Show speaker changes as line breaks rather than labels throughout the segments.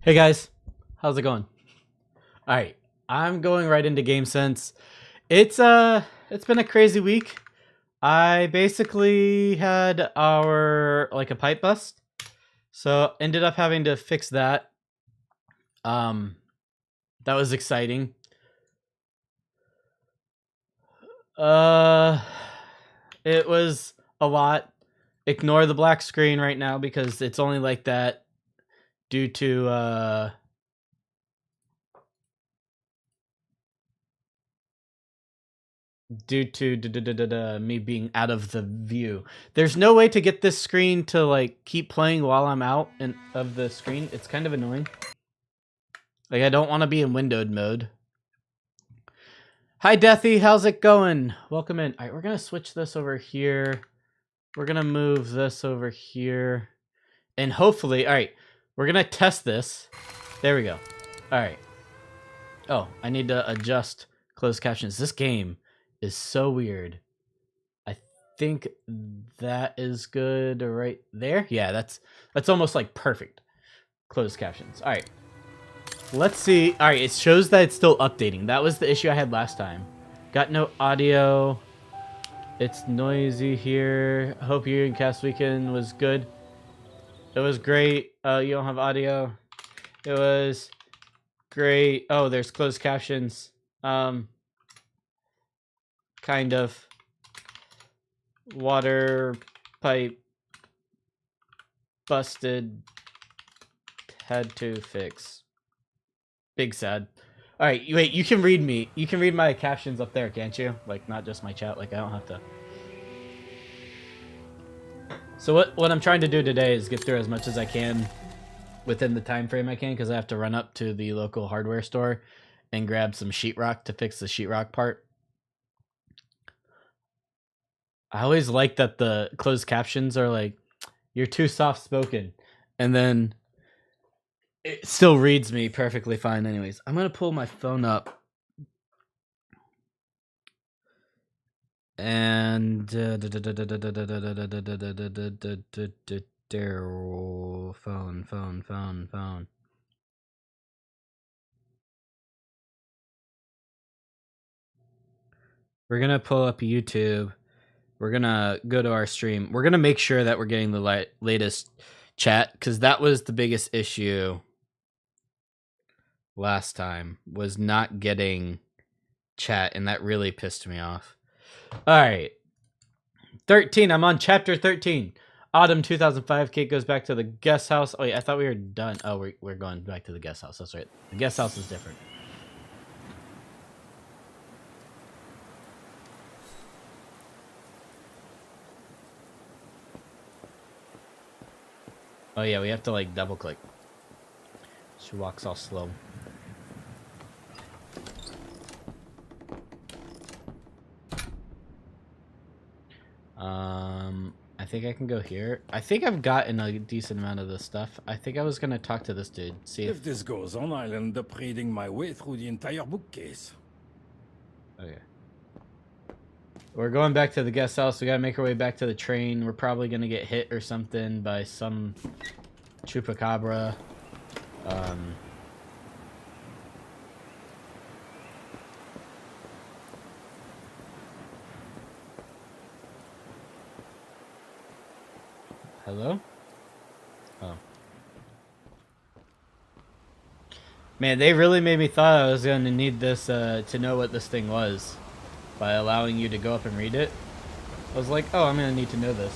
Hey guys, how's it going? All right, I'm going right into Game Sense. It's been a crazy week. I basically had a pipe bust, so ended up having to fix that. That was exciting. It was a lot. Ignore the black screen right now because it's only like that due to me being out of the view. There's no way to get this screen to like keep playing while I'm out of the screen. It's kind of annoying. Like I don't want to be in windowed mode. Hi Deathy, how's it going? Welcome in. All right, we're gonna switch this over here. We're gonna move this over here, and hopefully, all right, we're gonna test this. There we go. All right. Oh, I need to adjust closed captions. This game is so weird. I think that is good right there. Yeah, that's almost like perfect. Closed captions. All right. Let's see. All right, it shows that it's still updating. That was the issue I had last time. Got no audio. It's noisy here. Hope your cast weekend was good. It was great. You don't have audio. It was great. Oh, there's closed captions. Kind of. Water pipe busted. Had to fix. Big sad. All right, wait. You can read me. You can read my captions up there, can't you? Like not just my chat. Like I don't have to. So what I'm trying to do today is get through as much as I can within the time frame I can, because I have to run up to the local hardware store and grab some sheetrock to fix the sheetrock part. I always like that the closed captions are like, "You're too soft spoken," and then it still reads me perfectly fine. Anyways, I'm gonna pull my phone up and phone. We're gonna pull up YouTube. We're gonna go to our stream. We're gonna make sure that we're getting the latest chat, because that was the biggest issue last time, was not getting chat, and that really pissed me off. All right, 13. I'm on chapter 13. Autumn 2005. Kate goes back to the guest house. Oh, yeah, I thought we were done. Oh, we're going back to the guest house. That's right. The guest house is different. Oh yeah, we have to like double click. She walks all slow. I think I can go here. I think I've gotten a decent amount of this stuff. I think I was gonna talk to this dude. See
If this goes on, I'll end up reading my way through the entire bookcase.
Okay. We're going back to the guest house. We gotta make our way back to the train. We're probably gonna get hit or something by some chupacabra. Hello? Oh. Man, they really made me thought I was gonna need this to know what this thing was by allowing you to go up and read it. I was like, oh, I'm gonna need to know this.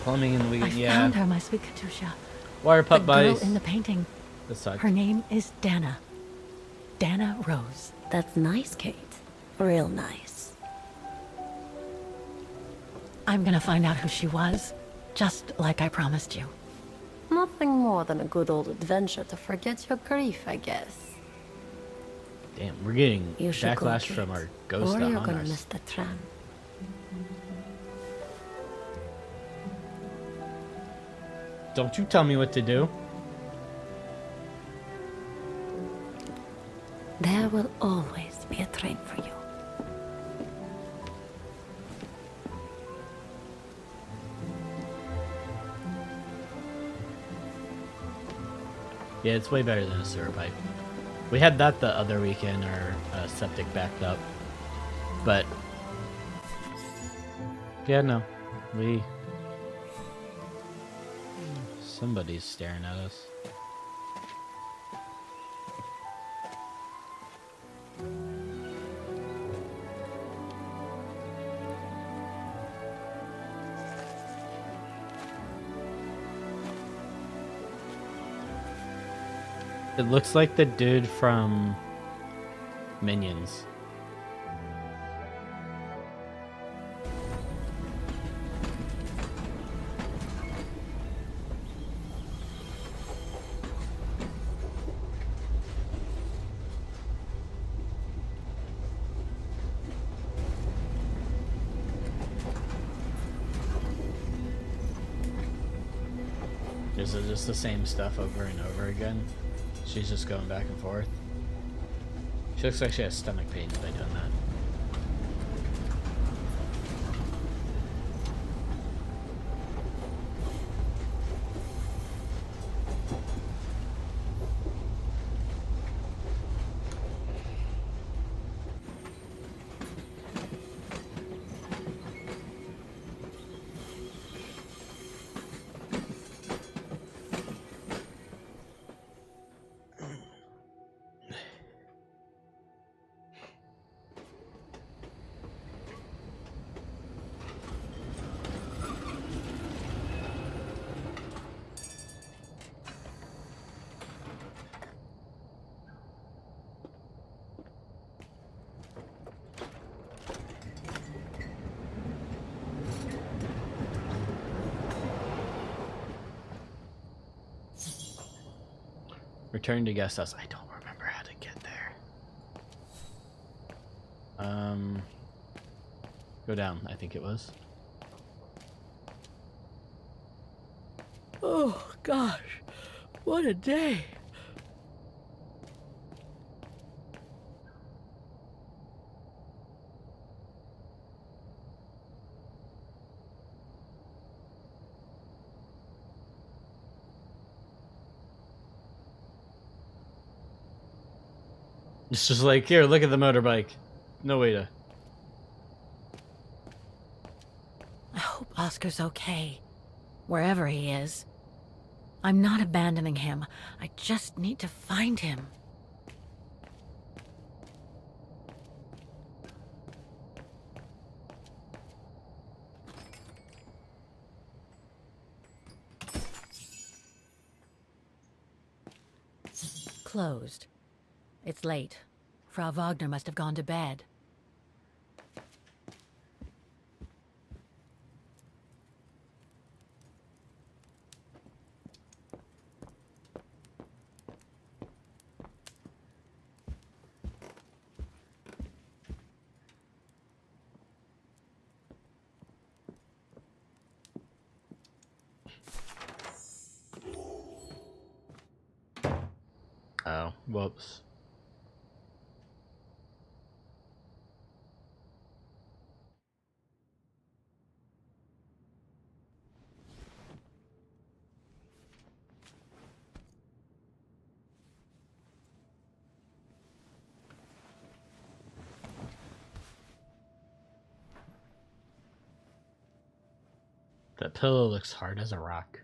Plumbing in the weekend, yeah.
I found her, my sweet Katusha.
Water pup
the girl
buddies.
in the painting.
This sucks.
Her name is Dana. Dana Rose.
That's nice, Kate. Real nice.
I'm gonna find out who she was, just like I promised you.
Nothing more than a good old adventure to forget your grief, I guess.
Damn, we're getting
You should go,
backlash
Kate,
from our ghost
or you're
on
gonna
us.
miss the tram.
Don't you tell me what to do.
There will always be a train for you.
Yeah, it's way better than a sewer pipe. We had that the other weekend, our septic backed up. But, yeah, no. Somebody's staring at us. It looks like the dude from Minions. Is it just the same stuff over and over again? She's just going back and forth. She looks like she has stomach pains by doing that. Return to guest house. I don't remember how to get there. Go down, I think it was.
Oh, gosh. What a day.
It's just like, here, look at the motorbike. No way to.
I hope Oscar's okay, wherever he is. I'm not abandoning him. I just need to find him. Closed. It's late. Frau Wagner must have gone to bed.
Oh, whoops. That pillow looks hard as a rock.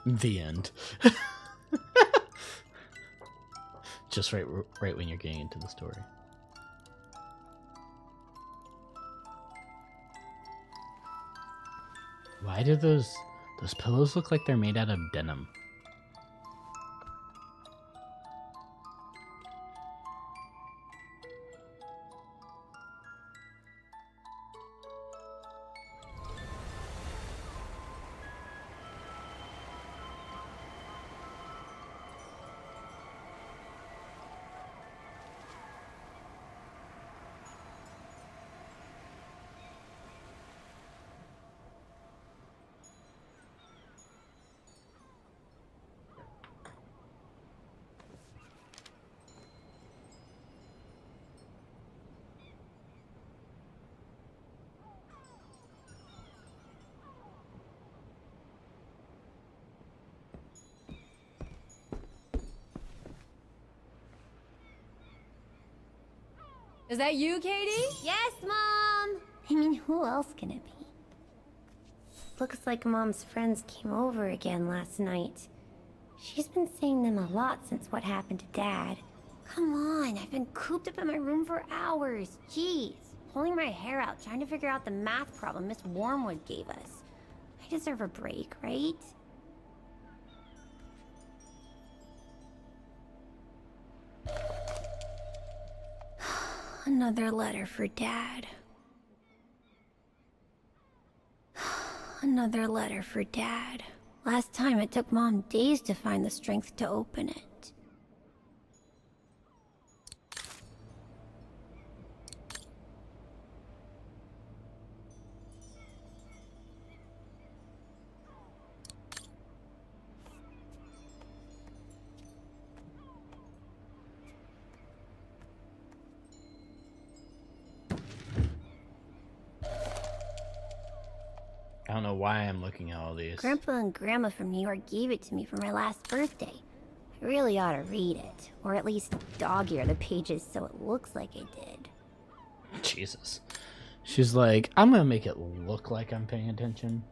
The end. Just right when you're getting into the story. Why do those pillows look like they're made out of denim?
Is that you, Katie?
Yes, Mom! I mean, who else can it be? Looks like Mom's friends came over again last night. She's been seeing them a lot since what happened to Dad. Come on, I've been cooped up in my room for hours. Jeez, pulling my hair out trying to figure out the math problem Miss Wormwood gave us. I deserve a break, right? Another letter for Dad. Another letter for Dad. Last time it took Mom days to find the strength to open it.
I don't know why I'm looking at all these.
Grandpa and Grandma from New York gave it to me for my last birthday. I really ought to read it, or at least dog-ear the pages so it looks like I did.
Jesus. She's like, I'm gonna make it look like I'm paying attention.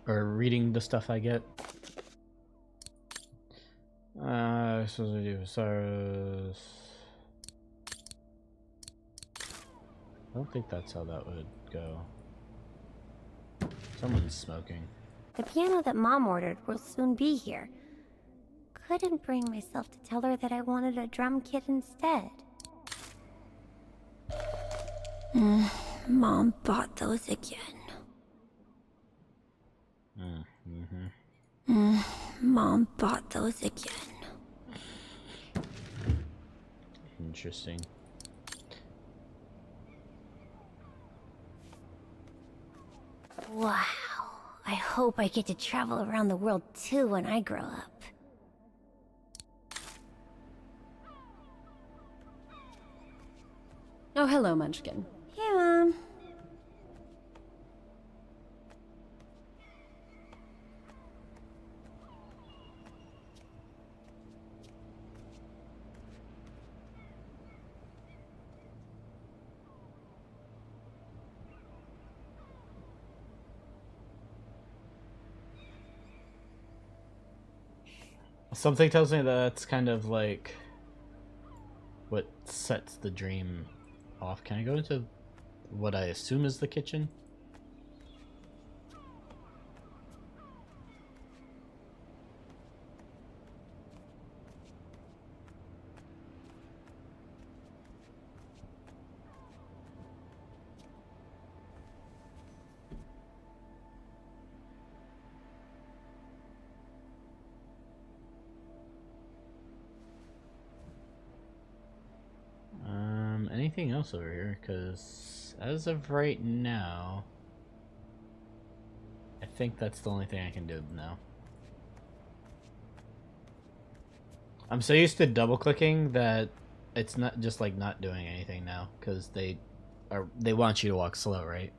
Or reading the stuff I get. Supposed to do sorrows. I don't think that's how that would go. Someone's smoking.
The piano that Mom ordered will soon be here. Couldn't bring myself to tell her that I wanted a drum kit instead. Mom bought those again. Mom bought those again.
Interesting.
Wow. I hope I get to travel around the world too when I grow up.
Oh, hello, Munchkin.
Hey, Mom.
Something tells me that's kind of like what sets the dream off. Can I go into what I assume is the kitchen? anything else over here? Because as of right now, I think that's the only thing I can do now. I'm so used to double clicking that it's not just like not doing anything now, because they want you to walk slow, right?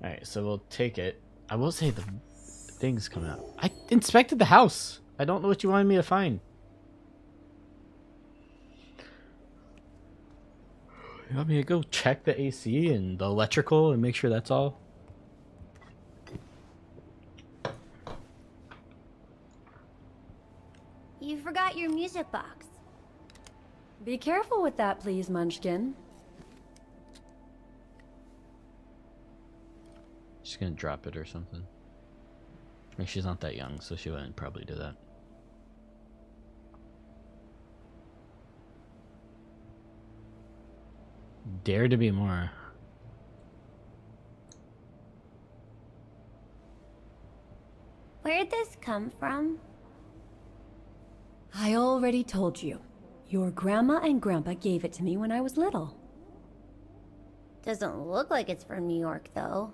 All right, so we'll take it. I will say the things come out. I inspected the house. I don't know what you wanted me to find. You want me to go check the AC and the electrical and make sure that's all?
You forgot your music box.
Be careful with that, please, Munchkin.
She's gonna drop it or something. I mean, she's not that young, so she wouldn't probably do that. Dare to be more.
Where'd this come from?
I already told you. Your grandma and grandpa gave it to me when I was little.
Doesn't look like it's from New York, though.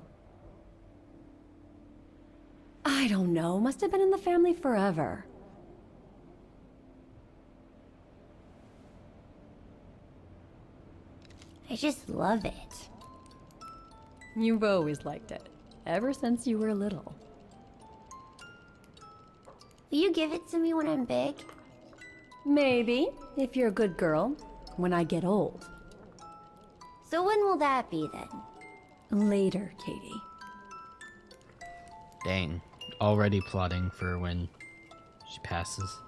I don't know. Must have been in the family forever.
I just love it.
You've always liked it. Ever since you were little.
Will you give it to me when I'm big?
Maybe, if you're a good girl, when I get old.
So when will that be then?
Later, Katie.
Dang. Already plotting for when she passes.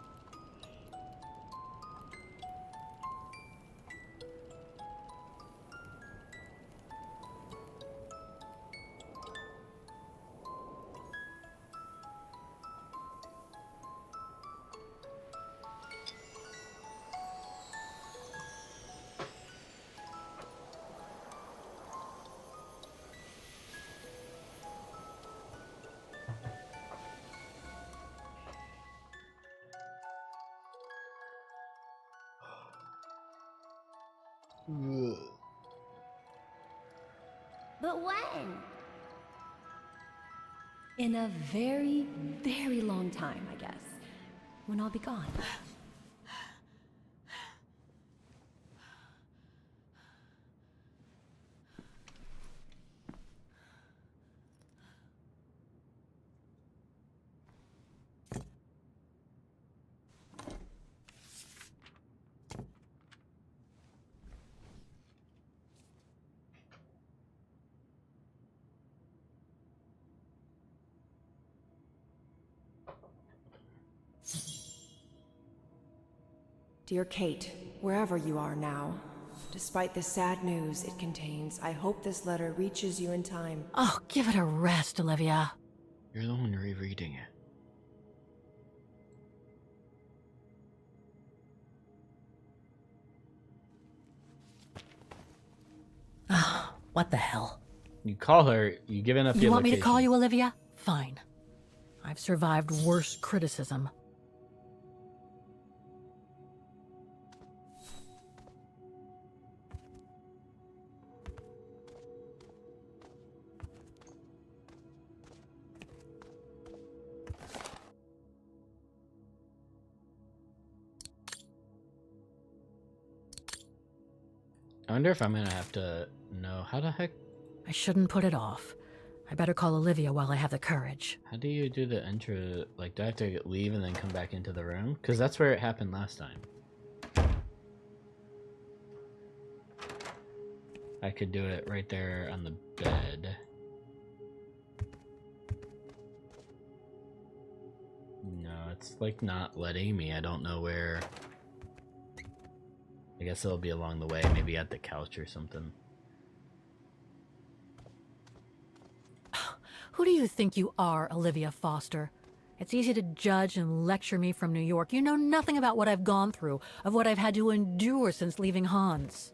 But when?
In a very, very long time, I guess. When I'll be gone.
Dear Kate, wherever you are now, despite the sad news it contains, I hope this letter reaches you in time.
Oh, give it a rest, Olivia.
You're the one rereading it.
Oh, what the hell?
You call her, you giving up your
You want me to
location.
call you Olivia? Fine. I've survived worse criticism.
I wonder if I'm gonna have to know how the heck.
I shouldn't put it off. I better call Olivia while I have the courage.
How do you do the intro? Like, do I have to leave and then come back into the room? Because that's where it happened last time. I could do it right there on the bed. No, it's like not letting me. I don't know where. I guess it'll be along the way, maybe at the couch or something.
Who do you think you are, Olivia Foster? It's easy to judge and lecture me from New York. You know nothing about what I've gone through, of what I've had to endure since leaving Hans.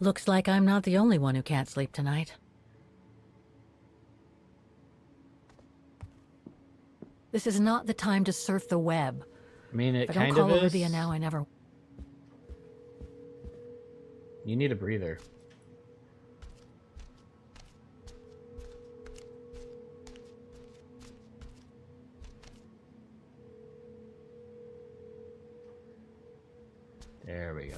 Looks like I'm not the only one who can't sleep tonight. This is not the time to surf the web.
I mean, it
If I don't
kind
call
of is.
Olivia now, I never...
You need a breather. There we go.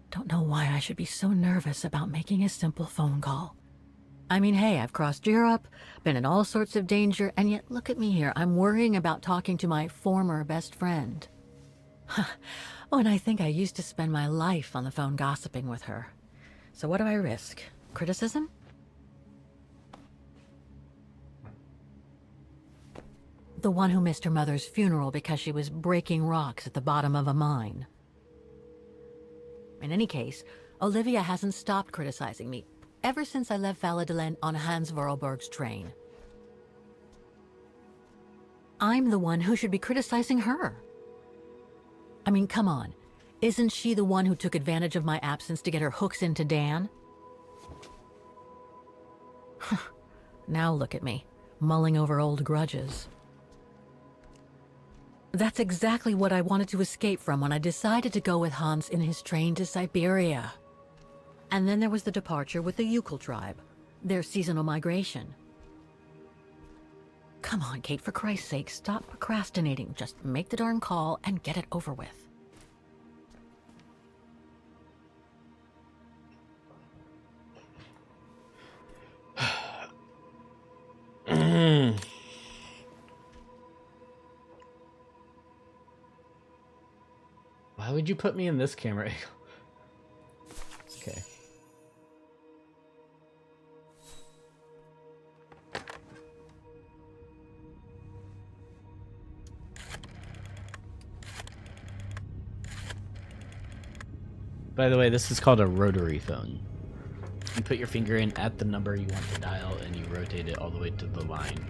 Don't know why I should be so nervous about making a simple phone call. I mean, hey, I've crossed Europe, been in all sorts of danger, and yet look at me here. I'm worrying about talking to my former best friend. Oh, and I think I used to spend my life on the phone gossiping with her. So what do I risk? Criticism? The one who missed her mother's funeral because she was breaking rocks at the bottom of a mine. In any case, Olivia hasn't stopped criticizing me ever since I left Valladolid on Hans Vorarlberg's train. I'm the one who should be criticizing her. I mean, come on. Isn't she the one who took advantage of my absence to get her hooks into Dan? Now look at me, mulling over old grudges. That's exactly what I wanted to escape from when I decided to go with Hans in his train to Syberia. And then there was the departure with the Uccle tribe, their seasonal migration. Come on, Kate, for Christ's sake, stop procrastinating. Just make the darn call and get it over with.
Why would you put me in this camera angle? Okay. By the way, this is called a rotary phone. You put your finger in at the number you want to dial and you rotate it all the way to the line.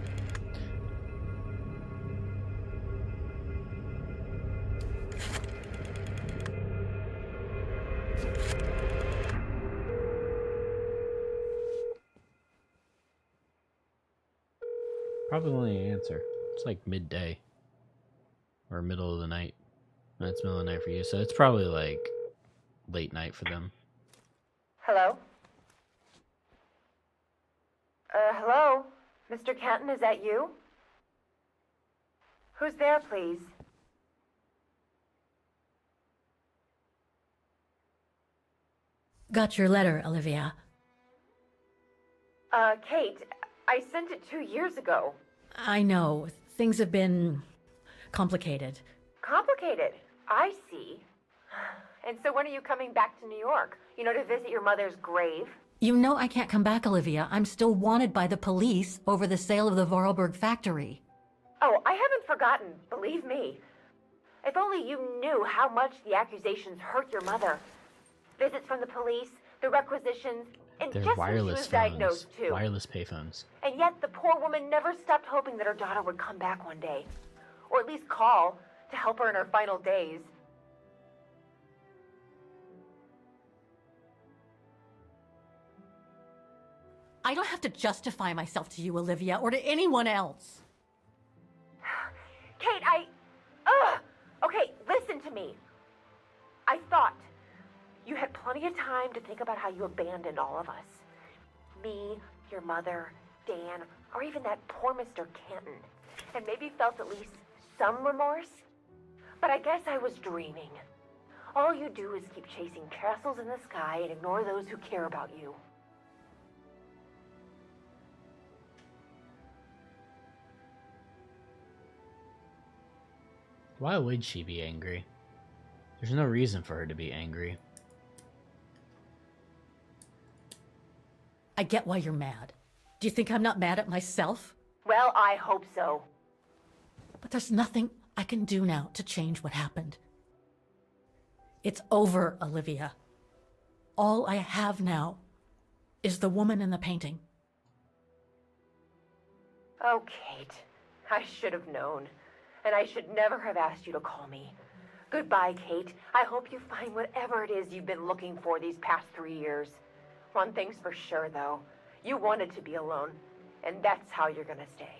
Probably only answer. It's like midday. Or middle of the night. That's middle of the night for you, so it's probably like late night for them.
Hello? Hello? Mr. Kenton, is that you? Who's there, please?
Got your letter, Olivia.
Kate, I sent it 2 years ago.
I know, things have been complicated.
Complicated. I see. And so when are you coming back to New York? You know, to visit your mother's grave?
You know I can't come back, Olivia. I'm still wanted by the police over the sale of the Vorarlberg factory.
Oh, I haven't forgotten, believe me. If only you knew how much the accusations hurt your mother. Visits from the police, the requisitions, and
They're
just when she
wireless
was
phones.
diagnosed too.
Wireless payphones.
And yet the poor woman never stopped hoping that her daughter would come back one day. Or at least call to help her in her final days.
I don't have to justify myself to you, Olivia, or to anyone else.
Kate, Okay, listen to me. I thought you had plenty of time to think about how you abandoned all of us. Me, your mother, Dan, or even that poor Mr. Kenton. And maybe felt at least some remorse. But I guess I was dreaming. All you do is keep chasing castles in the sky and ignore those who care about you.
Why would she be angry? There's no reason for her to be angry.
I get why you're mad. Do you think I'm not mad at myself?
Well, I hope so.
But there's nothing I can do now to change what happened. It's over, Olivia. All I have now is the woman in the painting.
Oh, Kate, I should have known. And I should never have asked you to call me. Goodbye, Kate. I hope you find whatever it is you've been looking for these past 3 years. One thing's for sure, though. You wanted to be alone, and that's how you're gonna stay.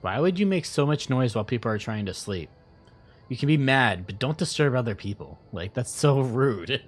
Why would you make so much noise while people are trying to sleep? You can be mad, but don't disturb other people. Like, that's so rude.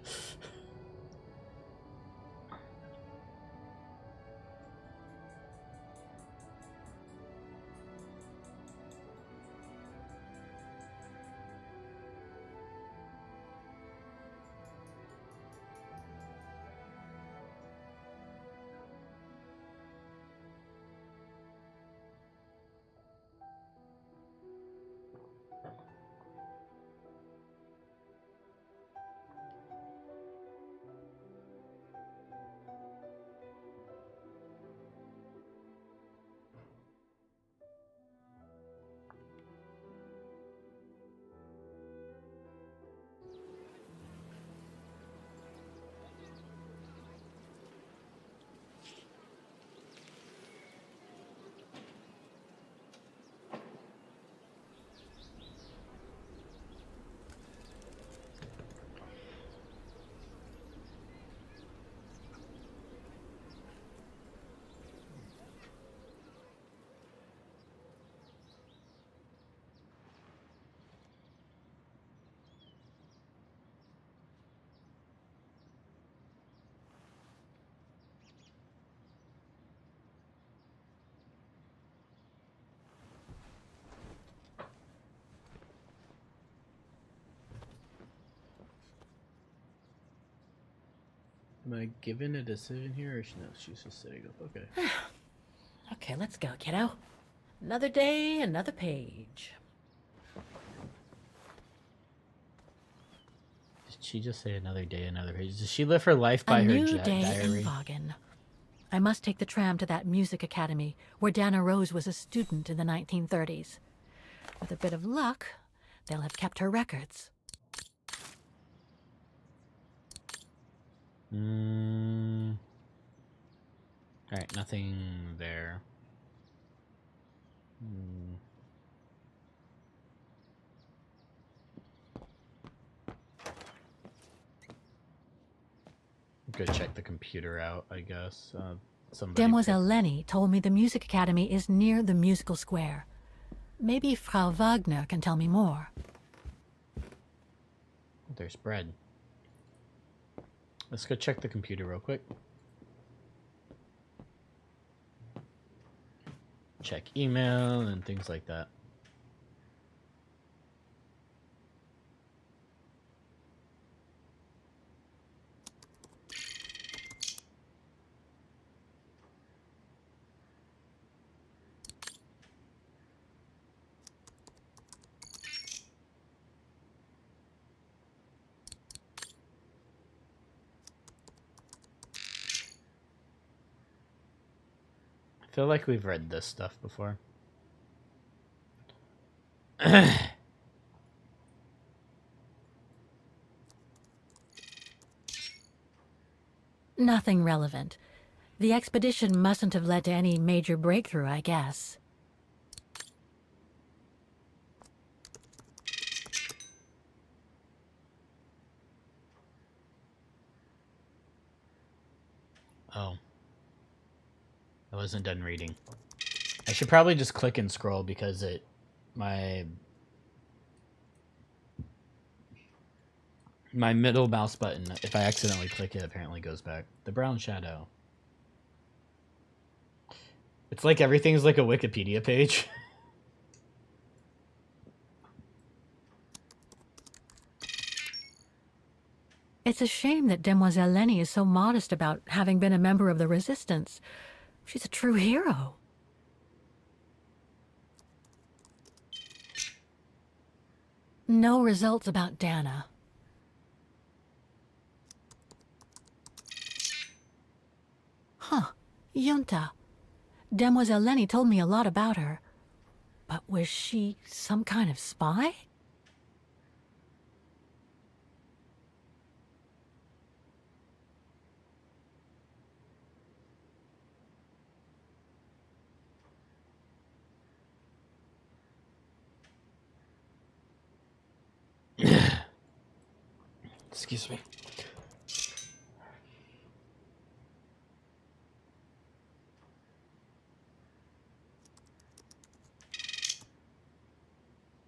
Am I given a decision here, or no? She's just sitting up. Okay.
Okay, let's go, kiddo. Another day, another page.
Did she just say another day, another page? Does she live her life by
A
her
new day
diary?
in Vaughan. I must take the tram to that music academy where Dana Rose was a student in the 1930s. With a bit of luck, they'll have kept her records.
Alright, nothing there. Go check the computer out, I guess. Somebody
Demoiselle Lenny told me the music academy is near the musical square. Maybe Frau Wagner can tell me more.
There's bread. Let's go check the computer real quick. Check email and things like that. I feel like we've read this stuff before.
Nothing relevant. The expedition mustn't have led to any major breakthrough, I guess.
Oh. I wasn't done reading. I should probably just click and scroll because my middle mouse button, if I accidentally click it, apparently goes back. The brown shadow. It's like everything's like a Wikipedia page.
It's a shame that Demoiselle Lenny is so modest about having been a member of the Resistance. She's a true hero. No results about Dana. Huh. Junta. Demoiselle Lenny told me a lot about her. But was she some kind of spy?
Excuse me.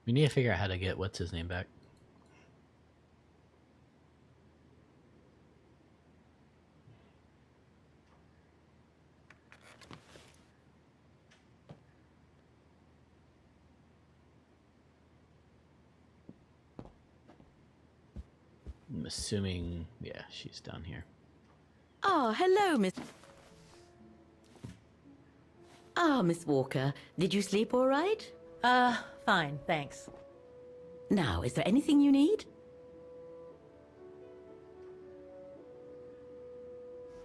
We need to figure out how to get what's his name back. I'm assuming, yeah, she's down here.
Ah, hello, Miss... Ah, Miss Walker. Did you sleep all right?
Fine, thanks.
Now, is there anything you need?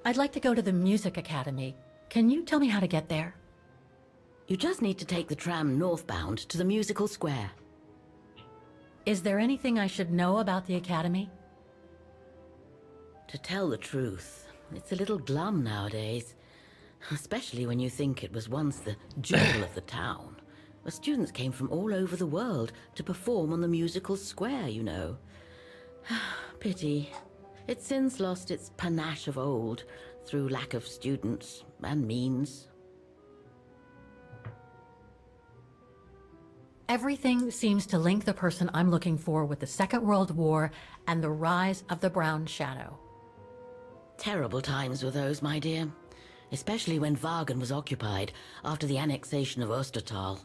I'd like to go to the Music Academy. Can you tell me how to get there?
You just need to take the tram northbound to the musical square.
Is there anything I should know about the Academy?
To tell the truth, it's a little glum nowadays. Especially when you think it was once the jewel of the town, where students came from all over the world to perform on the musical square, you know. Pity. It's since lost its panache of old through lack of students and means.
Everything seems to link the person I'm looking for with the Second World War and the rise of the Brown Shadow.
Terrible times were those, my dear. Especially when Wagen was occupied after the annexation of Ostertal.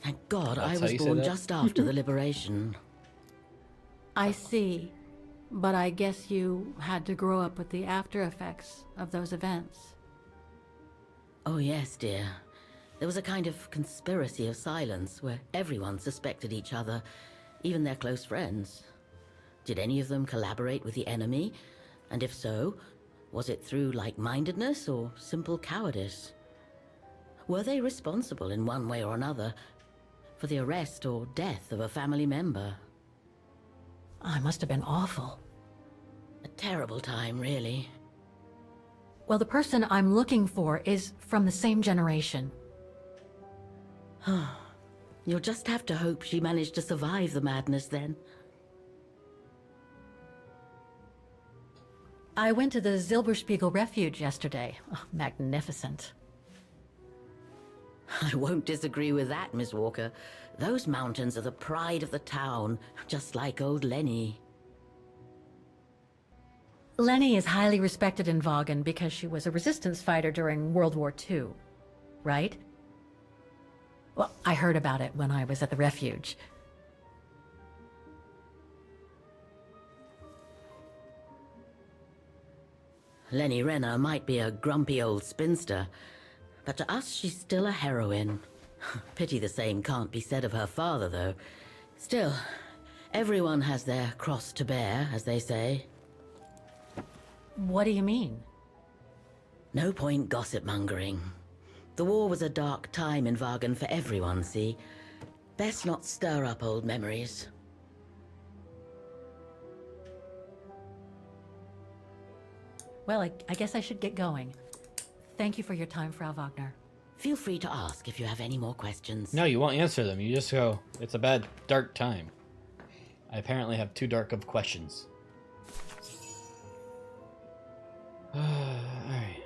Thank God I was born just after the liberation.
I see. But I guess you had to grow up with the after effects of those events.
Oh yes, dear. There was a kind of conspiracy of silence where everyone suspected each other, even their close friends. Did any of them collaborate with the enemy? And if so, was it through like-mindedness or simple cowardice? Were they responsible in one way or another for the arrest or death of a family member?
I must have been awful.
A terrible time, really.
Well, the person I'm looking for is from the same generation.
You'll just have to hope she managed to survive the madness then.
I went to the Silberspiegel Refuge yesterday. Oh, magnificent.
I won't disagree with that, Miss Walker. Those mountains are the pride of the town, just like old Lenny.
Lenny is highly respected in Wagen because she was a resistance fighter during World War II, right? Well, I heard about it when I was at the refuge.
Lenny Renner might be a grumpy old spinster, but to us she's still a heroine. Pity the same can't be said of her father, though. Still, everyone has their cross to bear, as they say.
What do you mean?
No point gossip-mongering. The war was a dark time in Wagen for everyone, see? Best not stir up old memories.
Well, I guess I should get going. Thank you for your time, Frau Wagner.
Feel free to ask if you have any more questions.
No, you won't answer them. You just go, it's a bad, dark time. I apparently have too dark of questions. Alright.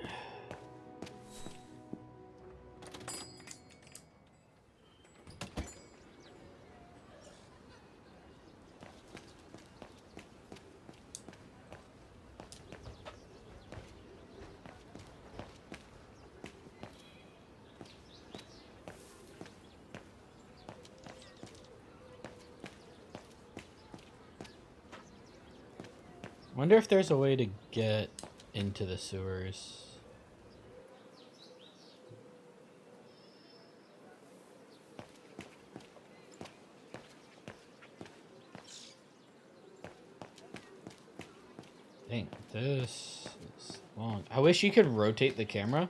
Wonder if there's a way to get into the sewers. Dang, this is long. I wish you could rotate the camera.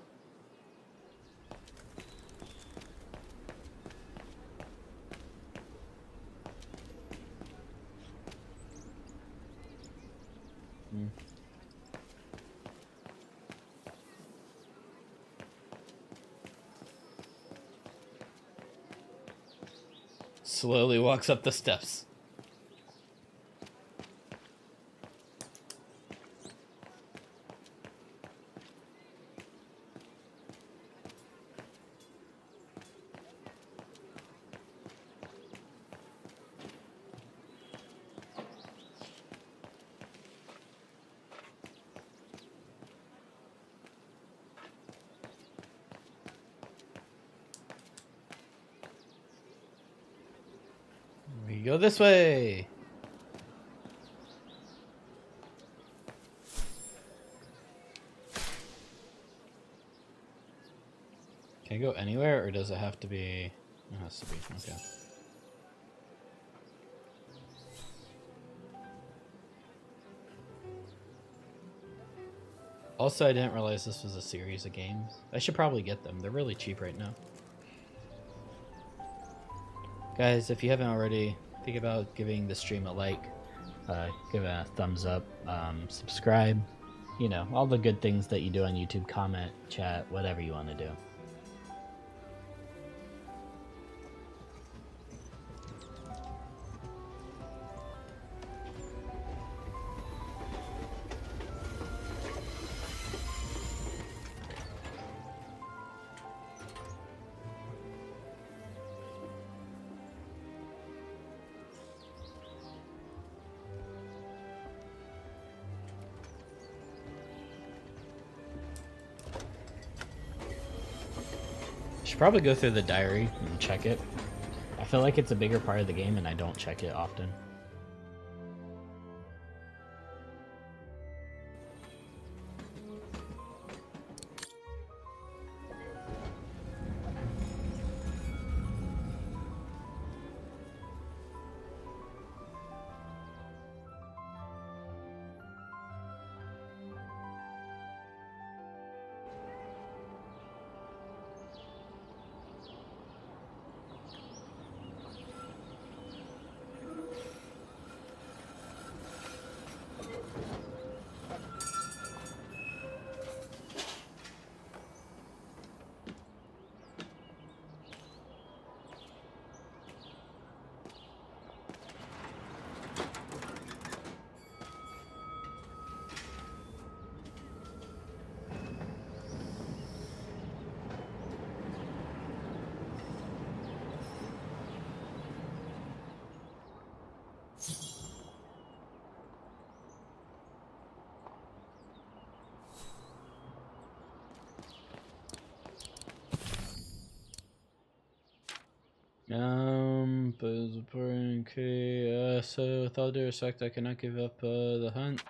slowly walks up the steps. We go this way. Can I go anywhere, or does it have to be? It has to be. Okay. Also, I didn't realize this was a series of games. I should probably get them. They're really cheap right now. Guys, if you haven't already, think about giving the stream a like, give it a thumbs up, subscribe, you know, all the good things that you do on YouTube, comment, chat, whatever you want to do. Should probably go through the diary and check it. I feel like it's a bigger part of the game and I don't check it often. But it's important. Okay, so with all due respect, I cannot give up the hunt.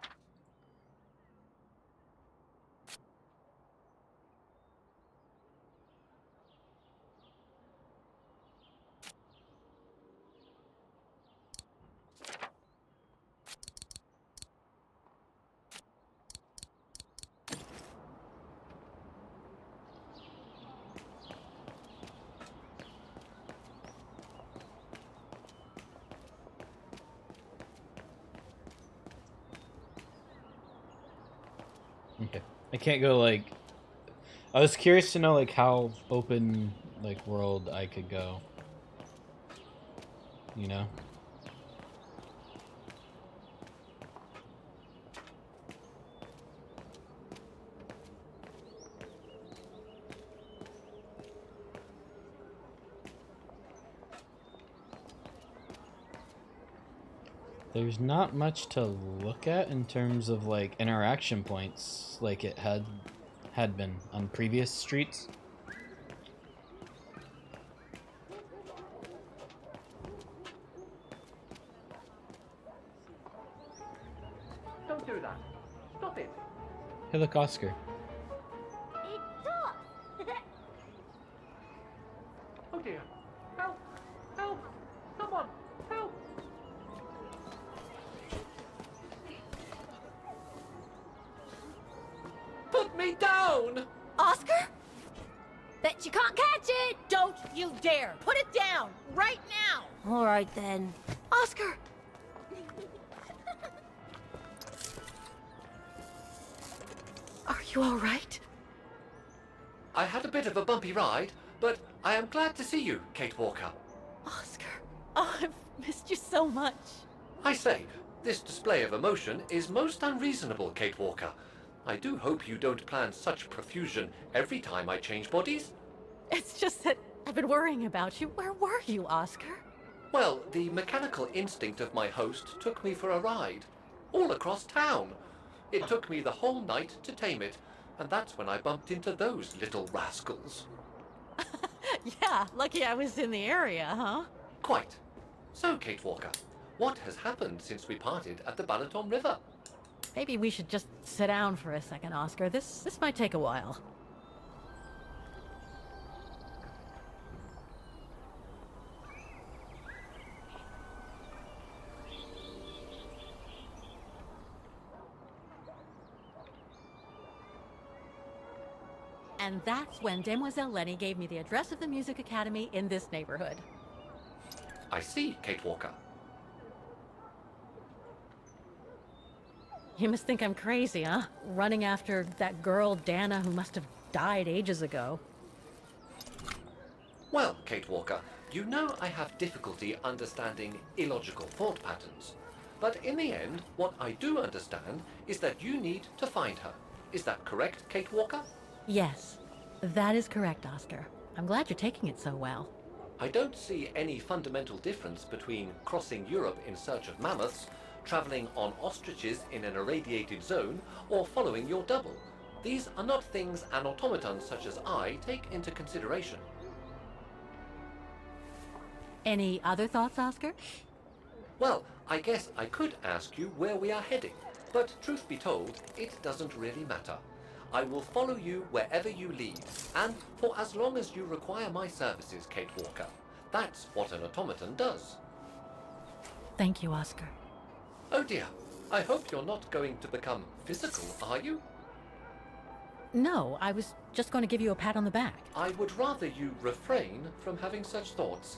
Okay. I can't go like... I was curious to know like how open like world I could go. You know? There's not much to look at in terms of like interaction points like it had been on previous streets.
Don't do that. Stop it.
Hey look, Oscar.
Oh dear. Help! Help! Someone! Help! Put me down!
Oscar? Bet you can't catch it! Don't you dare! Put it down! Right now!
All right then.
Oscar! Are you all right?
I had a bit of a bumpy ride, but I am glad to see you, Kate Walker.
Oscar.
Oh, I've missed you so much.
I say, this display of emotion is most unreasonable, Kate Walker. I do hope you don't plan such profusion every time I change bodies.
It's just that I've been worrying about you. Where were you, Oscar?
Well, the mechanical instinct of my host took me for a ride, all across town. It took me the whole night to tame it, and that's when I bumped into those little rascals.
Yeah, lucky I was in the area, huh?
Quite. So, Kate Walker, what has happened since we parted at the Balaton River?
Maybe we should just sit down for a second, Oscar. This might take a while. And that's when Demoiselle Lenny gave me the address of the Music Academy in this neighborhood.
I see, Kate Walker.
You must think I'm crazy, huh? Running after that girl, Dana, who must have died ages ago.
Well, Kate Walker, you know I have difficulty understanding illogical thought patterns. But in the end, what I do understand is that you need to find her. Is that correct, Kate Walker?
Yes, that is correct, Oscar. I'm glad you're taking it so well.
I don't see any fundamental difference between crossing Europe in search of mammoths, traveling on ostriches in an irradiated zone, or following your double. These are not things an automaton such as I take into consideration.
Any other thoughts, Oscar?
Well, I guess I could ask you where we are heading, but truth be told, it doesn't really matter. I will follow you wherever you lead, and for as long as you require my services, Kate Walker. That's what an automaton does.
Thank you, Oscar.
Oh dear, I hope you're not going to become physical, are you?
No, I was just going to give you a pat on the back.
I would rather you refrain from having such thoughts.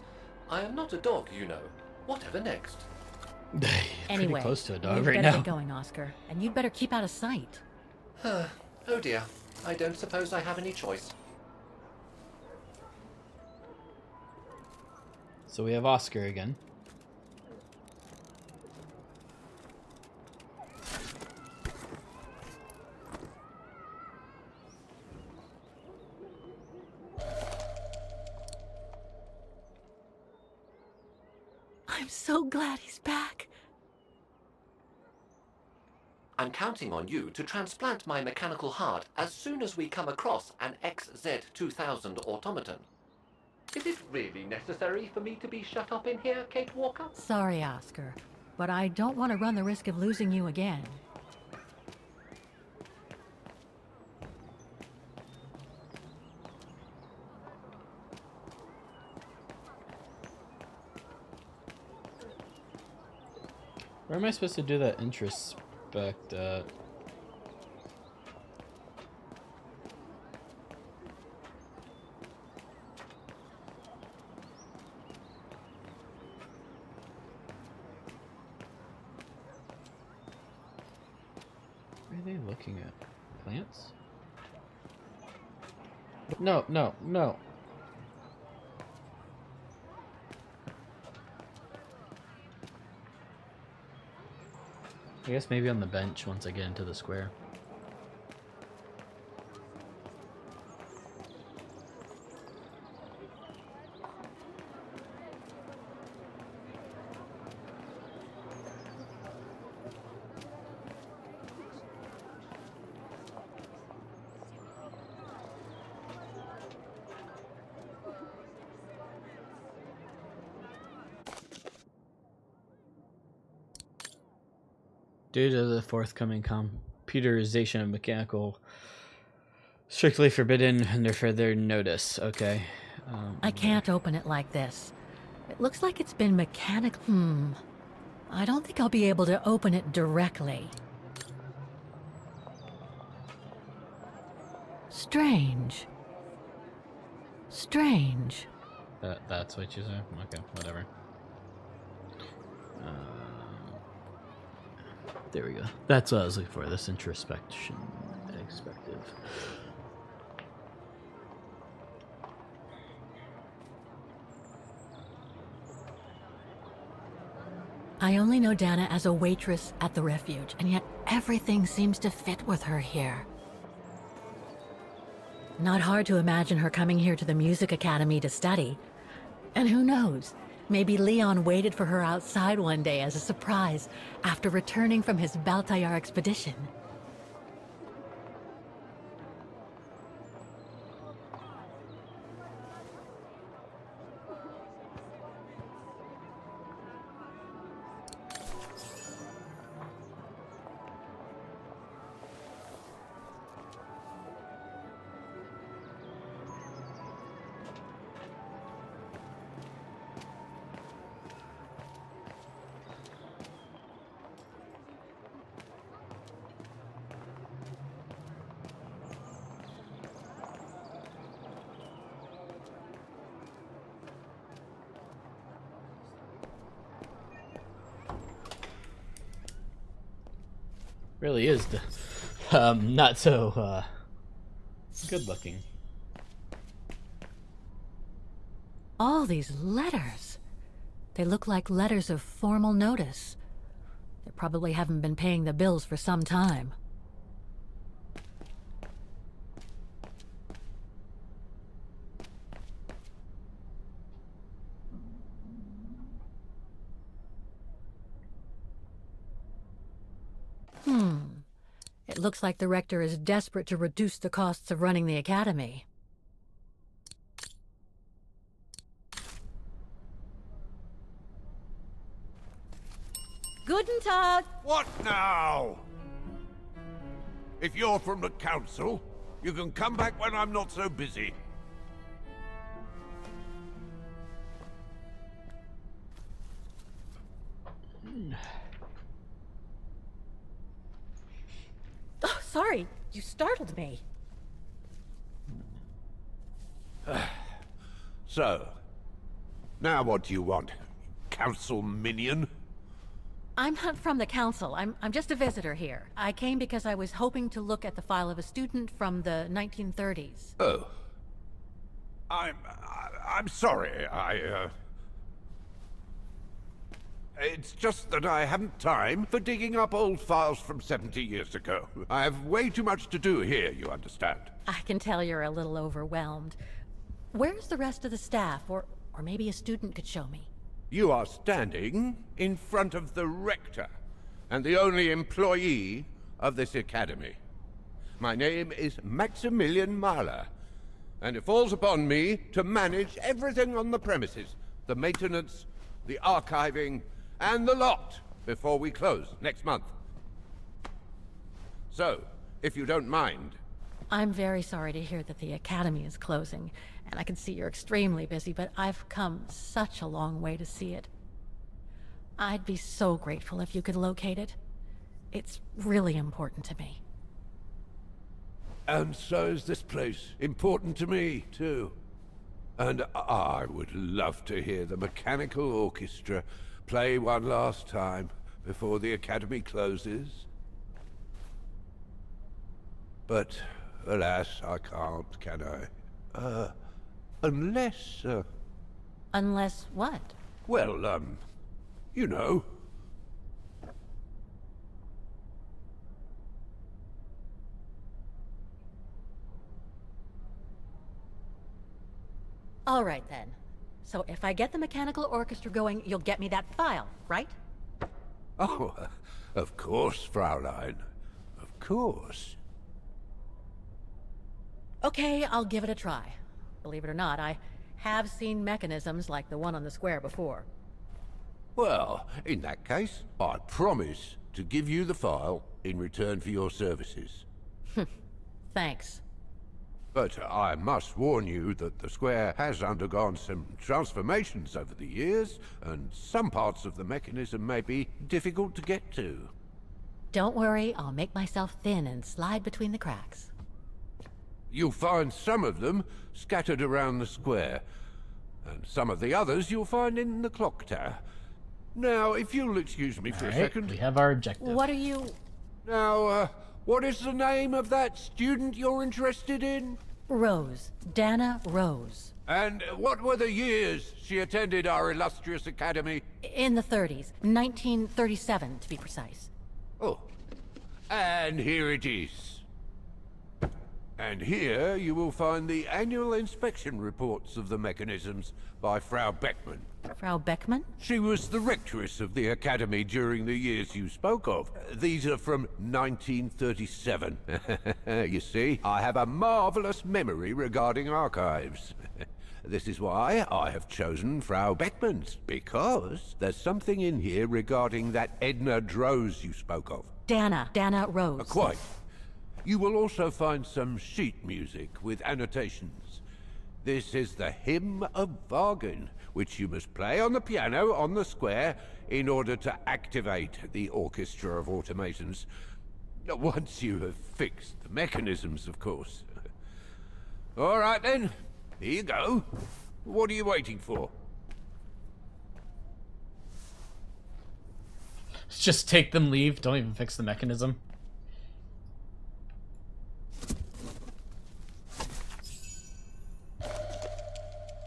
I am not a dog, you know. Whatever next?
Anyway,
pretty close to a dog
you'd
right
better
now.
get going, Oscar, and you'd better keep out of sight.
Oh dear, I don't suppose I have any choice.
So we have Oscar again.
I'm so glad he's back.
I'm counting on you to transplant my mechanical heart as soon as we come across an XZ2000 automaton. Is it really necessary for me to be shut up in here, Kate Walker?
Sorry, Oscar, but I don't want to run the risk of losing you again.
Where am I supposed to do that introspect at? Where are they looking at? Plants? No, no, no. I guess maybe on the bench once I get into the square. Due to the forthcoming computerization of mechanical, strictly forbidden under further notice. Okay.
I can't open it like this. It looks like it's been mechanical. I don't think I'll be able to open it directly. Strange. Strange.
That's what you say? Okay, whatever. There we go. That's what I was looking for, this introspection perspective.
I only know Dana as a waitress at the refuge, and yet everything seems to fit with her here. Not hard to imagine her coming here to the music academy to study. And who knows, maybe Leon waited for her outside one day as a surprise after returning from his Baltayar expedition.
Really is not so good looking.
All these letters. They look like letters of formal notice. They probably haven't been paying the bills for some time. It looks like the rector is desperate to reduce the costs of running the academy.
Guten Tag!
What now? If you're from the council, you can come back when I'm not so busy.
Oh, sorry, you startled me.
So, now what do you want? Council minion?
I'm not from the council. I'm just a visitor here. I came because I was hoping to look at the file of a student from the 1930s.
Oh. I'm sorry, It's just that I haven't time for digging up old files from 70 years ago. I have way too much to do here, you understand.
I can tell you're a little overwhelmed. Where's the rest of the staff? Or maybe a student could show me.
You are standing in front of the rector, and the only employee of this academy. My name is Maximilian Mahler, and it falls upon me to manage everything on the premises. The maintenance, the archiving, and the lot before we close next month. So, if you don't mind...
I'm very sorry to hear that the academy is closing, and I can see you're extremely busy, but I've come such a long way to see it. I'd be so grateful if you could locate it. It's really important to me.
And so is this place important to me, too. And I would love to hear the mechanical orchestra play one last time before the academy closes. But, alas, I can't, can I? Unless,
Unless what?
well, you know.
All right, then. So if I get the mechanical orchestra going, you'll get me that file, right?
Oh, of course, Fraulein. Of course.
Okay, I'll give it a try. Believe it or not, I have seen mechanisms like the one on the square before.
Well, in that case, I promise to give you the file in return for your services.
Thanks.
But I must warn you that the square has undergone some transformations over the years, and some parts of the mechanism may be difficult to get to.
Don't worry, I'll make myself thin and slide between the cracks.
You'll find some of them scattered around the square, and some of the others you'll find in the clock tower. Now, if you'll excuse me for a second...
we have our objective.
What are you...
Now, what is the name of that student you're interested in?
Rose. Dana Rose.
And what were the years she attended our illustrious academy?
In the 30s. 1937, to be precise.
Oh. And here it is. And here you will find the annual inspection reports of the mechanisms by Frau Beckmann.
Frau Beckmann?
She was the rectress of the academy during the years you spoke of. These are from 1937. You see, I have a marvelous memory regarding archives. This is why I have chosen Frau Beckmann's, because there's something in here regarding that Edna Droz you spoke of.
Dana Rose.
Quite. You will also find some sheet music with annotations. This is the Hymn of Bargain, which you must play on the piano on the square in order to activate the Orchestra of Automatons. Once you have fixed the mechanisms, of course. All right then, here you go. What are you waiting for?
Just take them, leave. Don't even fix the mechanism.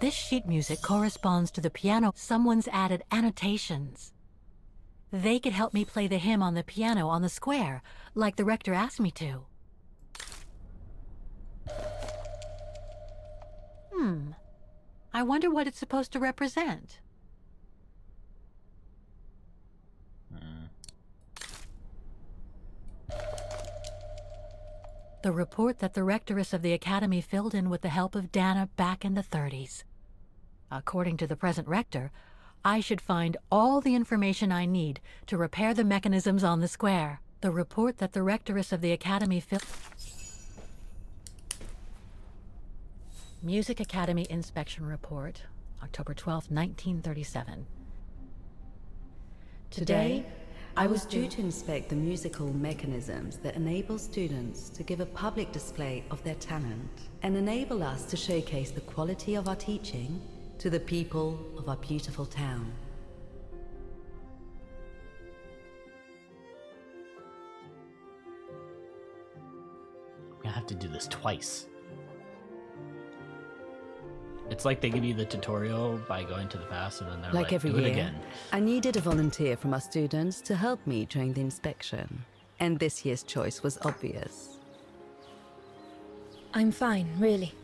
This sheet music corresponds to the piano. Someone's added annotations. They could help me play the hymn on the piano on the square, like the rector asked me to. I wonder what it's supposed to represent. The report that the rectoress of the academy filled in with the help of Dana back in the 30s. According to the present rector, I should find all the information I need to repair the mechanisms on the square. The report that the rectoress of the academy filled... Music Academy Inspection Report, October 12, 1937.
Today, I was due to inspect the musical mechanisms that enable students to give a public display of their talent and enable us to showcase the quality of our teaching to the people of our beautiful town.
I have to do this twice. It's like they give you the tutorial by going to the past, and then they're like,
every
do it
year,
again.
I needed a volunteer from our students to help me during the inspection, and this year's choice was obvious.
I'm fine, really.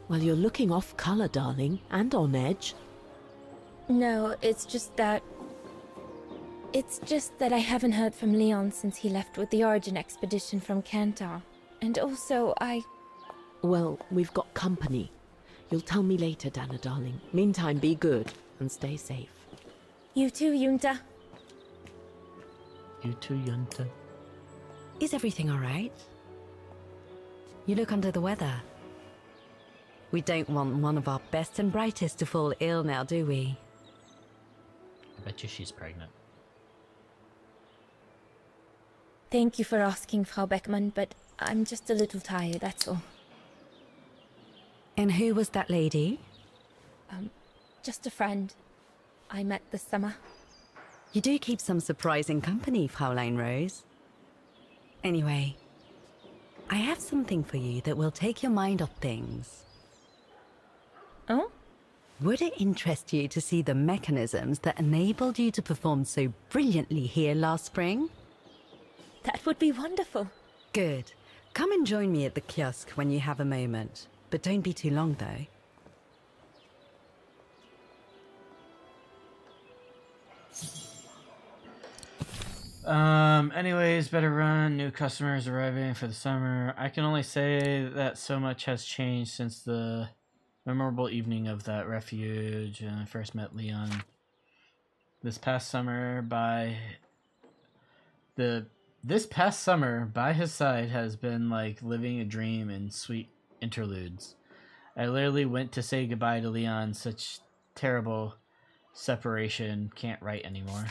Well, you're looking off color, darling, and on edge.
No, it's just that I haven't heard from Leon since he left with the Origin expedition from Kantar. And also,
Well, we've got company. You'll tell me later, Dana, darling. Meantime, be good and stay safe.
You too, Yunta.
You too, Yunta.
Is everything all right? You look under the weather. We don't want one of our best and brightest to fall ill now, do we?
I bet you she's pregnant.
Thank you for asking, Frau Beckmann, but I'm just a little tired, that's all.
And who was that lady?
Just a friend I met this summer.
You do keep some surprising company, Fraulein Rose. Anyway, I have something for you that will take your mind off things.
Oh?
Would it interest you to see the mechanisms that enabled you to perform so brilliantly here last spring?
That would be wonderful.
Good. Come and join me at the kiosk when you have a moment. But don't be too long, though.
Anyways, better run. New customers arriving for the summer. I can only say that so much has changed since the memorable evening of that refuge and I first met Leon. This past summer, by his side has been like living a dream in sweet interludes. I literally went to say goodbye to Leon. Such terrible separation. Can't write anymore.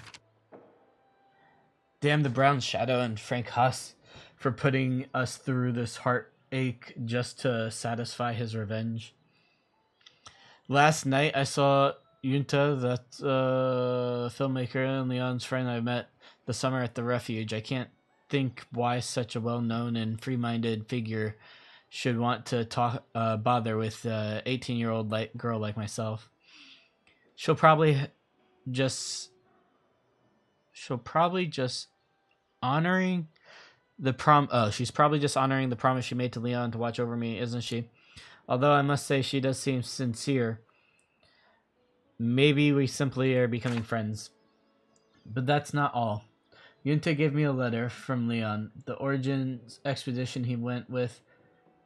Damn the Brown Shadow and Frank Haas for putting us through this heartache just to satisfy his revenge. Last night I saw Yunta, that filmmaker, and Leon's friend I met the summer at the refuge. I can't think why such a well-known and free-minded figure should want to talk bother with a 18-year-old girl like myself. She'll probably just honoring the she's probably just honoring the promise she made to Leon to watch over me, isn't she? Although I must say she does seem sincere. Maybe we simply are becoming friends. But that's not all. Yunta gave me a letter from Leon. The Origins expedition he went with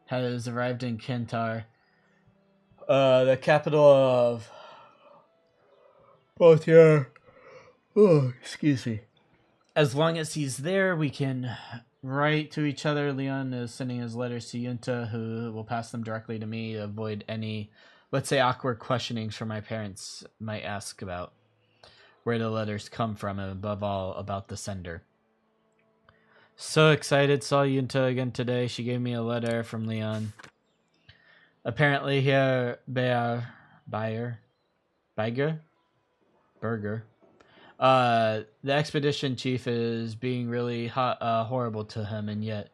has arrived in Kentar, the capital of Baltier. Oh, excuse me. As long as he's there, we can write to each other. Leon is sending his letters to Yunta, who will pass them directly to me to avoid any, let's say, awkward questionings from my parents might ask about where the letters come from, and above all, about the sender. So excited, saw Yunta again today. She gave me a letter from Leon. Apparently here, Berger. The expedition chief is being really horrible to him, and yet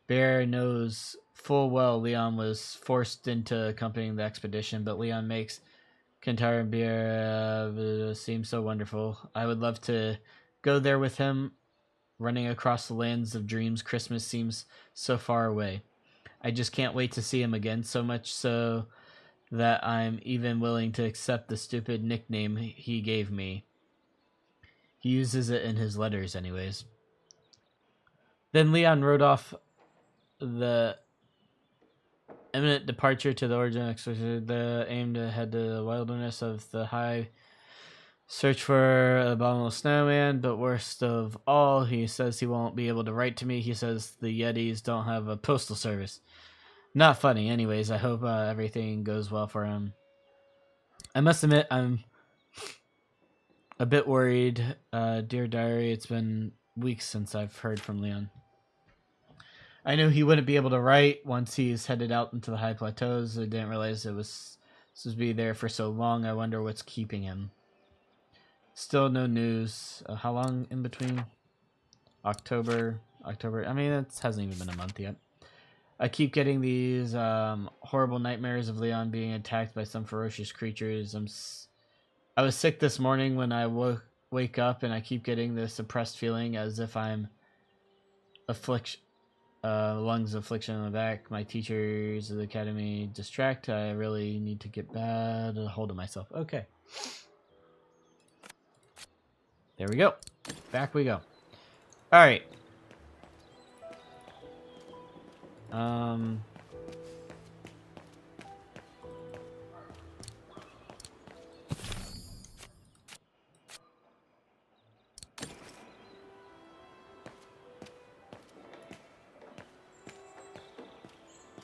Bear knows full well Leon was forced into accompanying the expedition, but Leon makes Kentar and Beer seem so wonderful. I would love to go there with him. Running across the lands of dreams, Christmas seems so far away. I just can't wait to see him again, so much so that I'm even willing to accept the stupid nickname he gave me. He uses it in his letters anyways. Then Leon wrote off the imminent departure to the Origin expedition, the aim to head to the wilderness of the high, search for abominable snowman, but worst of all, he says he won't be able to write to me. He says the Yetis don't have a postal service. Not funny. Anyways, I hope everything goes well for him. I must admit, I'm a bit worried. Dear Diary, it's been weeks since I've heard from Leon. I knew he wouldn't be able to write once he's headed out into the high plateaus. I didn't realize it was supposed to be there for so long. I wonder what's keeping him. Still no news. How long in between? October. I mean, it hasn't even been a month yet. I keep getting these horrible nightmares of Leon being attacked by some ferocious creatures. I was sick this morning when I wake up, and I keep getting this oppressed feeling as if I'm lungs affliction in the back. My teachers of the academy distract. I really need to get bad a hold of myself. Okay. There we go. Back we go. All right.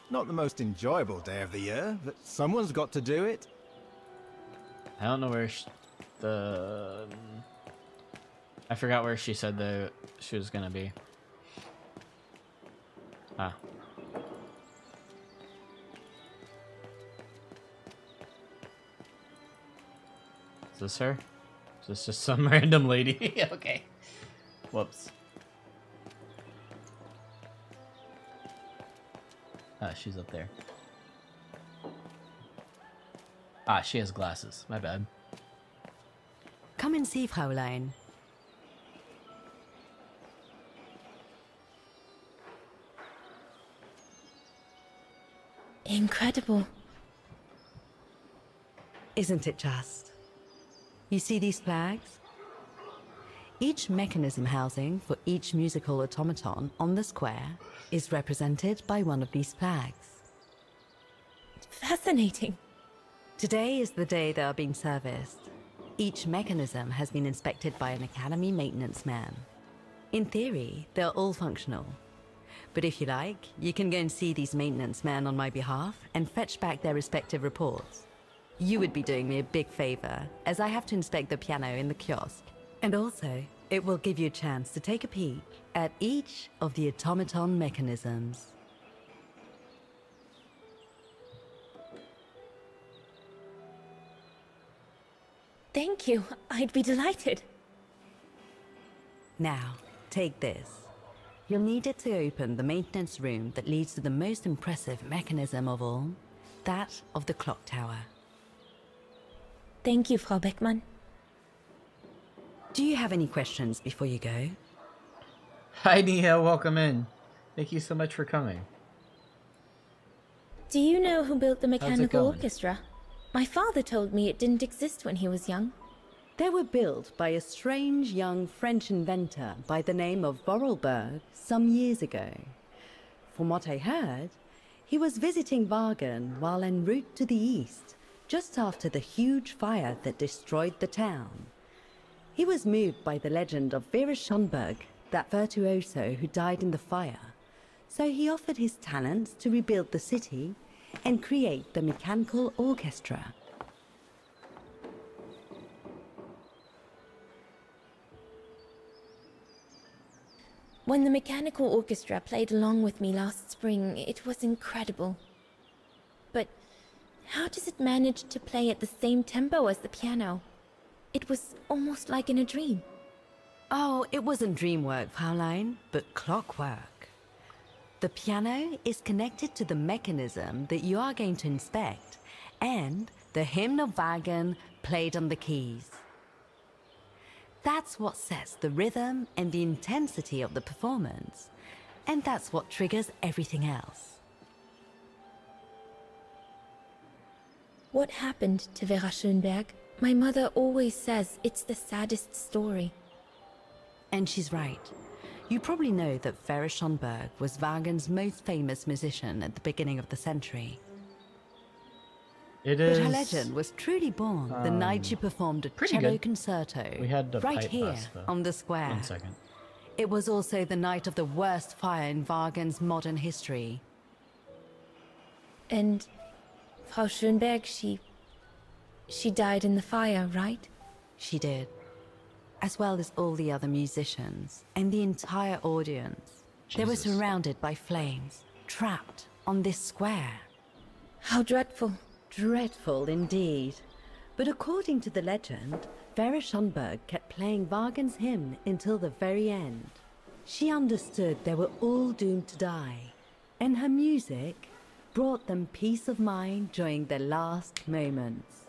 Not the most enjoyable day of the year, but someone's got to do it.
I don't know where I forgot where she said she was gonna be. Ah. Is this her? Is this just some random lady? Okay. Whoops. Ah, she's up there. Ah, she has glasses. My bad.
Come and see, Fraulein.
Incredible.
Isn't it just? You see these flags? Each mechanism housing for each musical automaton on the square is represented by one of these flags.
Fascinating.
Today is the day they are being serviced. Each mechanism has been inspected by an Academy maintenance man. In theory, they're all functional. But if you like, you can go and see these maintenance men on my behalf and fetch back their respective reports. You would be doing me a big favor, as I have to inspect the piano in the kiosk. And also, it will give you a chance to take a peek at each of the automaton mechanisms.
Thank you. I'd be delighted.
Now, take this. You'll need it to open the maintenance room that leads to the most impressive mechanism of all, that of the clock tower.
Thank you, Frau Beckmann.
Do you have any questions before you go?
Hi, Nia. Welcome in. Thank you so much for coming.
Do you know who built the
How's it
mechanical
going?
orchestra? My father told me it didn't exist when he was young.
They were built by a strange young French inventor by the name of Vorarlberg some years ago. From what I heard, he was visiting Wagen while en route to the east, just after the huge fire that destroyed the town. He was moved by the legend of Vera Schönberg, that virtuoso who died in the fire, so he offered his talents to rebuild the city and create the mechanical orchestra.
When the mechanical orchestra played along with me last spring, it was incredible. But how does it manage to play at the same tempo as the piano? It was almost like in a dream.
Oh, it wasn't dream work, Fraulein, but clockwork. The piano is connected to the mechanism that you are going to inspect, and the hymn of Wagen played on the keys. That's what sets the rhythm and the intensity of the performance, and that's what triggers everything else.
What happened to Vera Schönberg? My mother always says it's the saddest story.
And she's right. You probably know that Vera Schönberg was Wagen's most famous musician at the beginning of the century.
It
But
is.
her legend was truly born the night she performed a
pretty
cello
good.
concerto
We had the
right
pipe
here
bus, though.
on the square.
1 second.
It was also the night of the worst fire in Wagen's modern history.
And Frau Schönberg, she died in the fire, right?
She did. As well as all the other musicians and the entire audience. They were
Jesus.
surrounded by flames, trapped on this square.
How dreadful.
Dreadful indeed. But according to the legend, Vera Schönberg kept playing Wagen's hymn until the very end. She understood they were all doomed to die, and her music brought them peace of mind during their last moments.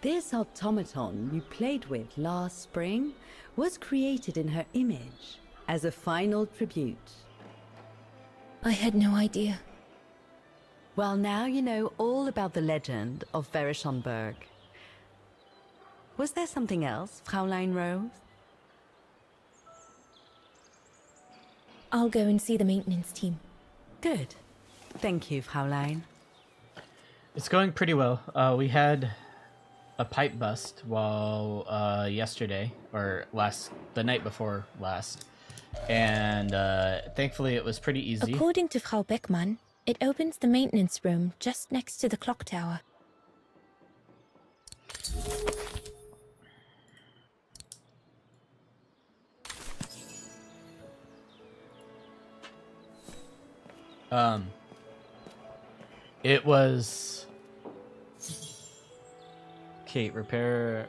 This automaton you played with last spring was created in her image as a final tribute.
I had no idea.
Well, now you know all about the legend of Vera Schönberg. Was there something else, Fraulein Rose?
I'll go and see the maintenance team.
Good. Thank you, Fraulein.
It's going pretty well. We had a pipe bust while yesterday, or the night before last, and thankfully it was pretty easy.
According to Frau Beckmann, it opens the maintenance room just next to the clock tower.
It was Kate, repair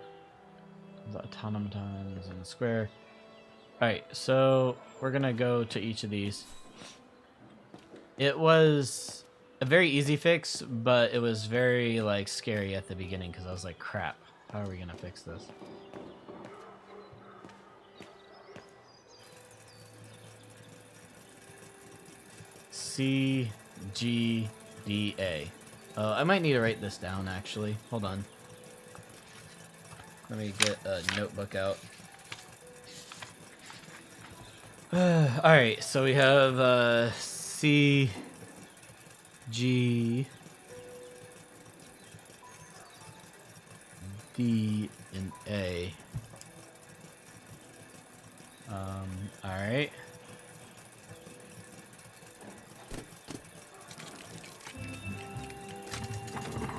the automatons in the square. Alright, so we're gonna go to each of these. It was a very easy fix, but it was very like scary at the beginning because I was like, crap, how are we gonna fix this? CGDA. I might need to write this down actually. Hold on. Let me get a notebook out. Alright, so we have C, G, D, and A. Alright.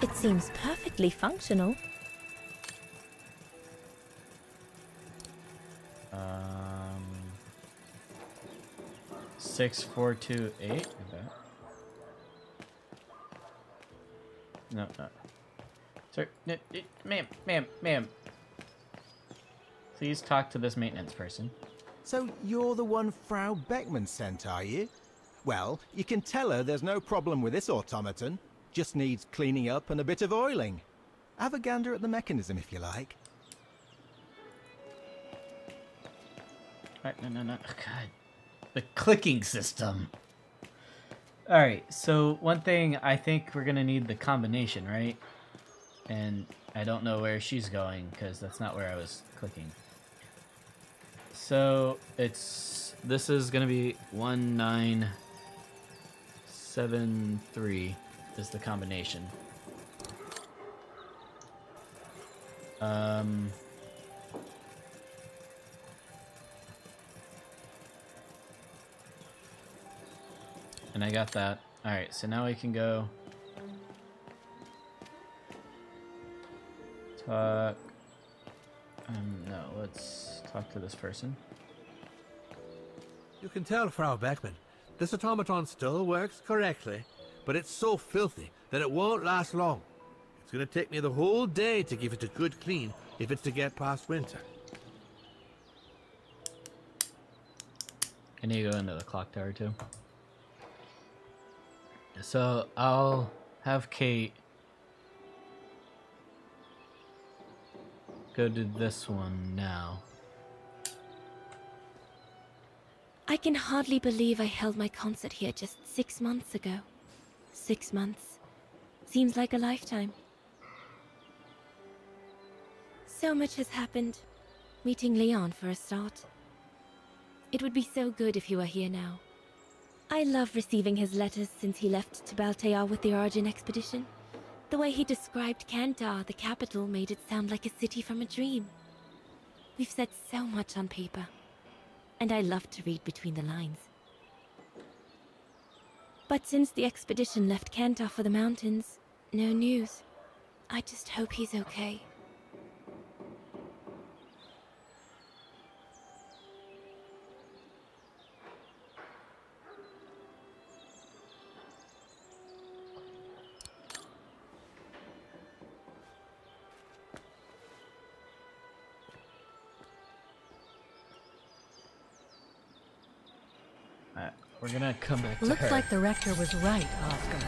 It seems perfectly functional.
6428. Okay. No, no. Sir, no, ma'am. Please talk to this maintenance person.
So you're the one Frau Beckman sent, are you? Well, you can tell her there's no problem with this automaton. Just needs cleaning up and a bit of oiling. Have a gander at the mechanism if you like.
Alright, no. Oh, God. The clicking system. Alright, so one thing, I think we're gonna need the combination, right? And I don't know where she's going, because that's not where I was clicking. So, this is gonna be 1973 is the combination. And I got that. Alright, so now we can go talk. No, let's talk to this person.
You can tell, Frau Beckman, this automaton still works correctly, but it's so filthy that it won't last long. It's gonna take me the whole day to give it a good clean if it's to get past winter.
I need to go into the clock tower too. So I'll have Kate go to this one now.
I can hardly believe I held my concert here just 6 months ago. 6 months. Seems like a lifetime. So much has happened. Meeting Leon for a start. It would be so good if he were here now. I love receiving his letters since he left to Baltear with the Origin expedition. The way he described Kantar, the capital, made it sound like a city from a dream. We've said so much on paper, and I love to read between the lines. But since the expedition left Kantar for the mountains, no news. I just hope he's okay.
We're gonna come back to
Looks
her.
like the rector was right, Oscar.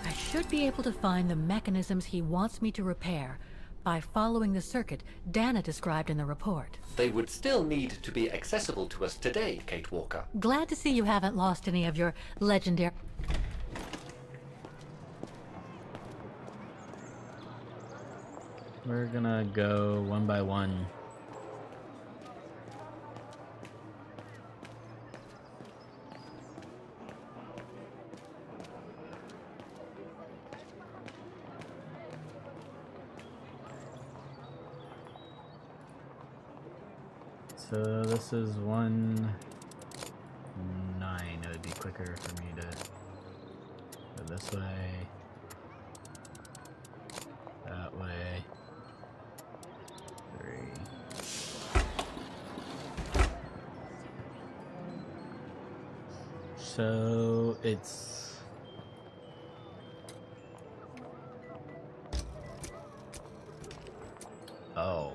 I should be able to find the mechanisms he wants me to repair by following the circuit Dana described in the report.
They would still need to be accessible to us today, Kate Walker.
Glad to see you haven't lost any of your legendary...
We're gonna go one by one. So this is 1-9. It would be quicker for me to go this way, that way. 3. So it's oh.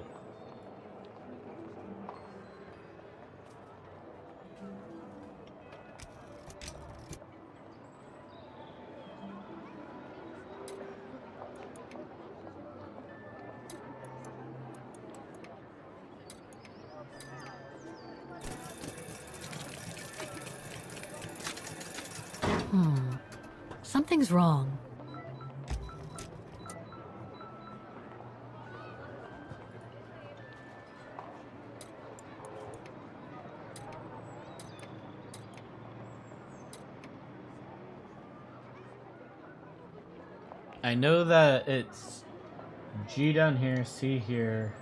Something's wrong.
I know that it's G down here, C here,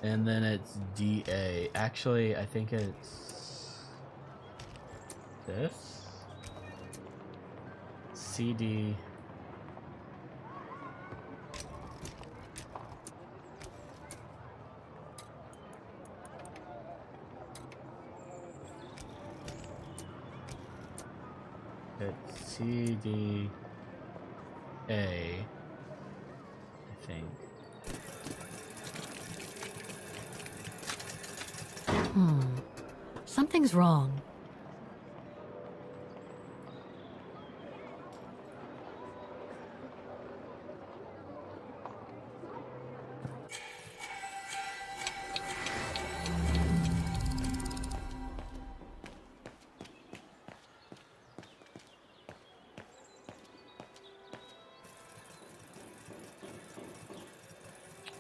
and then it's DA. Actually, I think it's this. CD. It's CD A, I think.
Something's wrong.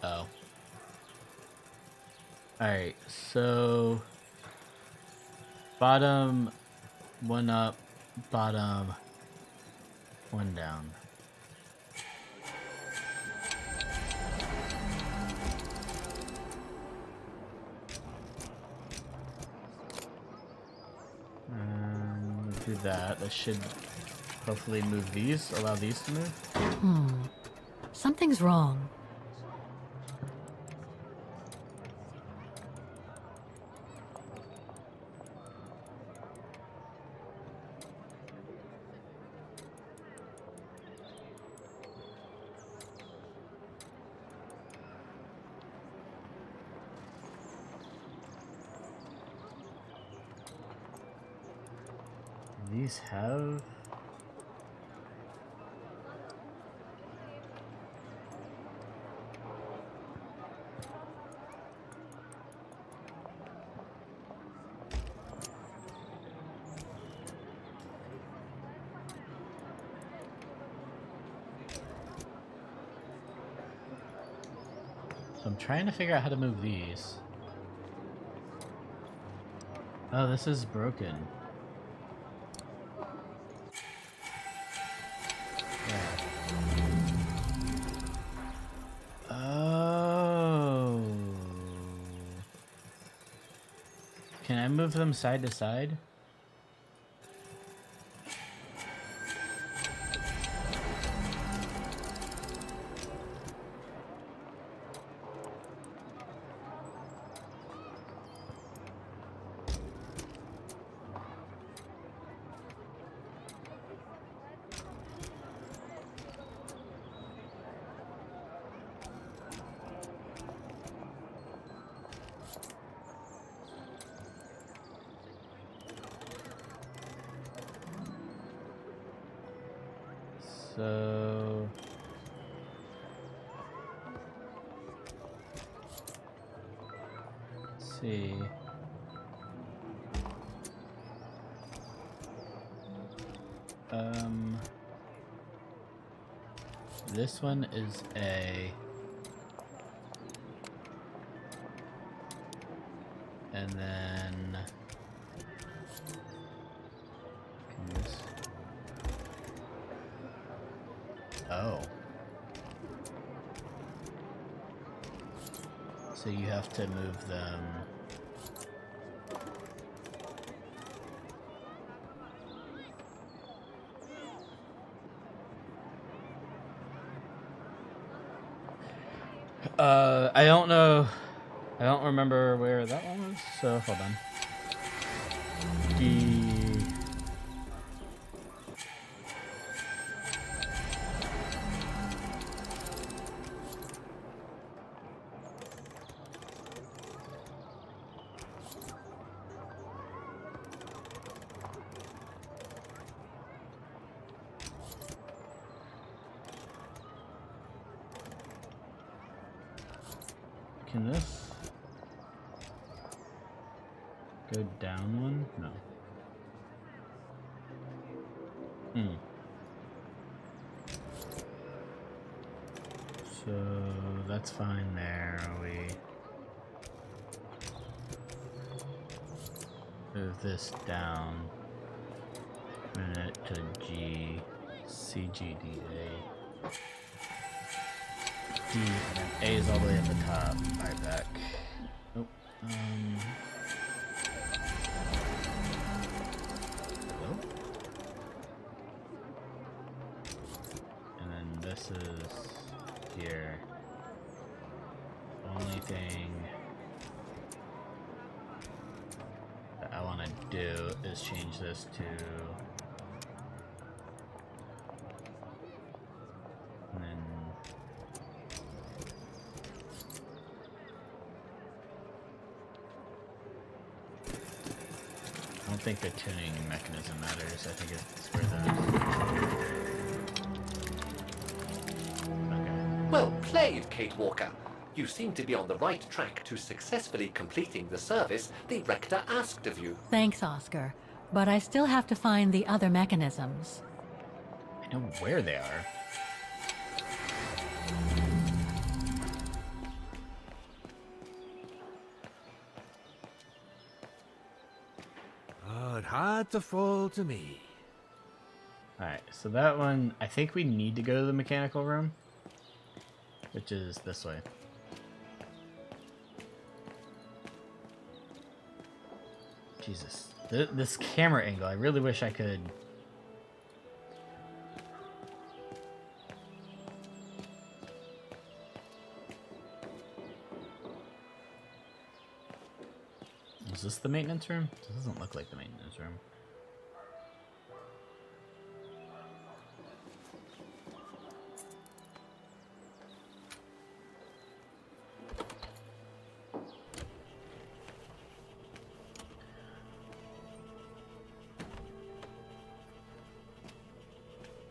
Oh. Alright, so bottom, one up, bottom, one down. Do that. That should hopefully move these, allow these to move.
Something's wrong.
These have... So I'm trying to figure out how to move these. Oh, this is broken. Oh. Can I move them side to side? So let's see. This one is A, and then this. Oh. So you have to move them. I don't know. I don't remember where that one was, so hold on. D. Can this go down one? No. So that's fine there. We move this down. Run it to G, C, G, D, A. D, and then A is all the way at the top. Right back. Oh, hello? And then this is here. Only thing that I want to do is change this to... and then think the tuning mechanism matters. I think it's for the... Okay.
Well played, Kate Walker. You seem to be on the right track to successfully completing the service the Rector asked of you.
Thanks, Oscar. But I still have to find the other mechanisms.
I know where they are.
Oh, it hard to fall to me.
Alright, so that one, I think we need to go to the mechanical room, which is this way. Jesus. This camera angle, I really wish I could... Is this the maintenance room? This doesn't look like the maintenance room.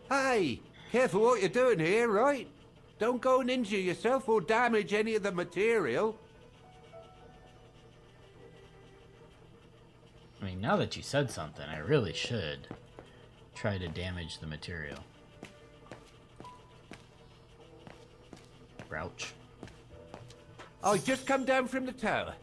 Hey, careful what you're doing here, right? Don't go and injure yourself or damage any of the material.
I mean, now that you said something, I really should try to damage the material. Grouch.
I just come down from the tower.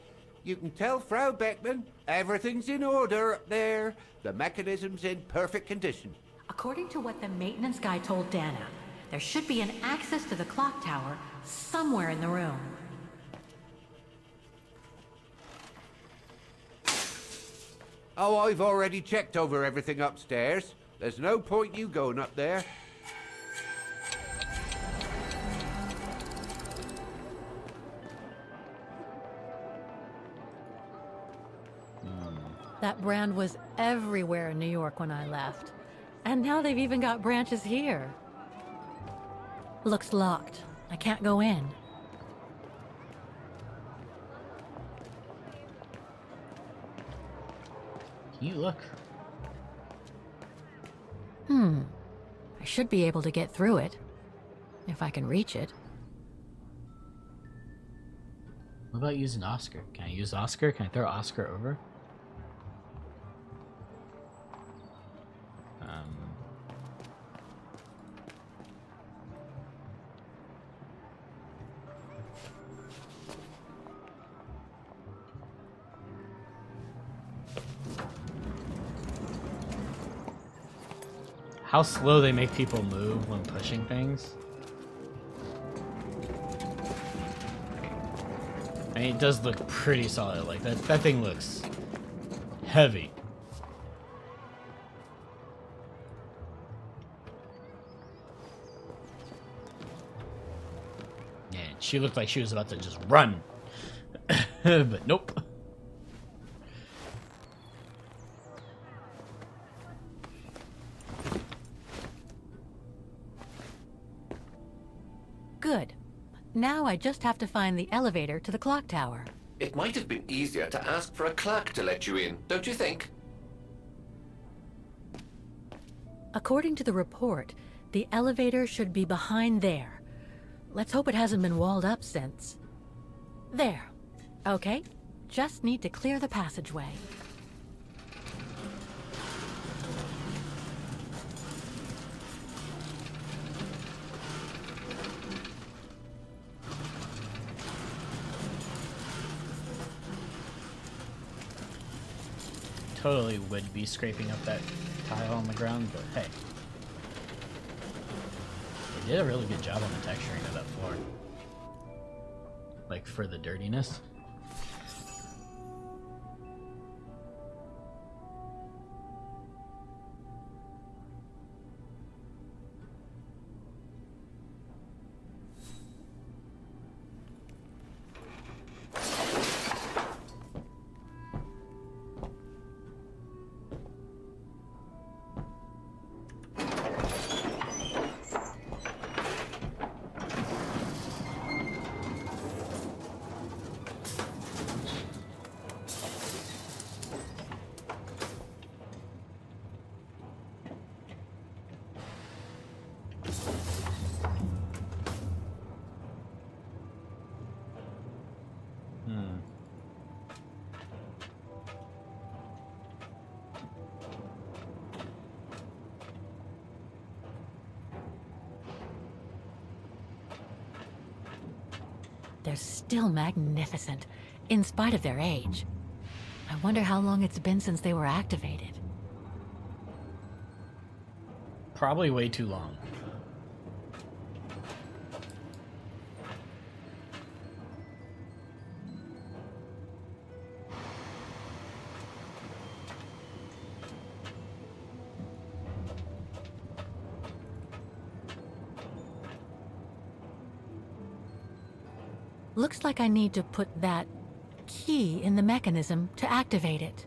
You can tell Frau Beckman everything's in order up there. The mechanism's in perfect condition.
According to what the maintenance guy told Dana, there should be an access to the clock tower somewhere in the room.
Oh, I've already checked over everything upstairs. There's no point you going up there.
That brand was everywhere in New York when I left. And now they've even got branches here. Looks locked. I can't go in.
Can you look?
I should be able to get through it. If I can reach it.
What about using Oscar? Can I use Oscar? Can I throw Oscar over? How slow they make people move when pushing things. I mean, it does look pretty solid. Like that thing looks heavy. Yeah, she looked like she was about to just run. But nope.
Good. Now I just have to find the elevator to the clock tower.
It might have been easier to ask for a clerk to let you in, don't you think?
According to the report, the elevator should be behind there. Let's hope it hasn't been walled up since. There. Okay. Just need to clear the passageway.
Totally would be scraping up that tile on the ground, but hey. They did a really good job on the texturing of that floor. Like, for the dirtiness.
they're still magnificent, in spite of their age. I wonder how long it's been since they were activated.
Probably way too long.
Looks like I need to put that key in the mechanism to activate it.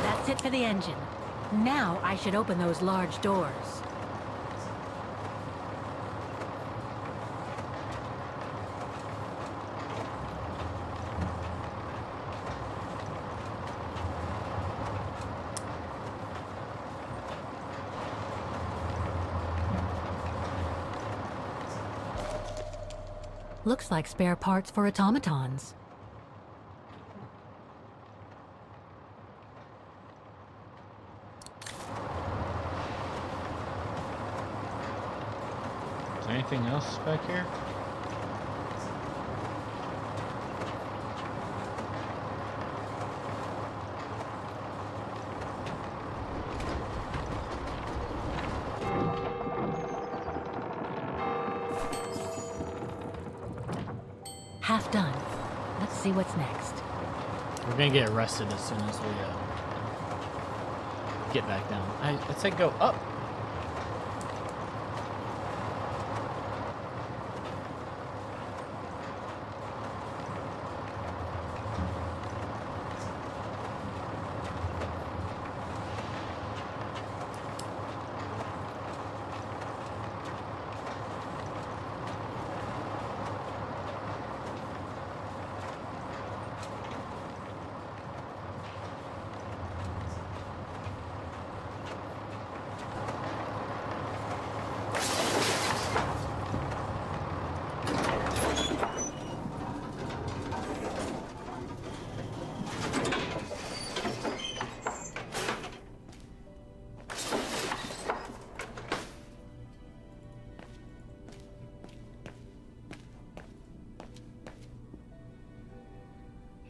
That's it for the engine. Now I should open those large doors. Looks like spare parts for automatons.
Anything else back here?
Half done. Let's see what's next.
We're gonna get arrested as soon as we get back down. I said go up.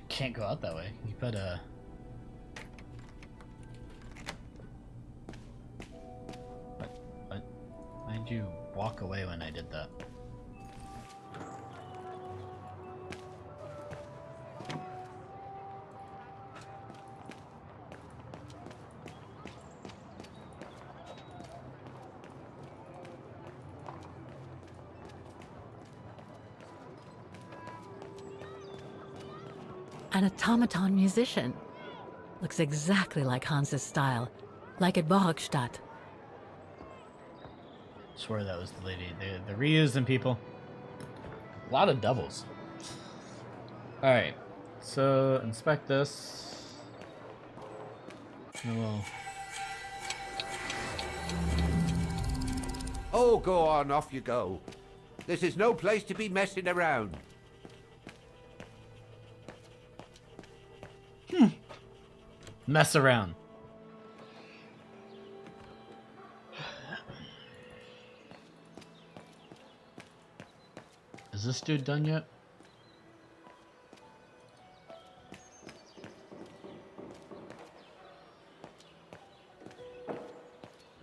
Can't go out that way. You better. What? Why'd you walk away when I did that?
An automaton musician. Looks exactly like Hans's style. Like at Bohogstadt.
Swear that was the lady. They're reusing people. A lot of doubles. Alright. So, inspect this. Well.
Oh, go on, off you go. This is no place to be messing around.
Mess around. Is this dude done yet? Or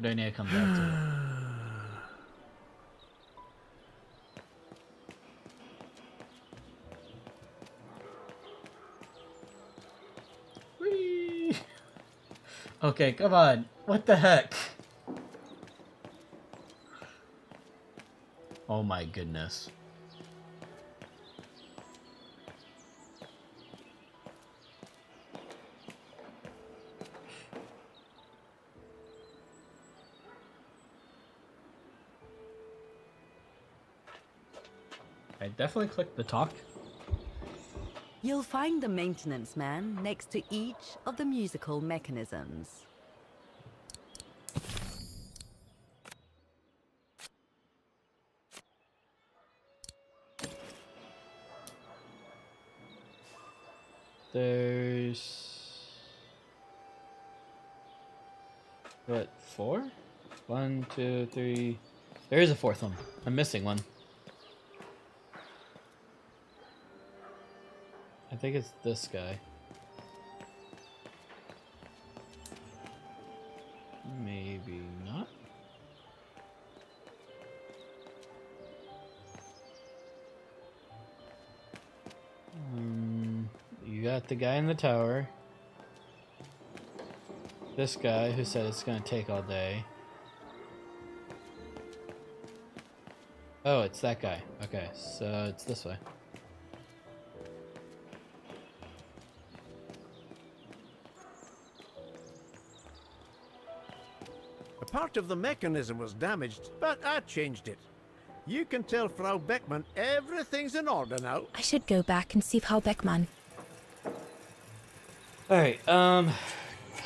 do I need to come back to it? Okay, come on. What the heck? Oh my goodness. I definitely clicked the talk.
You'll find the maintenance man next to each of the musical mechanisms.
There's... what, 4? 1, 2, 3... There is a 4th one. I'm missing one. I think it's this guy. Maybe not. You got the guy in the tower. This guy who said it's gonna take all day. Oh, it's that guy. Okay, so it's this way.
A part of the mechanism was damaged, but I changed it. You can tell Frau Beckmann everything's in order now.
I should go back and see Frau Beckmann.
Alright,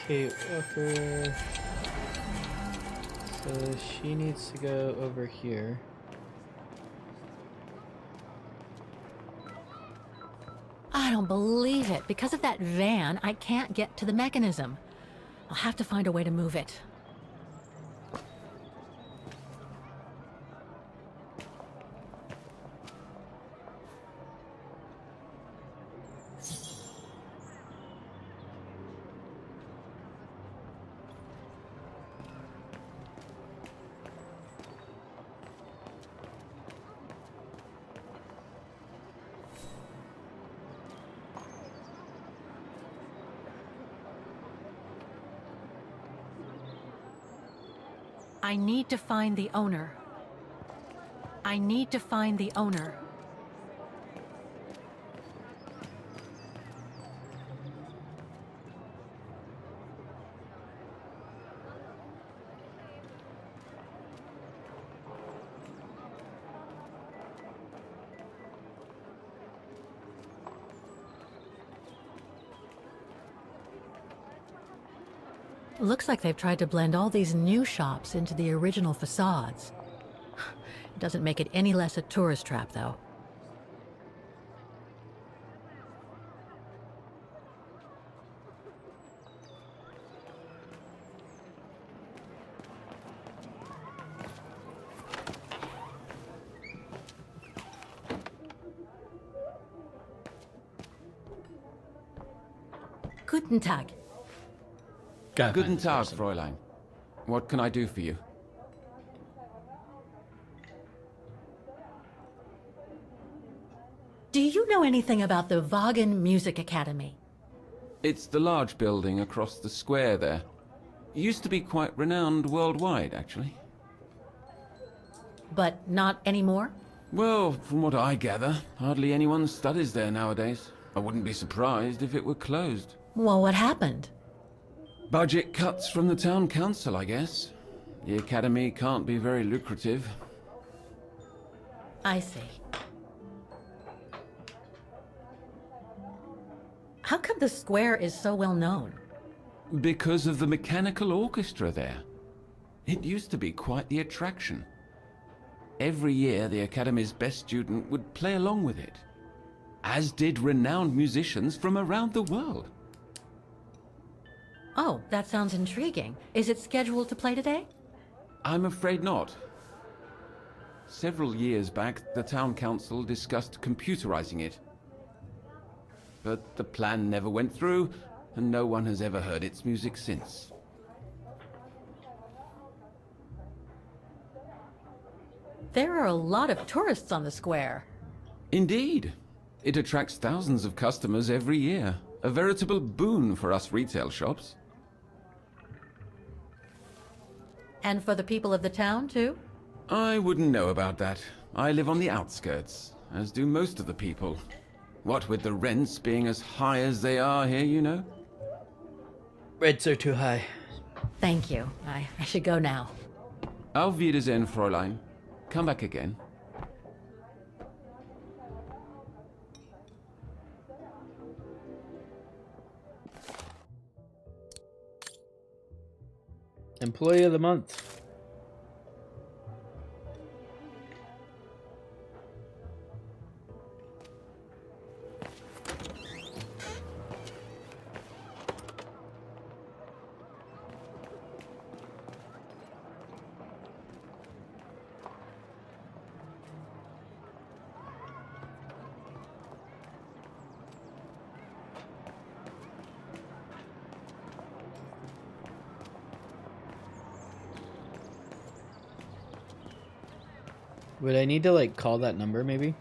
Kate Walker. So she needs to go over here.
I don't believe it. Because of that van, I can't get to the mechanism. I'll have to find a way to move it. I need to find the owner. I need to find the owner. Looks like they've tried to blend all these new shops into the original facades. It doesn't make it any less a tourist trap, though. Guten Tag.
Guten Tag, Fräulein. What can I do for you?
Do you know anything about the Wagen Music Academy?
It's the large building across the square there. Used to be quite renowned worldwide, actually.
But not anymore?
Well, from what I gather, hardly anyone studies there nowadays. I wouldn't be surprised if it were closed.
Well, what happened?
Budget cuts from the town council, I guess. The academy can't be very lucrative.
I see. How come the square is so well known?
Because of the mechanical orchestra there. It used to be quite the attraction. Every year, the academy's best student would play along with it, as did renowned musicians from around the world.
Oh, that sounds intriguing. Is it scheduled to play today?
I'm afraid not. Several years back, the town council discussed computerizing it. But the plan never went through, and no one has ever heard its music since.
There are a lot of tourists on the square.
Indeed. It attracts thousands of customers every year. A veritable boon for us retail shops.
And for the people of the town, too?
I wouldn't know about that. I live on the outskirts, as do most of the people. What with the rents being as high as they are here, you know?
Rents are too high.
Thank you. I should go now.
Auf Wiedersehen, Fräulein. Come back again.
Employee of the month. Would I need to like call that number maybe?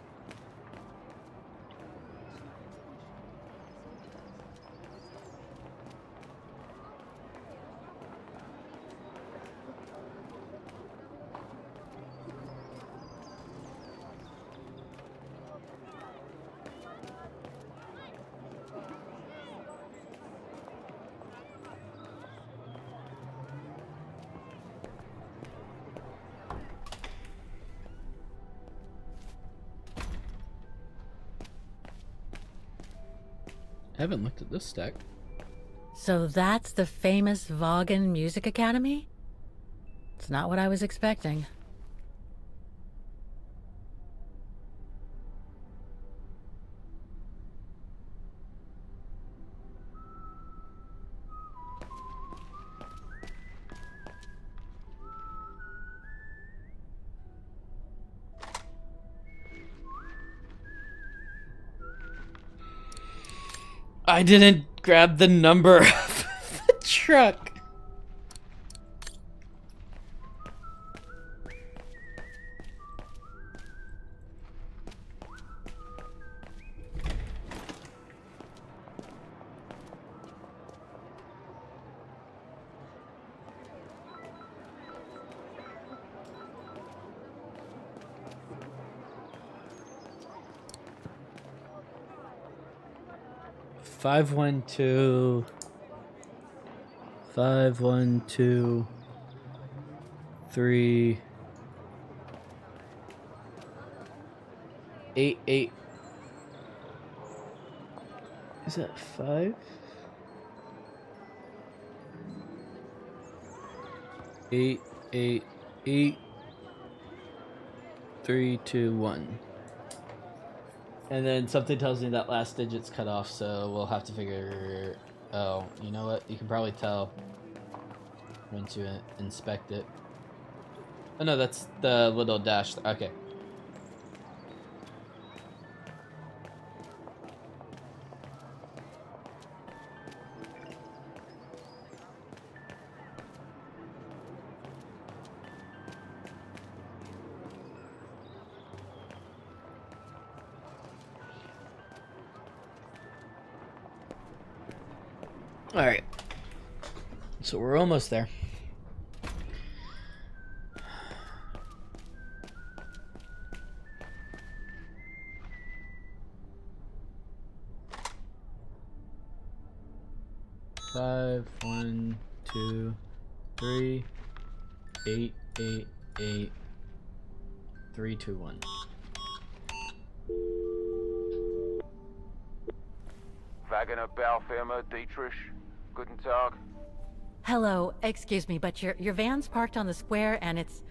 I haven't looked at this stack.
So that's the famous Vaughan Music Academy? It's not what I was expecting.
I didn't grab the number of the truck. Five one two 3 8 8. Is that 5? 8 8 8 3 2 1. And then something tells me that last digit's cut off, so we'll have to figure... Oh, you know what? You can probably tell once you inspect it. Oh no, that's the little dash. Okay. All right, so we're almost there. Five, 1, 2, 3, 8, 8, 8, 3, 2, 1.
Wagner Baufirma, Dietrich. Guten Tag.
Hello, excuse me, but your van's parked on the square and it's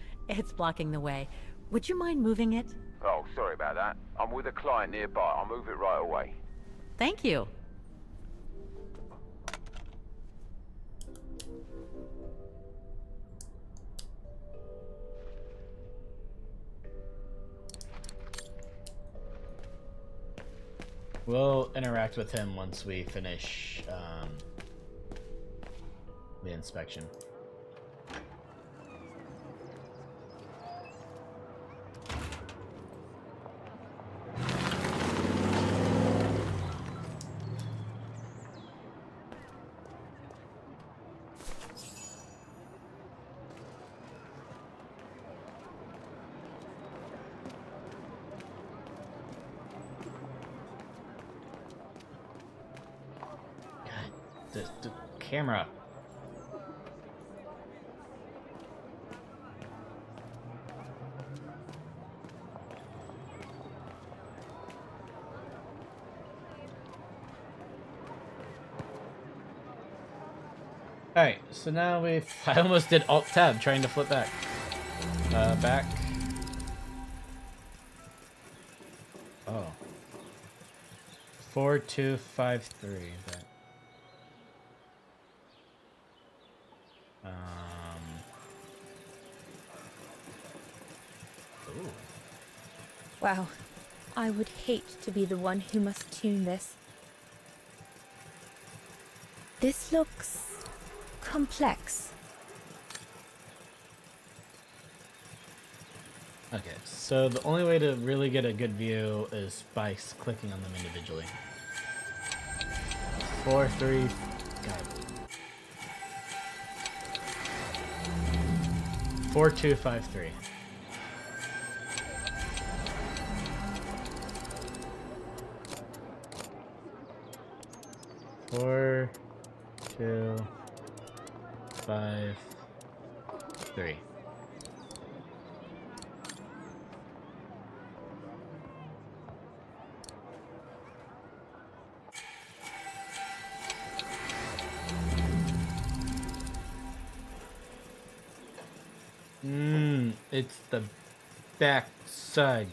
blocking the way. Would you mind moving it?
Oh, sorry about that. I'm with a client nearby. I'll move it right away.
Thank you.
We'll interact with him once we finish the inspection. The camera. Alright, so now I almost did Alt-Tab trying to flip back. Back. Oh. 4253. That. Ooh.
Wow. I would hate to be the one who must tune this. This looks complex.
Okay, so the only way to really get a good view is by clicking on them individually. 4, 3, God. 4, 2, 5, 3. Four, 2, 5, 3. It's the back side.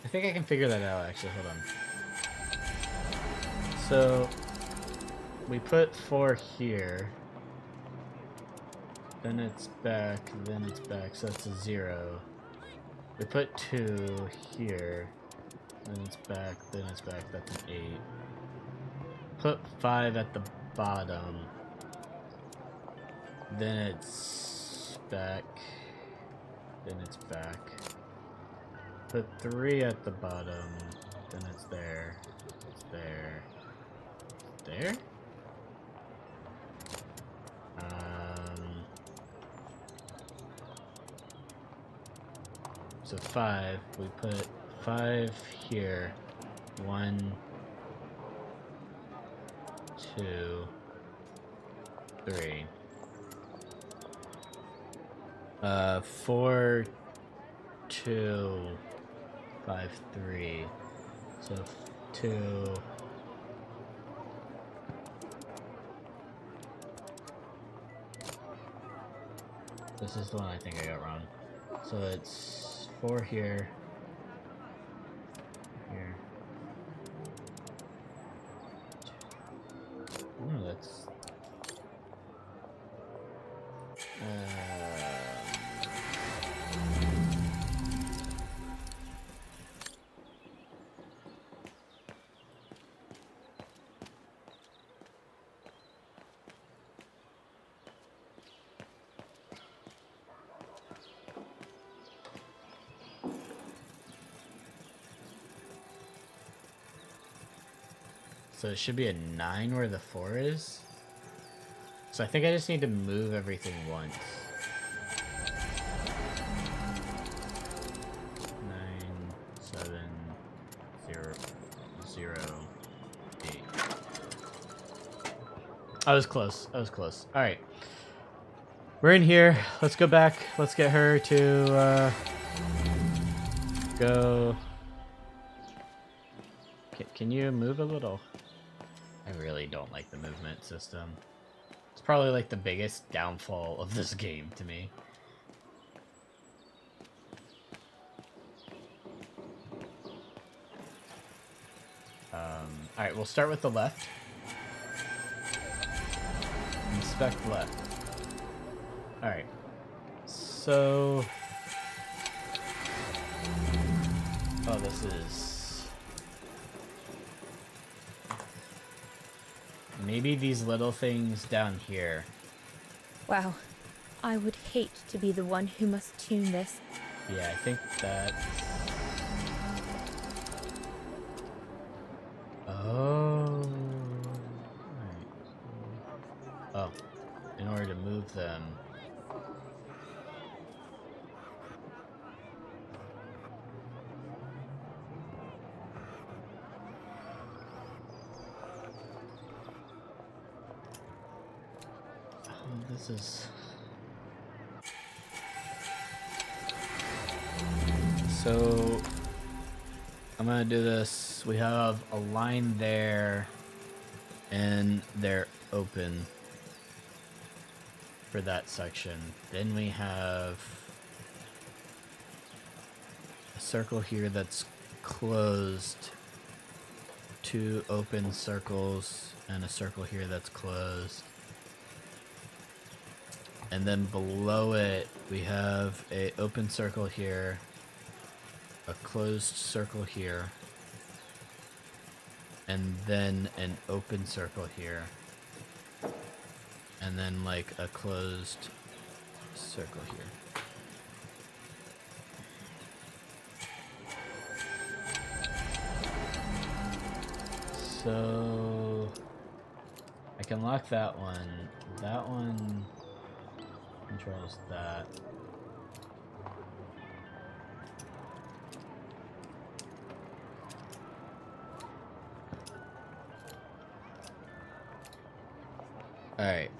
I think I can figure that out, actually. Hold on. So, we put 4 here. Then it's back, then it's back, so that's a 0. We put 2 here. Then it's back, then it's back, that's an 8. Put 5 at the bottom. Then it's back. Then it's back. Put 3 at the bottom. Then it's there. It's there. There? So 5. We put 5 here. 1, 2, 3. 4, 2, 5, 3. So 2. This is the one I think I got wrong. So it's 4 here. Here. Oh, that's... So it should be a 9 where the 4 is. So I think I just need to move everything once. 9, 7, 0, 0, 8. I was close. I was close. All right. We're in here. Let's go back. Let's get her to go. Can you move a little? I really don't like the movement system. It's probably like the biggest downfall of this game to me. Alright, we'll start with the left. Inspect left. Alright. So... Oh, this is... Maybe these little things down here.
Wow. I would hate to be the one who must tune this.
Yeah, I think that... Oh. Right. Oh. In order to move them. This is... So... I'm gonna do this. We have a line there, and they're open for that section. Then we have a circle here that's closed. 2 open circles and a circle here that's closed. And then below it, we have a open circle here, a closed circle here, and then an open circle here, and then like a closed circle here. So I can lock that one. That one controls that. Alright,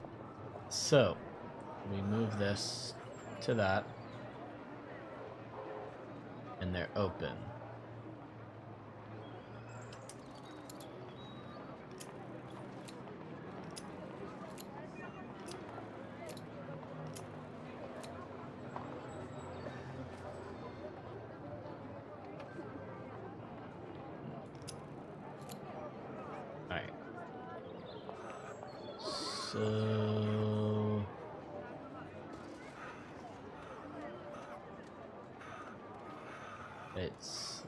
so we move this to that, and they're open. Alright. So it's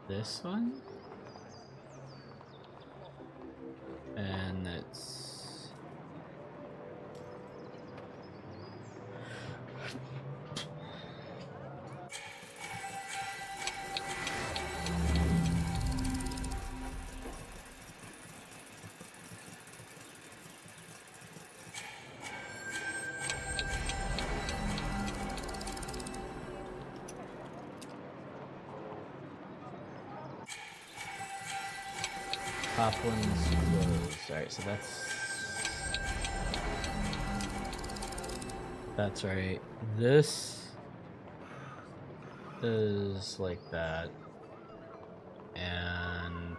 this one, and it's top one's closed. Alright, so that's right. This is like that, and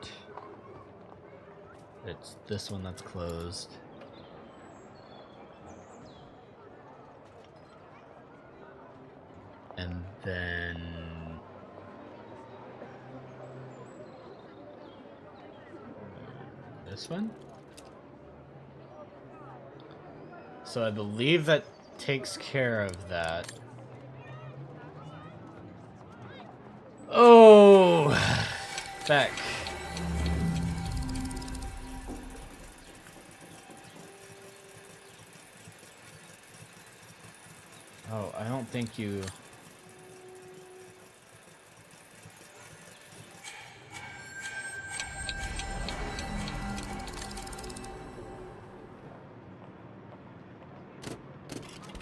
it's this one that's closed. And then this one. So I believe that takes care of that. Oh, back. Oh, I don't think you...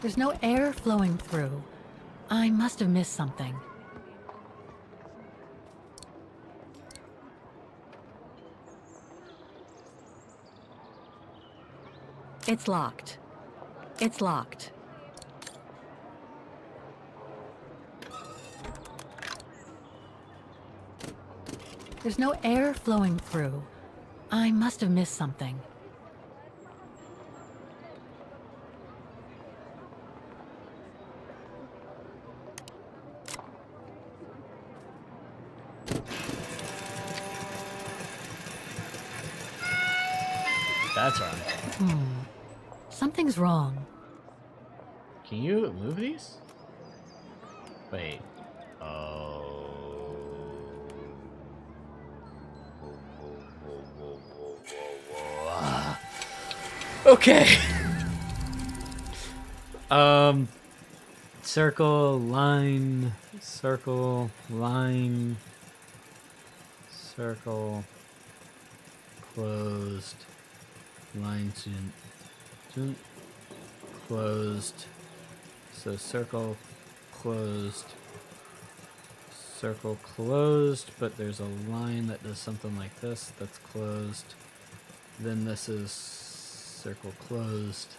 There's no air flowing through. I must have missed something. It's locked. It's locked. There's no air flowing through. I must have missed something.
That's wrong.
Something's wrong.
Can you move these? Wait. Oh. Okay. Circle, line, circle, line, circle, closed, line, closed, so circle, closed, circle, closed, but there's a line that does something like this, that's closed, then this is circle, closed.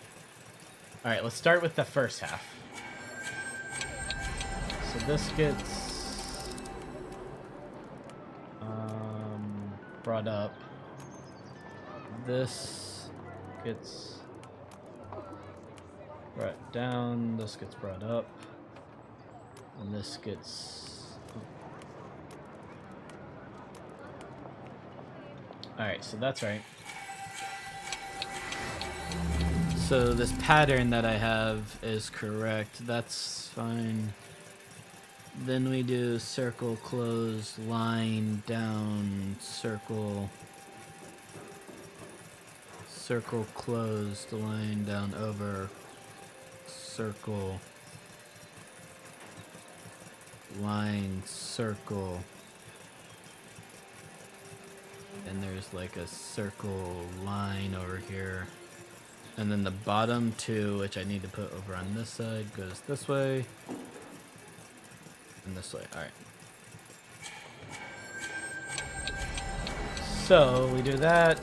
Alright, let's start with the first half. So this gets brought up. This gets brought down. This gets brought up. And this gets Alright, so that's right. So this pattern that I have is correct. That's fine. Then we do circle, close, line, down, circle, circle, closed, line, down, over, circle, line, circle. And there's like a circle line over here. And then the bottom two, which I need to put over on this side, goes this way. And this way. Alright. So we do that.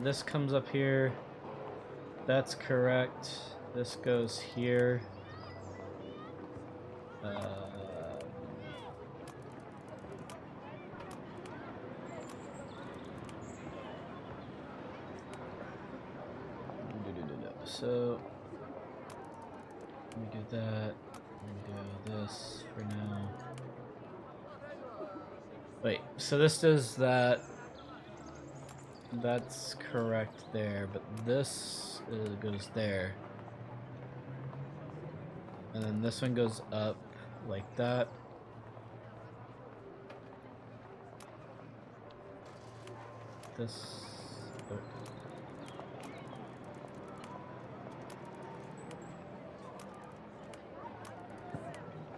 This comes up here. That's correct. This goes here. So we do that. We do this for now. Wait, so this does that. That's correct there, but this goes there. And then this one goes up like that. This. Oh.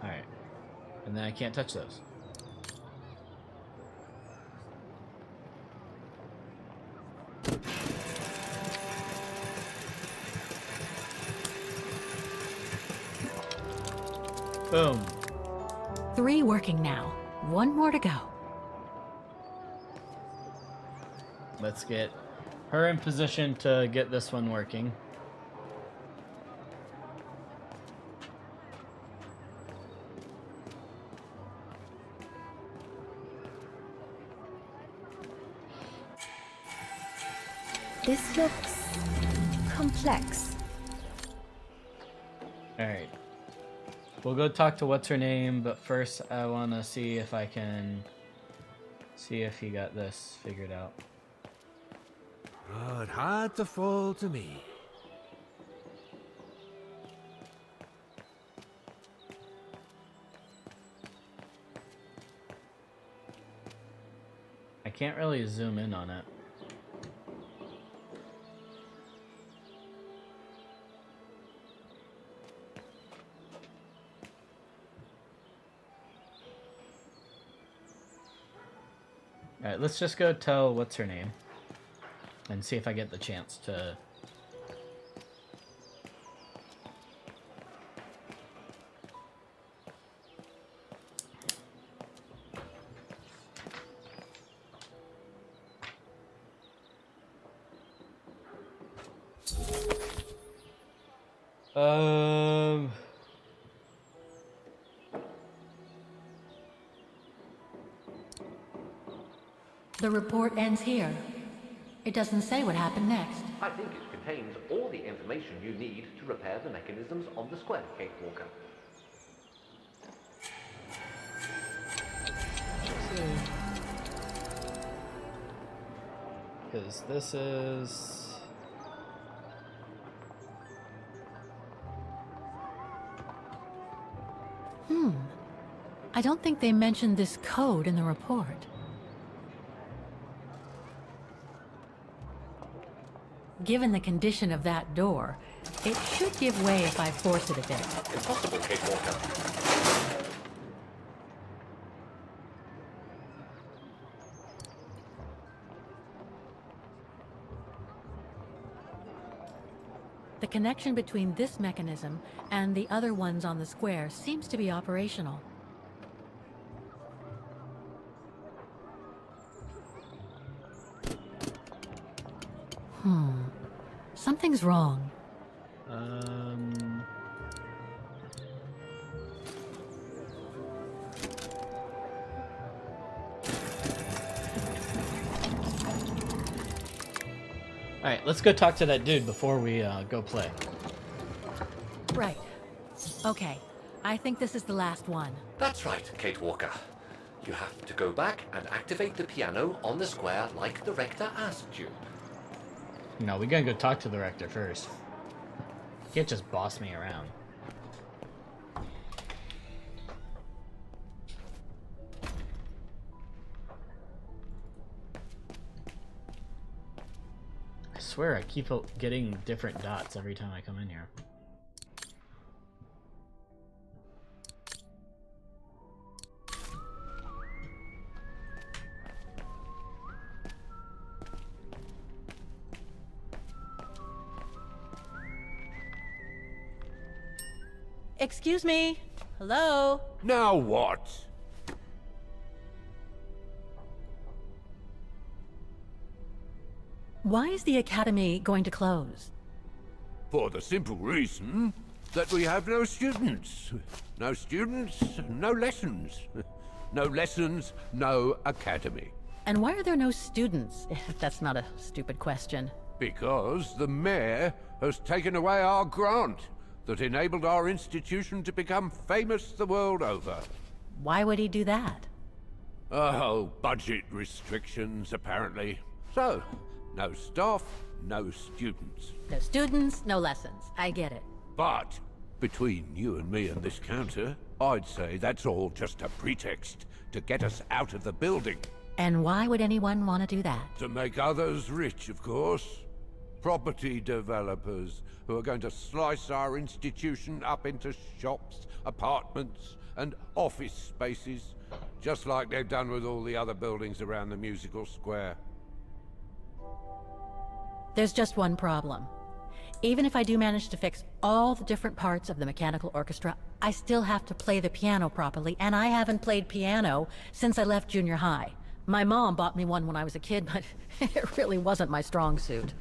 Alright. And then I can't touch those. Boom.
3 working now. 1 more to go.
Let's get her in position to get this one working.
This looks complex.
Alright. We'll go talk to what's her name, but first I want to see if I can see if he got this figured out.
Oh, it hard to fall to me.
I can't really zoom in on it. Alright, let's just go tell what's her name and see if I get the chance to.
The report ends here. It doesn't say what happened next.
I think it contains all the information you need to repair the mechanisms on the square, Kate Walker.
Because this is...
I don't think they mentioned this code in the report. Given the condition of that door, it should give way if I force it a bit.
Impossible, Kate Walker.
The connection between this mechanism and the other ones on the square seems to be operational. Something's wrong.
Alright, let's go talk to that dude before we go play.
Right. Okay. I think this is the last one.
That's right, Kate Walker. You have to go back and activate the piano on the square like the rector asked you.
No, we gotta go talk to the rector first. You can't just boss me around. I swear I keep getting different dots every time I come in here.
Excuse me. Hello?
Now what?
Why is the academy going to close?
For the simple reason that we have no students. No students, no lessons. No lessons, no academy.
And why are there no students? If that's not a stupid question.
Because the mayor has taken away our grant that enabled our institution to become famous the world over.
Why would he do that?
Oh, budget restrictions, apparently. So, no staff, no students.
No students, no lessons. I get it.
But, between you and me and this counter, I'd say that's all just a pretext to get us out of the building.
And why would anyone want to do that?
To make others rich, of course. Property developers who are going to slice our institution up into shops, apartments, and office spaces, just like they've done with all the other buildings around the musical square.
There's just one problem. Even if I do manage to fix all the different parts of the mechanical orchestra, I still have to play the piano properly, and I haven't played piano since I left junior high. My mom bought me one when I was a kid, but it really wasn't my strong suit.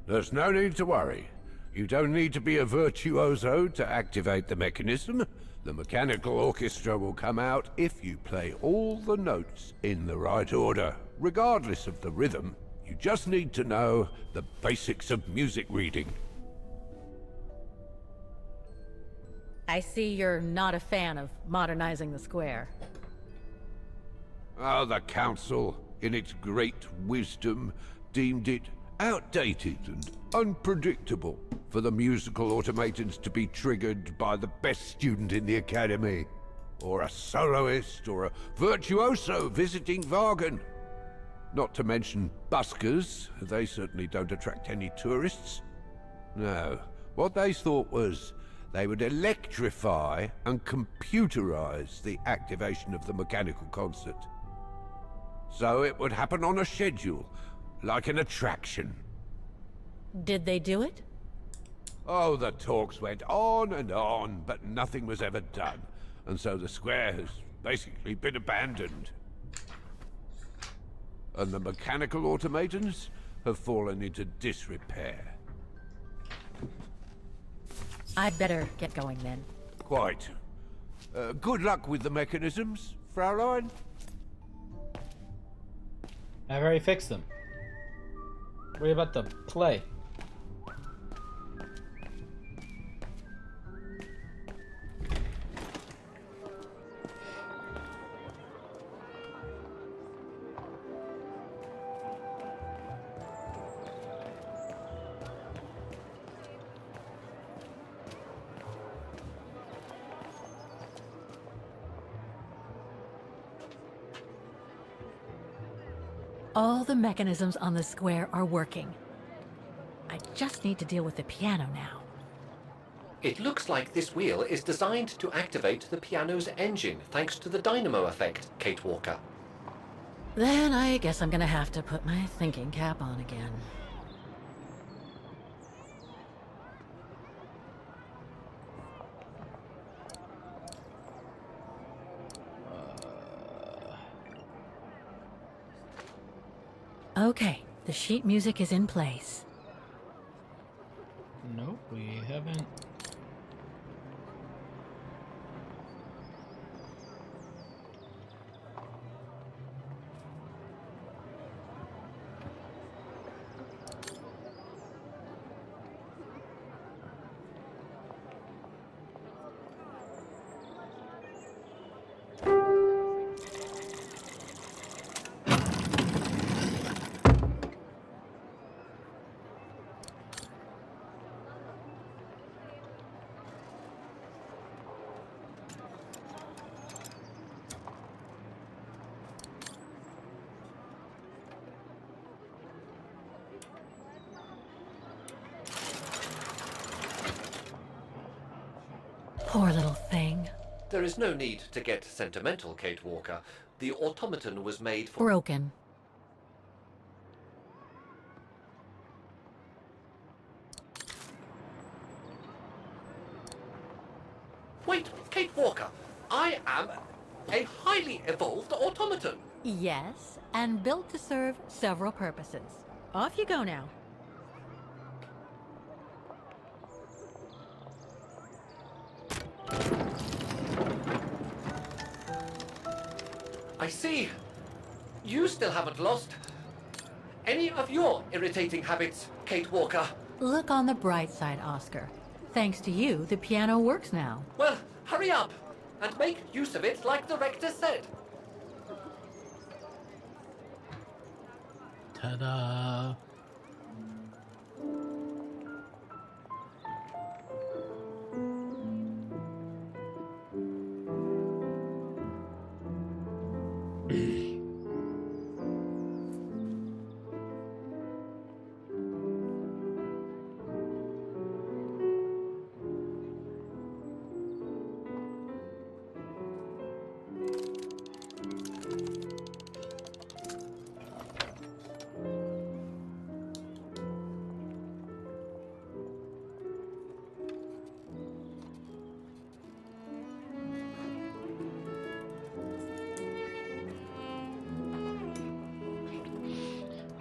There's no need to worry. You don't need to be a virtuoso to activate the mechanism. The mechanical orchestra will come out if you play all the notes in the right order, regardless of the rhythm. You just need to know the basics of music reading.
I see you're not a fan of modernizing the square.
Oh, the council, in its great wisdom, deemed it outdated and unpredictable for the musical automatons to be triggered by the best student in the academy, or a soloist, or a virtuoso visiting Wagen. Not to mention buskers, they certainly don't attract any tourists. No, what they thought was they would electrify and computerize the activation of the mechanical concert. So it would happen on a schedule, like an attraction.
Did they do it?
Oh, the talks went on, but nothing was ever done. And so the square has basically been abandoned. And the mechanical automatons have fallen into disrepair.
I'd better get going then.
Quite. Good luck with the mechanisms, Fraulein.
I've already fixed them. What about the play?
All the mechanisms on the square are working. I just need to deal with the piano now.
It looks like this wheel is designed to activate the piano's engine, thanks to the dynamo effect, Kate Walker.
Then I guess I'm gonna have to put my thinking cap on again. Okay, the sheet music is in place.
Nope, we haven't.
Poor little thing.
There is no need to get sentimental, Kate Walker. The automaton was made for...
Broken.
Wait, Kate Walker, I am a highly evolved automaton.
Yes, and built to serve several purposes. Off you go now.
I see. You still haven't lost any of your irritating habits, Kate Walker.
Look on the bright side, Oscar. Thanks to you, the piano works now.
Well, hurry up and make use of it like the rector said.
Ta-da!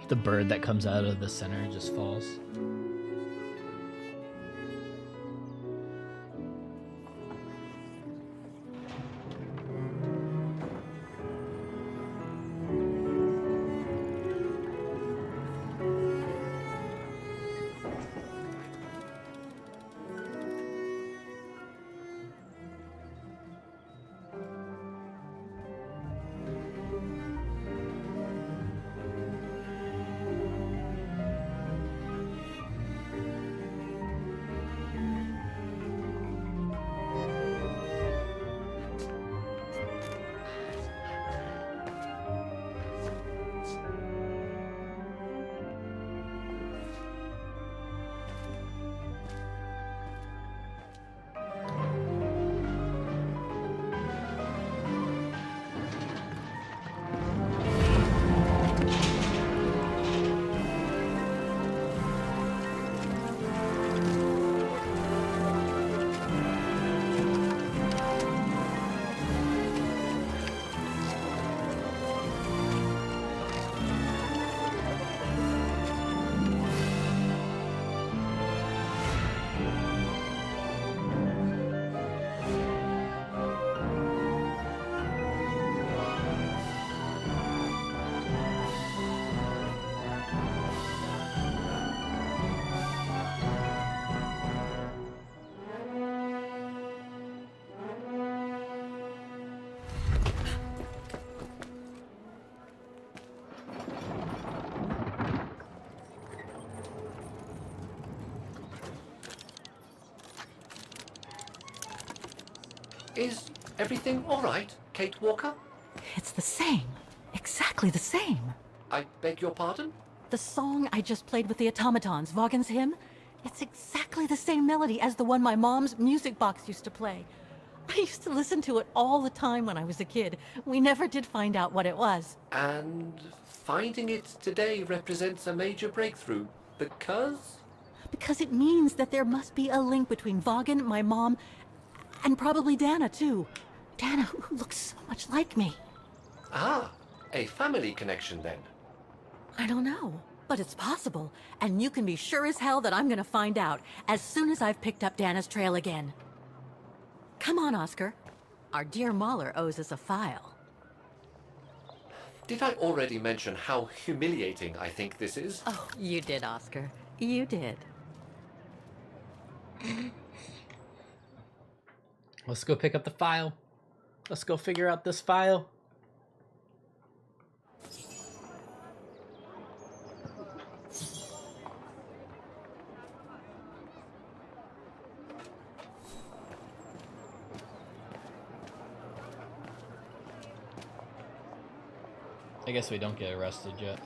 The bird that comes out of the center just falls.
Is everything all right, Kate Walker?
It's the same. Exactly the same.
I beg your pardon?
The song I just played with the automatons, Vaughan's hymn, it's exactly the same melody as the one my mom's music box used to play. I used to listen to it all the time when I was a kid. We never did find out what it was.
And finding it today represents a major breakthrough, because?
Because it means that there must be a link between Vaughan, my mom, and probably Dana, too. Dana, who looks so much like me.
Ah, a family connection, then.
I don't know, but it's possible. And you can be sure as hell that I'm gonna find out as soon as I've picked up Dana's trail again. Come on, Oscar. Our dear Mahler owes us a file.
Did I already mention how humiliating I think this is?
Oh, you did, Oscar. You did.
Let's go pick up the file. Let's go figure out this file. I guess we don't get arrested yet.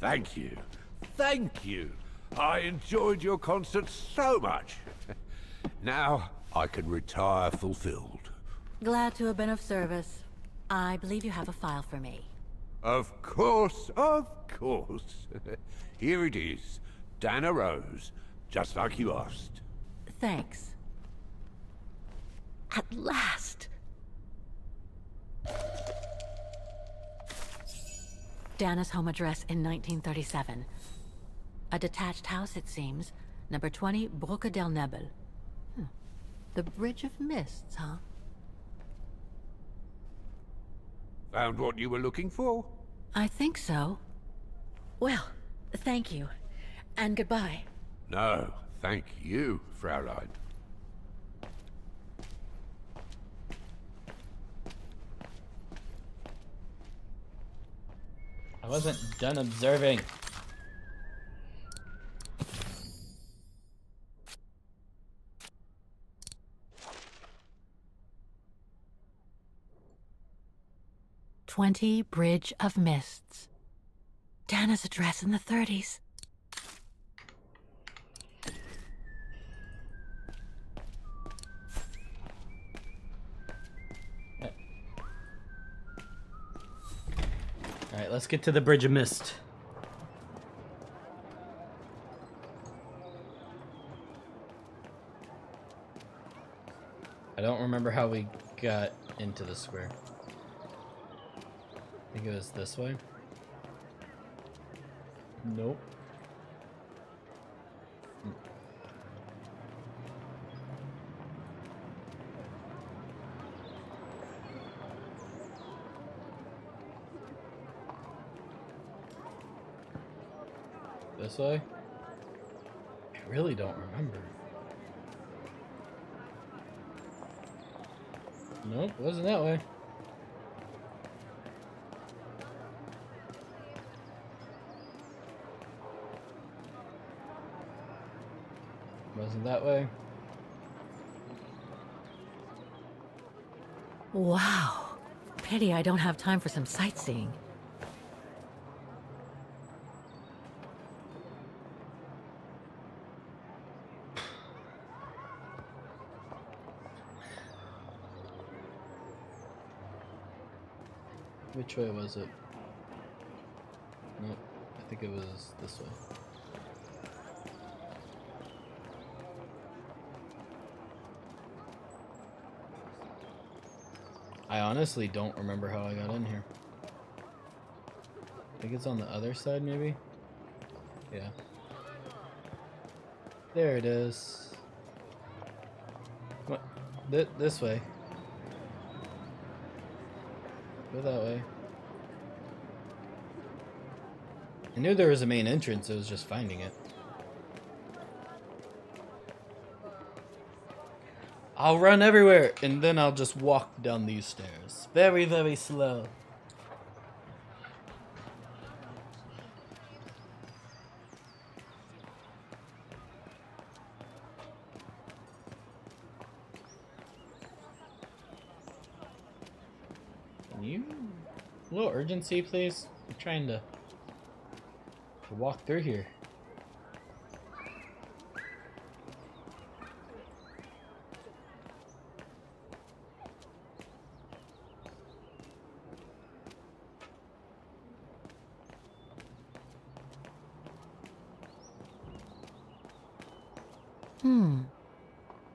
Thank you. Thank you. I enjoyed your concert so much. Now I can retire fulfilled.
Glad to have been of service. I believe you have a file for me.
Of course, of course. Here it is. Dana Rose, just like you asked.
Thanks. At last! Dana's home address in 1937. A detached house, it seems. Number 20, Brücke der Nebel. The Bridge of Mists, huh?
Found what you were looking for?
I think so. Well, thank you. And goodbye.
No, thank you, Fraulein.
I wasn't done observing.
Bridge of Mists. Dana's address in the 30s.
Alright, let's get to the Bridge of Mist. I don't remember how we got into the square. I think it was this way. Nope. This way? I really don't remember. Nope, wasn't that way. Wasn't that way.
Wow. Pity I don't have time for some sightseeing.
Which way was it? Nope, I think it was this way. I honestly don't remember how I got in here. I think it's on the other side, maybe? Yeah. There it is. What? This way. Go that way. I knew there was a main entrance, it was just finding it. I'll run everywhere, and then I'll just walk down these stairs. Very, very slow. Can you... A little urgency, please? I'm trying to walk through here.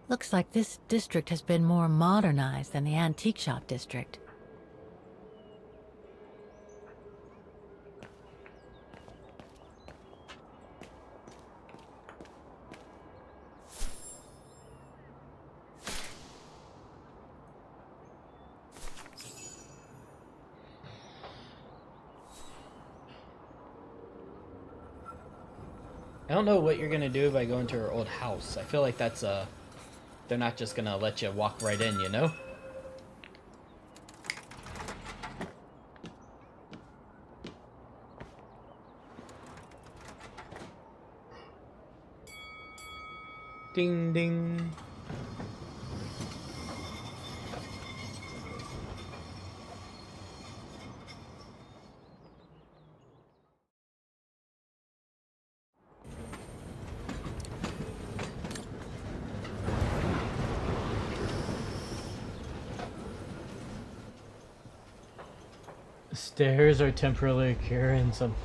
Looks like this district has been more modernized than the antique shop district.
I don't know what you're gonna do if I go into her old house. I feel like that's they're not just gonna let you walk right in, you know? Ding ding. Stairs are temporary cure in some.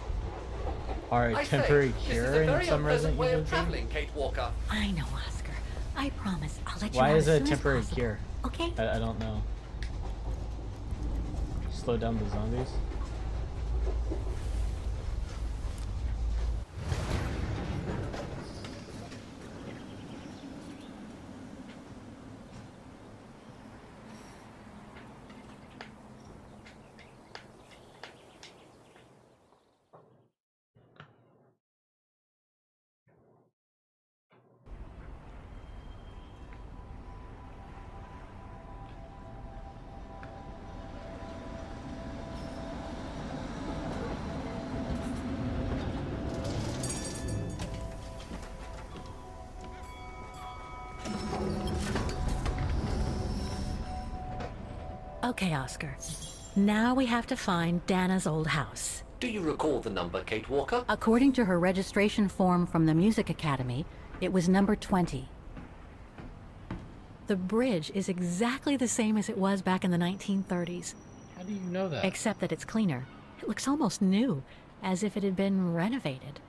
Are a temporary cure in some Resident Evil game?
Kate Walker.
I know, Oscar. I promise. I'll let you
Why
out
is
as
it a
soon as
temporary
possible.
cure?
Okay.
I don't know. Slow down the zombies.
Okay, Oscar. Now we have to find Dana's old house.
Do you recall the number, Kate Walker?
According to her registration form from the Music Academy, it was number 20. The bridge is exactly the same as it was back in the 1930s.
How do you know that?
Except that it's cleaner. It looks almost new, as if it had been renovated.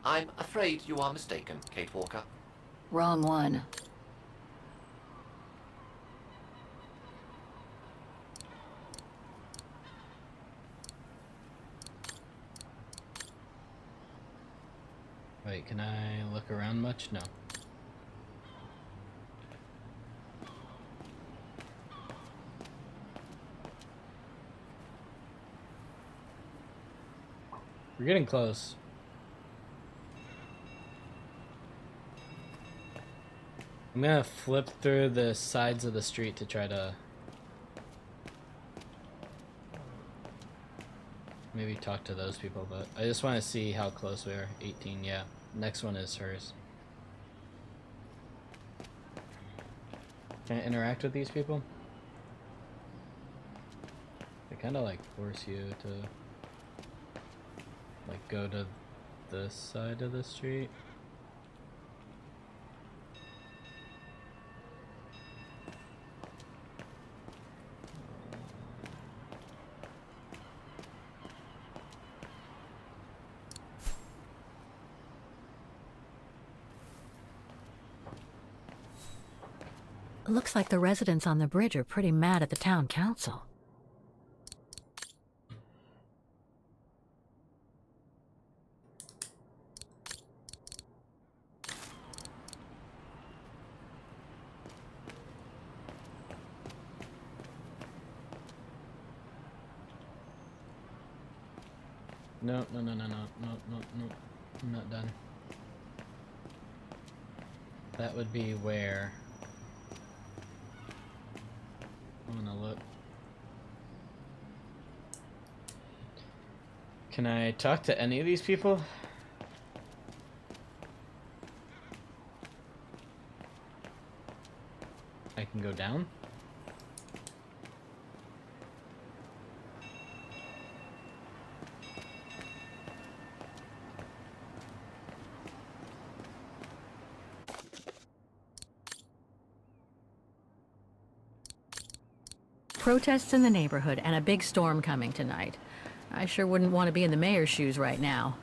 I'm afraid you are mistaken, Kate Walker.
Wrong one.
Wait, can I look around much? No. We're getting close. I'm gonna flip through the sides of the street to try to maybe talk to those people, but I just want to see how close we are. 18, yeah. Next one is hers. Can I interact with these people? They kind of like force you to like go to this side of the street.
Looks like the residents on the bridge are pretty mad at the town council.
No. I'm not done. That would be where I'm gonna look. Can I talk to any of these people? I can go down?
Protests in the neighborhood and a big storm coming tonight. I sure wouldn't want to be in the mayor's shoes right now.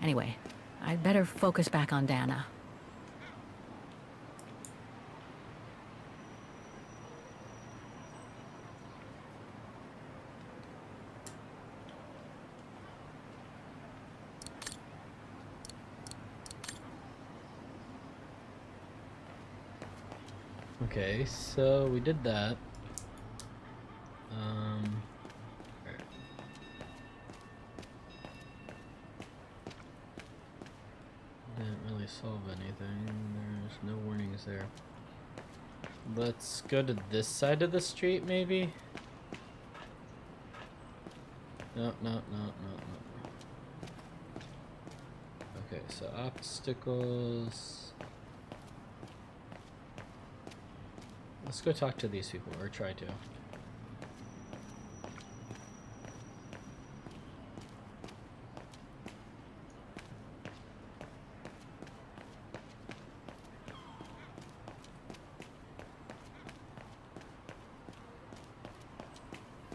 Anyway, I'd better focus back on Dana.
Okay, so we did that. Didn't really solve anything. There's no warnings there. Let's go to this side of the street, maybe? No. Okay, so obstacles. Let's go talk to these people, or try to.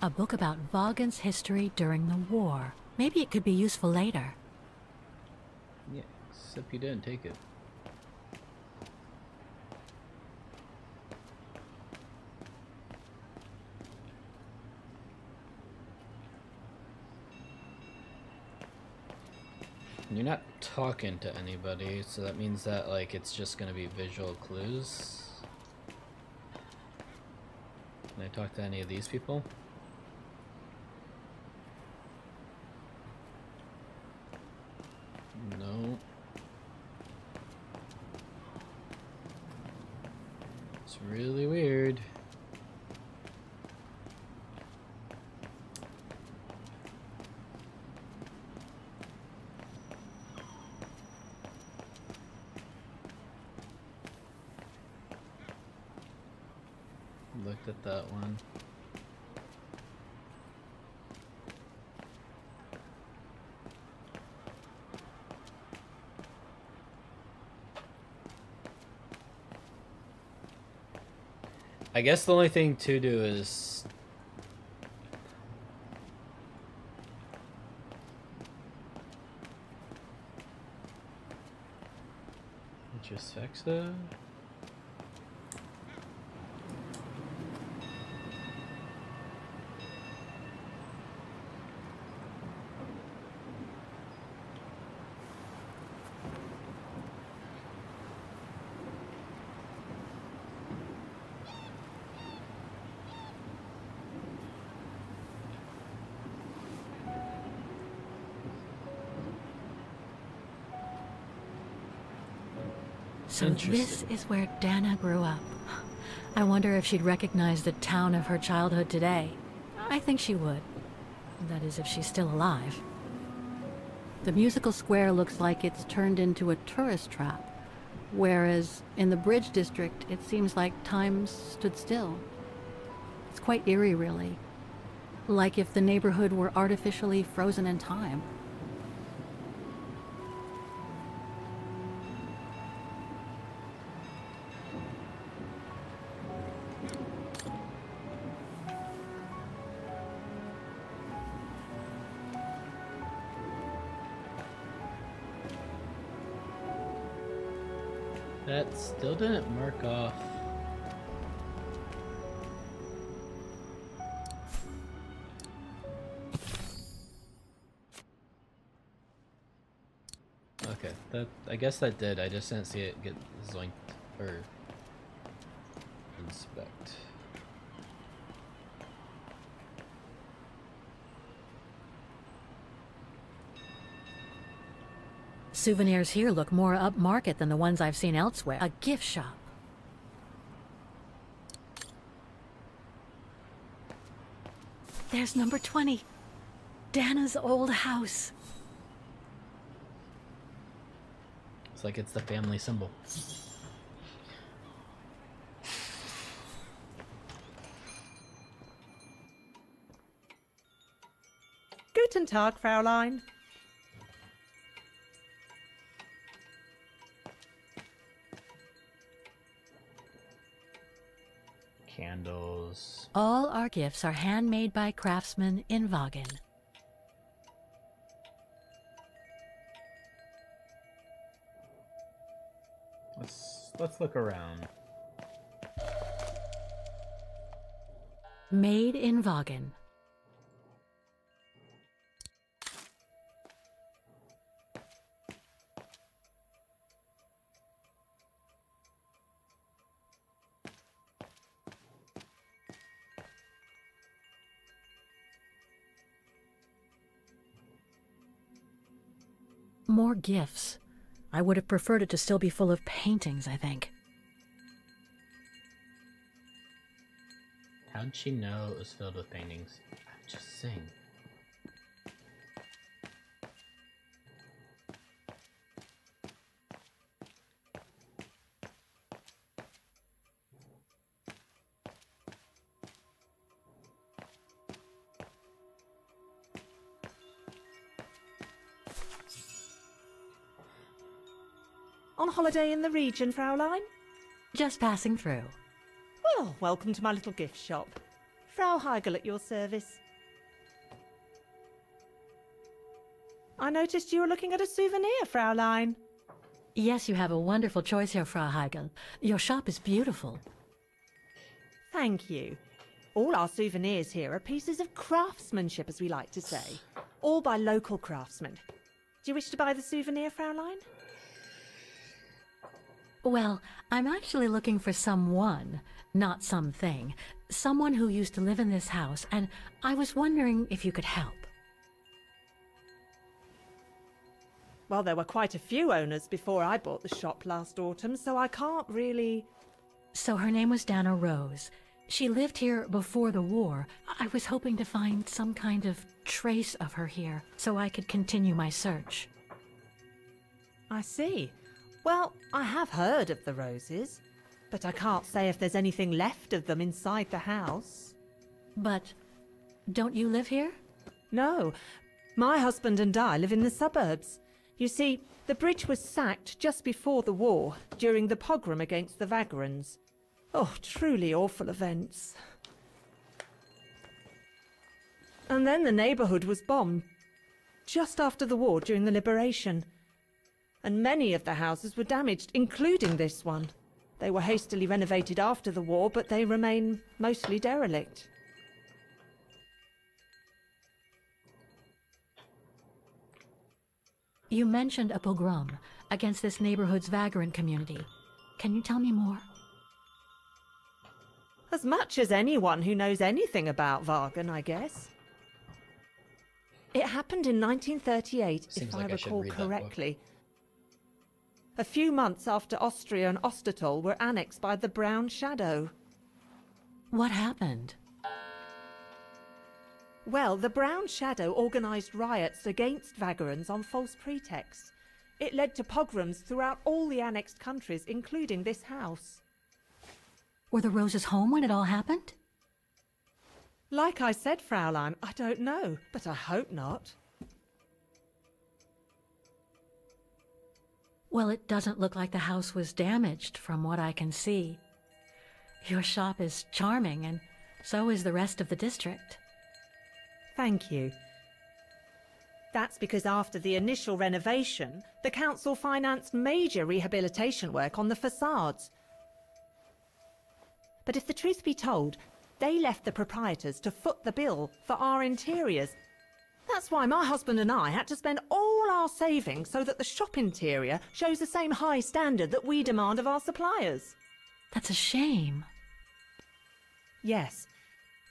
A book about Vaughan's history during the war. Maybe it could be useful later.
Yeah, except you didn't take it. You're not talking to anybody, so that means that, like, it's just gonna be visual clues. Can I talk to any of these people? No. It's really weird. Looked at that one. I guess the only thing to do is just Hexa.
So this is where Dana grew up. I wonder if she'd recognize the town of her childhood today. I think she would. That is, if she's still alive. The musical square looks like it's turned into a tourist trap, whereas in the Bridge District, it seems like time stood still. It's quite eerie, really. Like if the neighborhood were artificially frozen in time.
That still didn't mark off. Okay, that I guess that did. I just didn't see it get zoinked or inspect.
Souvenirs here look more upmarket than the ones I've seen elsewhere. A gift shop. There's number 20. Dana's old house.
It's like it's the family symbol.
Guten Tag, Fräulein.
Candles.
All our gifts are handmade by craftsmen in Vaughan.
Let's look around.
Made in Vaughan. More gifts. I would have preferred it to still be full of paintings, I think.
How'd she know it was filled with paintings? I'm just saying.
On holiday in the region, Fraulein?
Just passing through.
Well, welcome to my little gift shop. Frau Heigl at your service. I noticed you were looking at a souvenir, Fraulein.
Yes, you have a wonderful choice here, Frau Heigl. Your shop is beautiful.
Thank you. All our souvenirs here are pieces of craftsmanship, as we like to say. All by local craftsmen. Do you wish to buy the souvenir, Fraulein?
Well, I'm actually looking for someone, not something. Someone who used to live in this house, and I was wondering if you could help.
Well, there were quite a few owners before I bought the shop last autumn, so I can't really...
So her name was Dana Rose. She lived here before the war. I was hoping to find some kind of trace of her here, so I could continue my search.
I see. Well, I have heard of the Roses, but I can't say if there's anything left of them inside the house.
But don't you live here?
No. My husband and I live in the suburbs. You see, the bridge was sacked just before the war, during the pogrom against the Vagrants. Oh, truly awful events. And then the neighbourhood was bombed, just after the war during the liberation. And many of the houses were damaged, including this one. They were hastily renovated after the war, but they remain mostly derelict.
You mentioned a pogrom against this neighborhood's vagrant community. Can you tell me more?
As much as anyone who knows anything about Wagen, I guess. It happened in 1938, if I recall correctly. A few months after Austria and Ostertal were annexed by the Brown Shadow.
What happened?
Well, the Brown Shadow organised riots against Vagrants on false pretexts. It led to pogroms throughout all the annexed countries, including this house.
Were the Roses home when it all happened?
Like I said, Fraulein, I don't know, but I hope not.
Well, it doesn't look like the house was damaged from what I can see. Your shop is charming, and so is the rest of the district.
Thank you. That's because after the initial renovation, the council financed major rehabilitation work on the facades. But if the truth be told, they left the proprietors to foot the bill for our interiors. That's why my husband and I had to spend all our savings so that the shop interior shows the same high standard that we demand of our suppliers.
That's a shame.
Yes,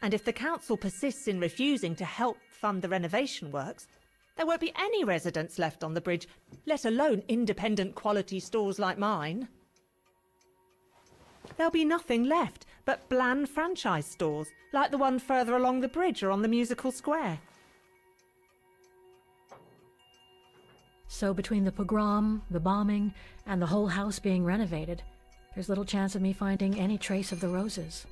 and if the council persists in refusing to help fund the renovation works, there won't be any residents left on the bridge, let alone independent quality stores like mine. There'll be nothing left but bland franchise stores, like the one further along the bridge or on the musical square.
So between the pogrom, the bombing, and the whole house being renovated, there's little chance of me finding any trace of the Roses.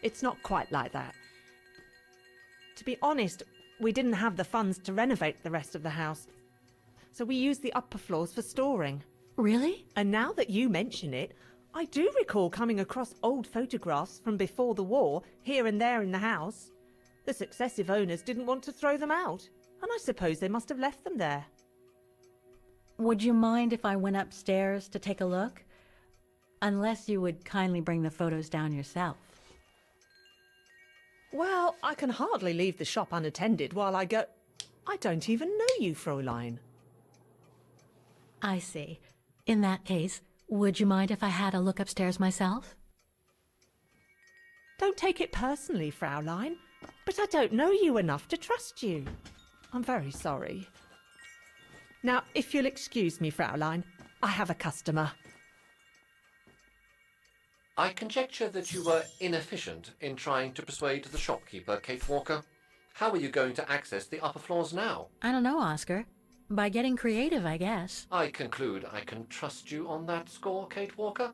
It's not quite like that. To be honest, we didn't have the funds to renovate the rest of the house, so we used the upper floors for storing.
Really?
And now that you mention it, I do recall coming across old photographs from before the war, here and there in the house. The successive owners didn't want to throw them out, and I suppose they must have left them there.
Would you mind if I went upstairs to take a look? Unless you would kindly bring the photos down yourself.
Well, I can hardly leave the shop unattended while I go... I don't even know you, Fräulein.
I see. In that case, would you mind if I had a look upstairs myself?
Don't take it personally, Fräulein, but I don't know you enough to trust you. I'm very sorry. Now, if you'll excuse me, Fräulein, I have a customer.
I conjecture that you were inefficient in trying to persuade the shopkeeper, Kate Walker. How are you going to access the upper floors now?
I don't know, Oscar. By getting creative, I guess.
I conclude I can trust you on that score, Kate Walker?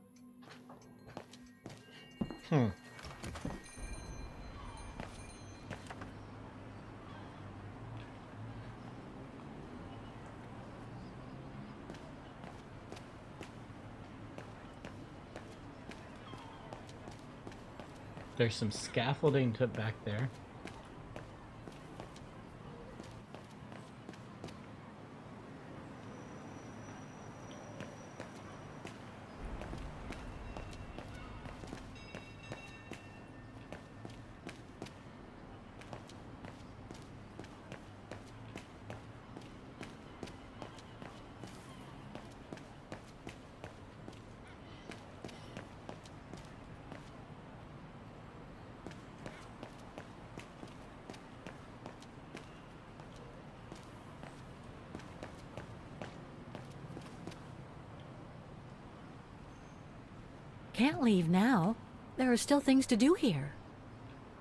There's some scaffolding to back there.
Can't leave now. There are still things to do here.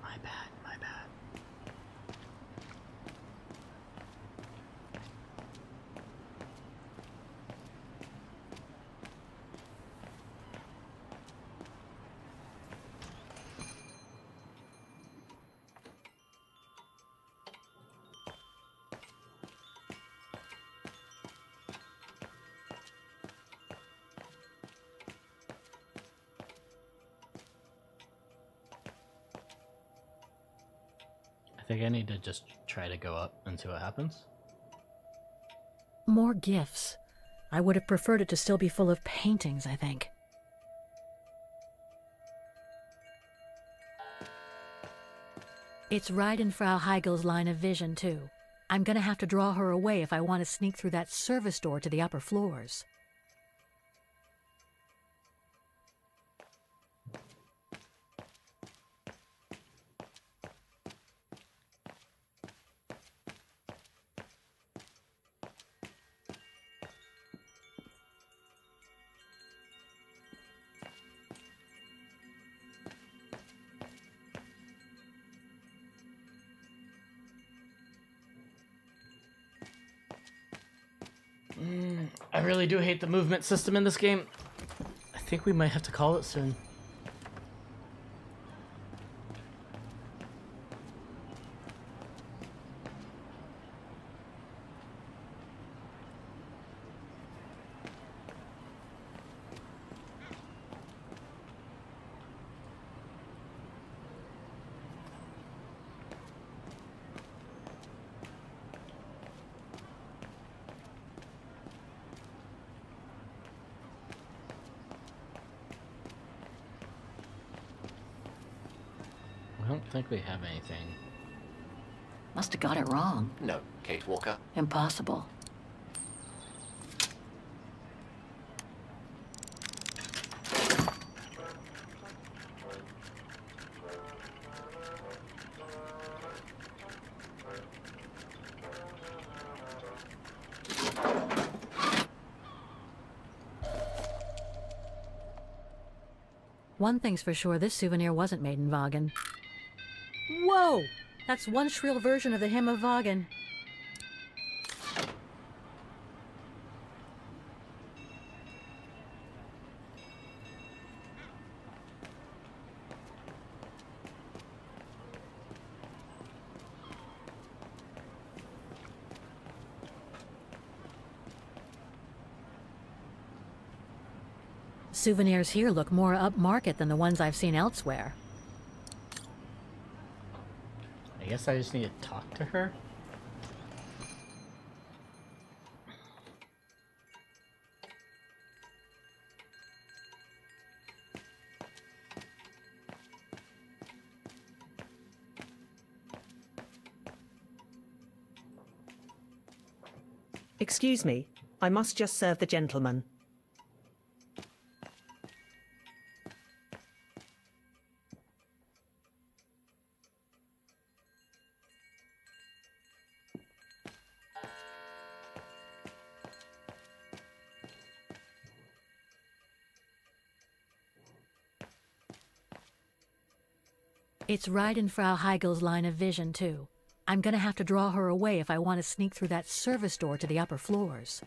My bad. I think I need to just try to go up and see what happens.
More gifts. I would have preferred it to still be full of paintings, I think. It's right in Frau Heigel's line of vision, too. I'm gonna have to draw her away if I want to sneak through that service door to the upper floors.
I really do hate the movement system in this game. I think we might have to call it soon. I don't think we have anything.
Must have got it wrong.
No, Kate Walker.
Impossible. One thing's for sure, this souvenir wasn't made in Wagen. Whoa! That's one shrill version of the Hymn of Wagen. Souvenirs here look more upmarket than the ones I've seen elsewhere.
I guess I just need to talk to her.
Excuse me, I must just serve the gentleman.
It's right in Frau Heigel's line of vision, too. I'm gonna have to draw her away if I want to sneak through that service door to the upper floors.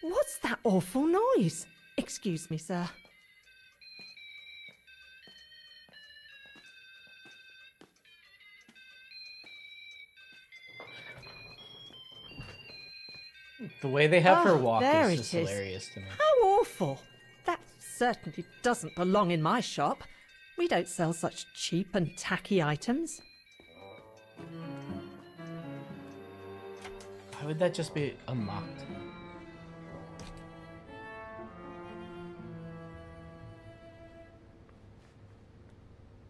What's that awful noise? Excuse me, sir.
The way they have her walk
there
is just
it is.
hilarious to me.
How awful! That certainly doesn't belong in my shop. We don't sell such cheap and tacky items.
Why would that just be unlocked?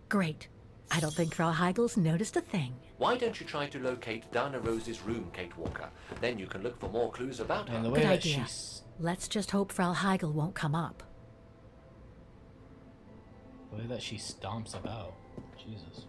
Great. I don't think Frau Heigel's noticed a thing.
Why don't you try to locate Dana Rose's room, Kate Walker? Then you can look for more clues about her.
And the way
Good
that
idea.
she's,
Let's just hope Frau Heigel won't come up.
the way that she stomps about. Jesus.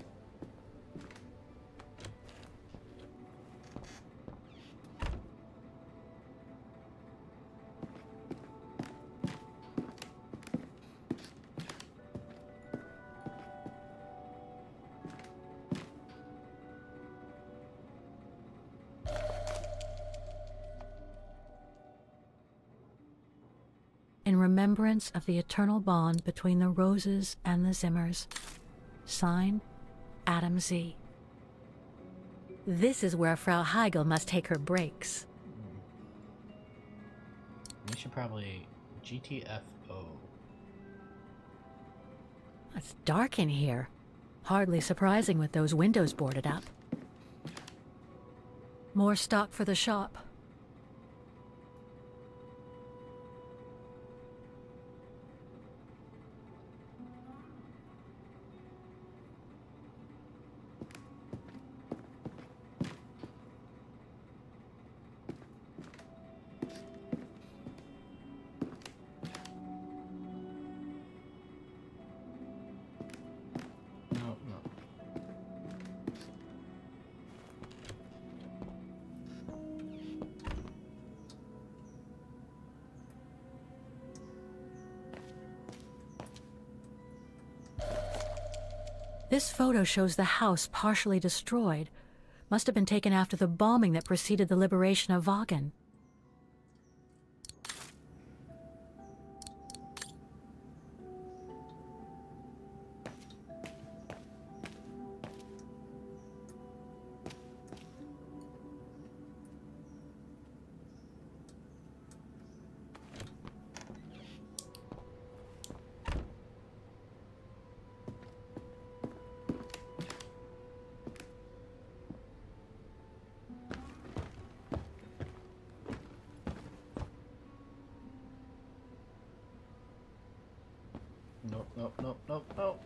In remembrance of the eternal bond between the Roses and the Zimmers. Signed, Adam Z. This is where Frau Heigel must take her breaks.
We should probably GTFO.
It's dark in here. Hardly surprising with those windows boarded up. More stock for the shop.
No, no.
This photo shows the house partially destroyed. Must have been taken after the bombing that preceded the liberation of Wagen.
Nope, nope, nope, nope, nope.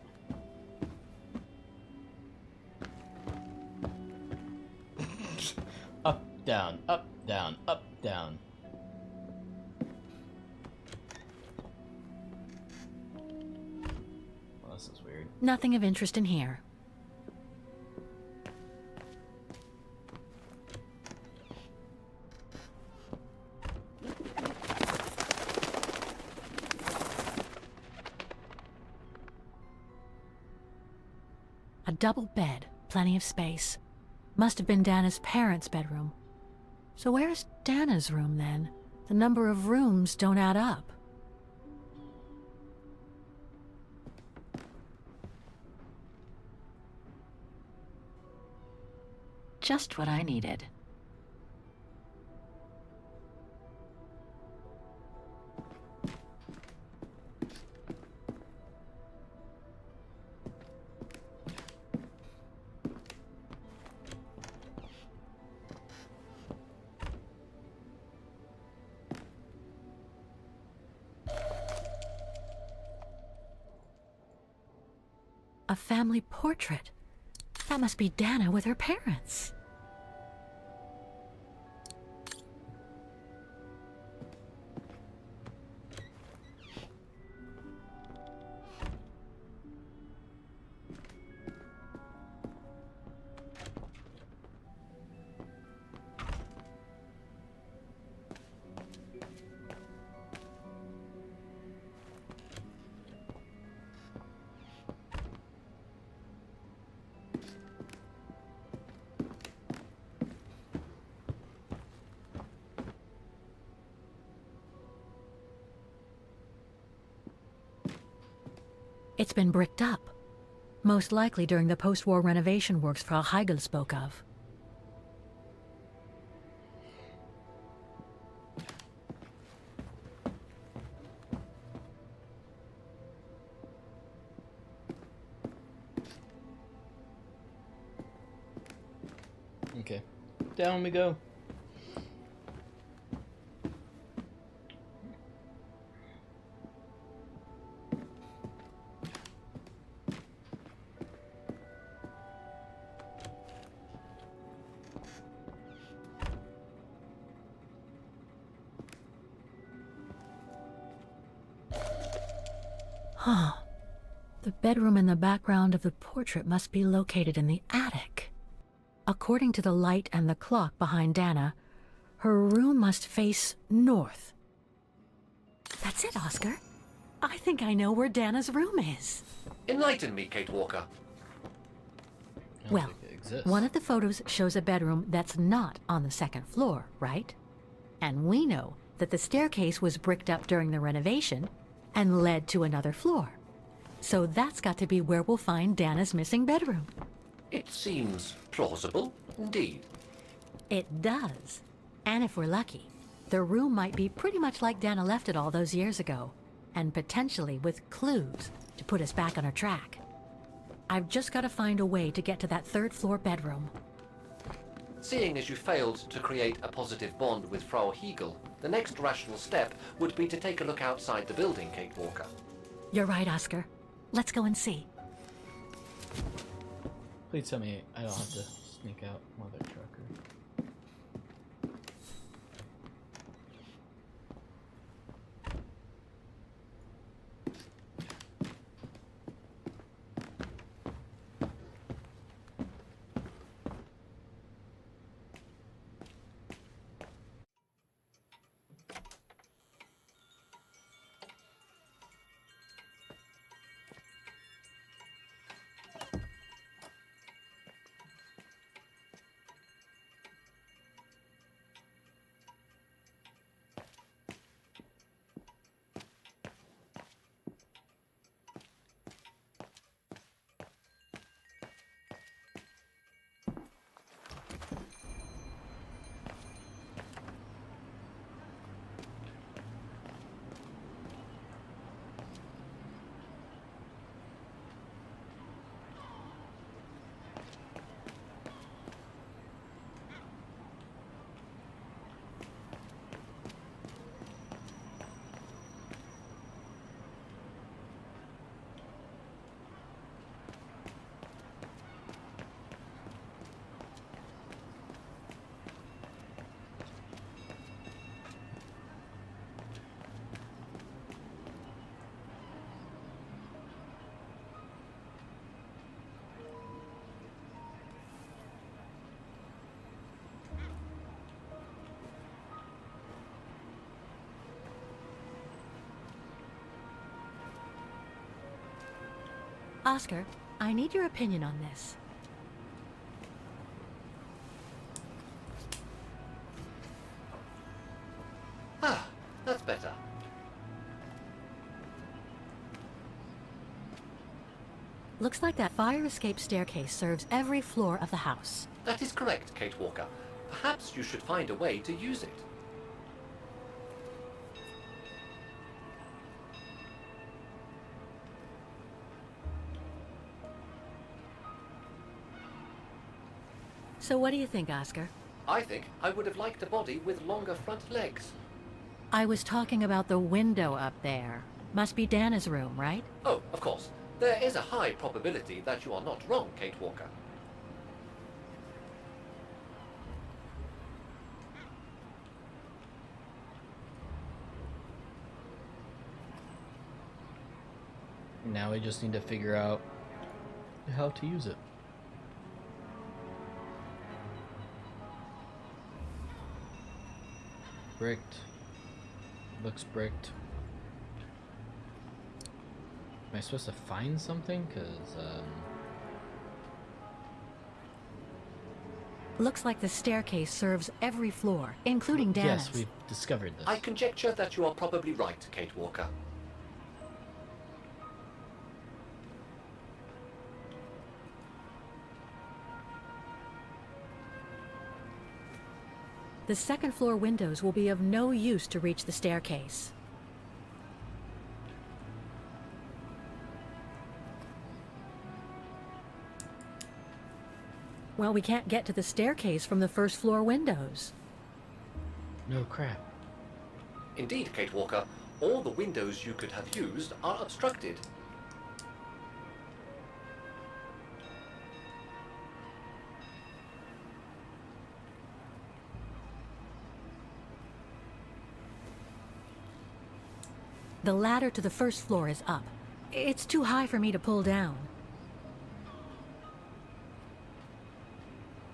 Up, down, up, down, up, down. Well, this is weird.
Nothing of interest in here. A double bed, plenty of space. Must have been Dana's parents' bedroom. So where's Dana's room then? The number of rooms don't add up. Just what I needed. family portrait. That must be Dana with her parents. It's been bricked up, most likely during the post-war renovation works Frau Heigl spoke of.
Okay, down we go.
Huh. The bedroom in the background of the portrait must be located in the attic. According to the light and the clock behind Dana, her room must face north. That's it, Oscar. I think I know where Dana's room is.
Enlighten me, Kate Walker.
Well, one of the photos shows a bedroom that's not on the second floor, right? And we know that the staircase was bricked up during the renovation and led to another floor. So that's got to be where we'll find Dana's missing bedroom.
It seems plausible, indeed.
It does. And if we're lucky, the room might be pretty much like Dana left it all those years ago, and potentially with clues to put us back on our track. I've just got to find a way to get to that third floor bedroom.
Seeing as you failed to create a positive bond with Frau Heigl, the next rational step would be to take a look outside the building, Kate Walker.
You're right, Oscar. Let's go and see.
Please tell me I don't have to sneak out Mother Trucker.
Oscar, I need your opinion on this.
Ah, that's better.
Looks like that fire escape staircase serves every floor of the house.
That is correct, Kate Walker. Perhaps you should find a way to use it.
So what do you think, Oscar?
I think I would have liked a body with longer front legs.
I was talking about the window up there. Must be Dana's room, right?
Oh, of course. There is a high probability that you are not wrong, Kate Walker.
Now we just need to figure out how to use it. Bricked. Looks bricked. Am I supposed to find something? Because,
Looks like the staircase serves every floor, including Dana's.
Yes, we've discovered this.
I conjecture that you are probably right, Kate Walker.
The second floor windows will be of no use to reach the staircase. Well, we can't get to the staircase from the first floor windows.
No crap.
Indeed, Kate Walker, all the windows you could have used are obstructed.
The ladder to the first floor is up. It's too high for me to pull down.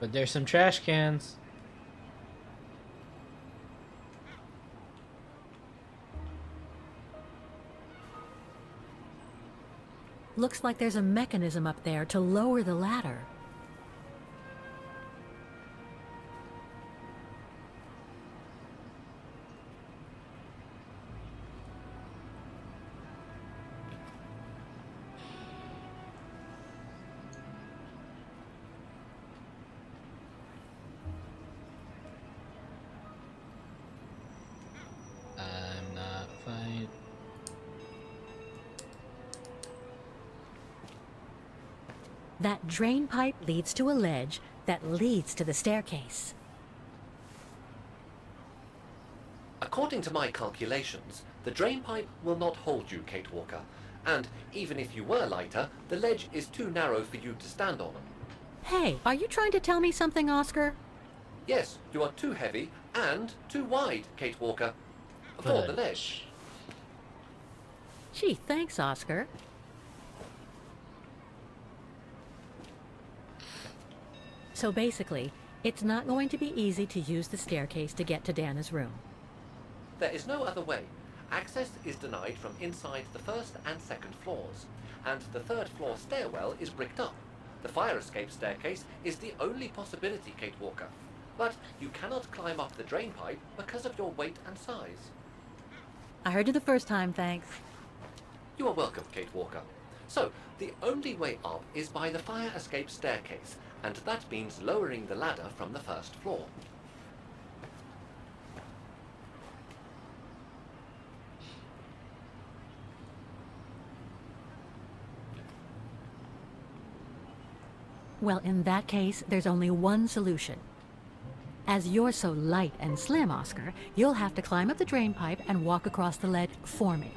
But there's some trash cans.
Looks like there's a mechanism up there to lower the ladder.
I'm not fine.
That drain pipe leads to a ledge that leads to the staircase.
According to my calculations, the drain pipe will not hold you, Kate Walker. And even if you were lighter, the ledge is too narrow for you to stand on.
Hey, are you trying to tell me something, Oscar?
Yes, you are too heavy and too wide, Kate Walker, for the ledge.
Gee, thanks, Oscar. So basically, it's not going to be easy to use the staircase to get to Dana's room.
There is no other way. Access is denied from inside the first and second floors, and the third floor stairwell is bricked up. The fire escape staircase is the only possibility, Kate Walker. But you cannot climb up the drain pipe because of your weight and size.
I heard you the first time, thanks.
You are welcome, Kate Walker. So, the only way up is by the fire escape staircase, and that means lowering the ladder from the first floor.
Well, in that case, there's only one solution. As you're so light and slim, Oscar, you'll have to climb up the drain pipe and walk across the ledge for me.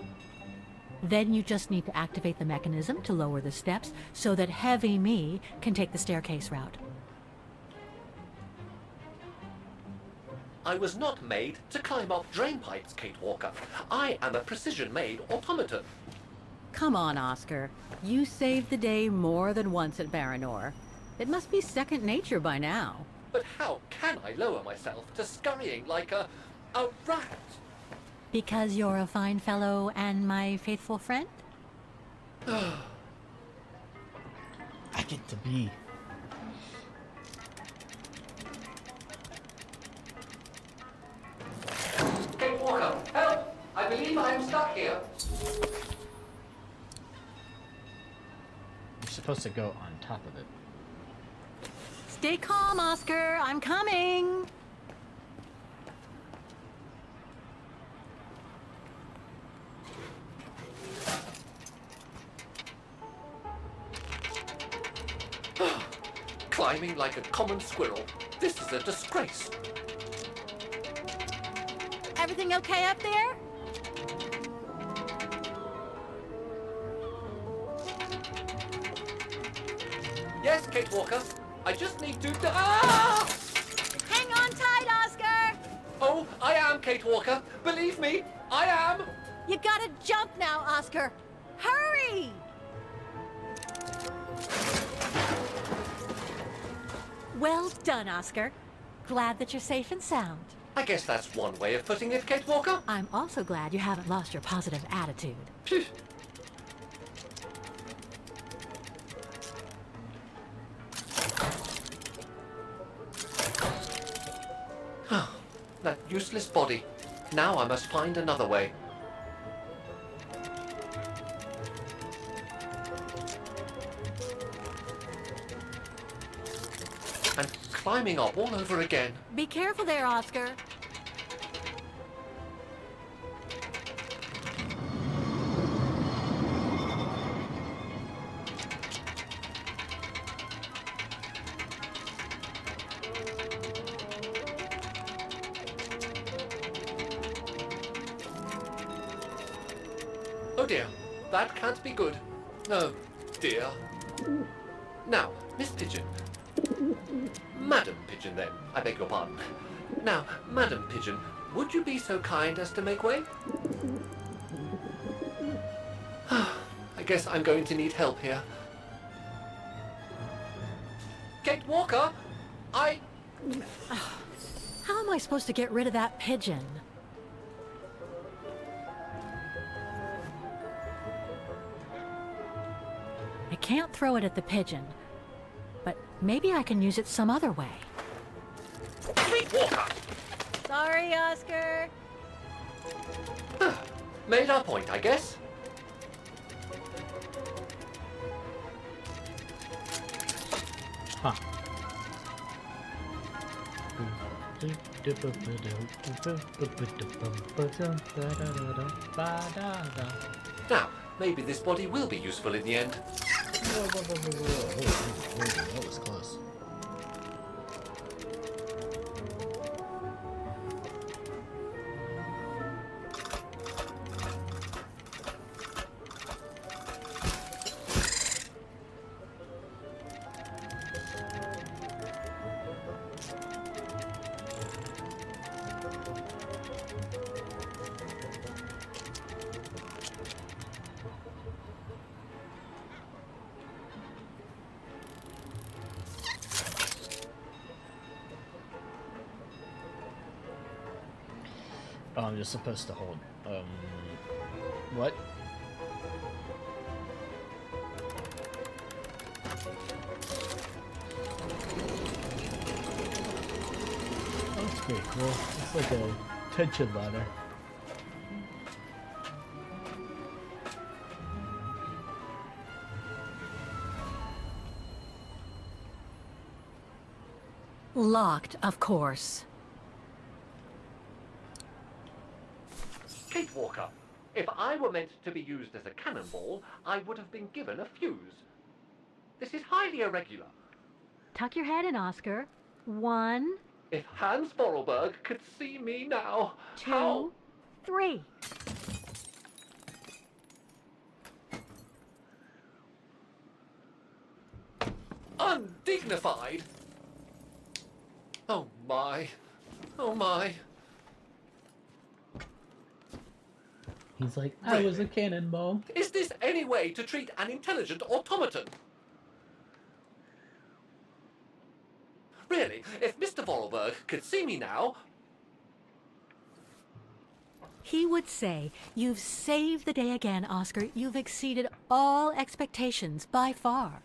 Then you just need to activate the mechanism to lower the steps so that heavy me can take the staircase route.
I was not made to climb up drain pipes, Kate Walker. I am a precision-made automaton.
Come on, Oscar. You saved the day more than once at Baranor. It must be second nature by now.
But how can I lower myself to scurrying like a rat?
Because you're a fine fellow and my faithful friend?
I get to be.
Kate Walker, help! I believe I'm stuck here.
You're supposed to go on top of it.
Stay calm, Oscar. I'm coming.
Climbing like a common squirrel. This is a disgrace.
Everything okay up there?
Yes, Kate Walker. I just need to... Ah!
Hang on tight, Oscar!
Oh, I am Kate Walker. Believe me, I am.
You gotta jump now, Oscar. Hurry! Well done, Oscar. Glad that you're safe and sound.
I guess that's one way of putting it, Kate Walker.
I'm also glad you haven't lost your positive attitude.
Phew. That useless body. Now I must find another way. And climbing up all over again.
Be careful there, Oscar.
Oh dear, that can't be good. Oh dear. Now, Miss Pigeon. Madam Pigeon then, I beg your pardon. Now, Madam Pigeon, would you be so kind as to make way? I guess I'm going to need help here. Kate Walker,
How am I supposed to get rid of that pigeon? I can't throw it at the pigeon, but maybe I can use it some other way.
Kate Walker!
Sorry, Oscar.
Made our point, I guess.
Huh.
Now, maybe this body will be useful in the end.
That was close. Oh, I'm just supposed to hold. What? That's pretty cool. It's like a tension ladder.
Locked, of course.
Kate Walker, if I were meant to be used as a cannonball, I would have been given a fuse. This is highly irregular.
Tuck your head in, Oscar. 1,
If Hans Vorarlberg could see me now,
2,
how...
3.
Undignified! Oh my. Oh my.
He's like, I was a cannonball.
Is this any way to treat an intelligent automaton? Really, if Mr. Vorarlberg could see me now...
He would say, you've saved the day again, Oscar. You've exceeded all expectations by far.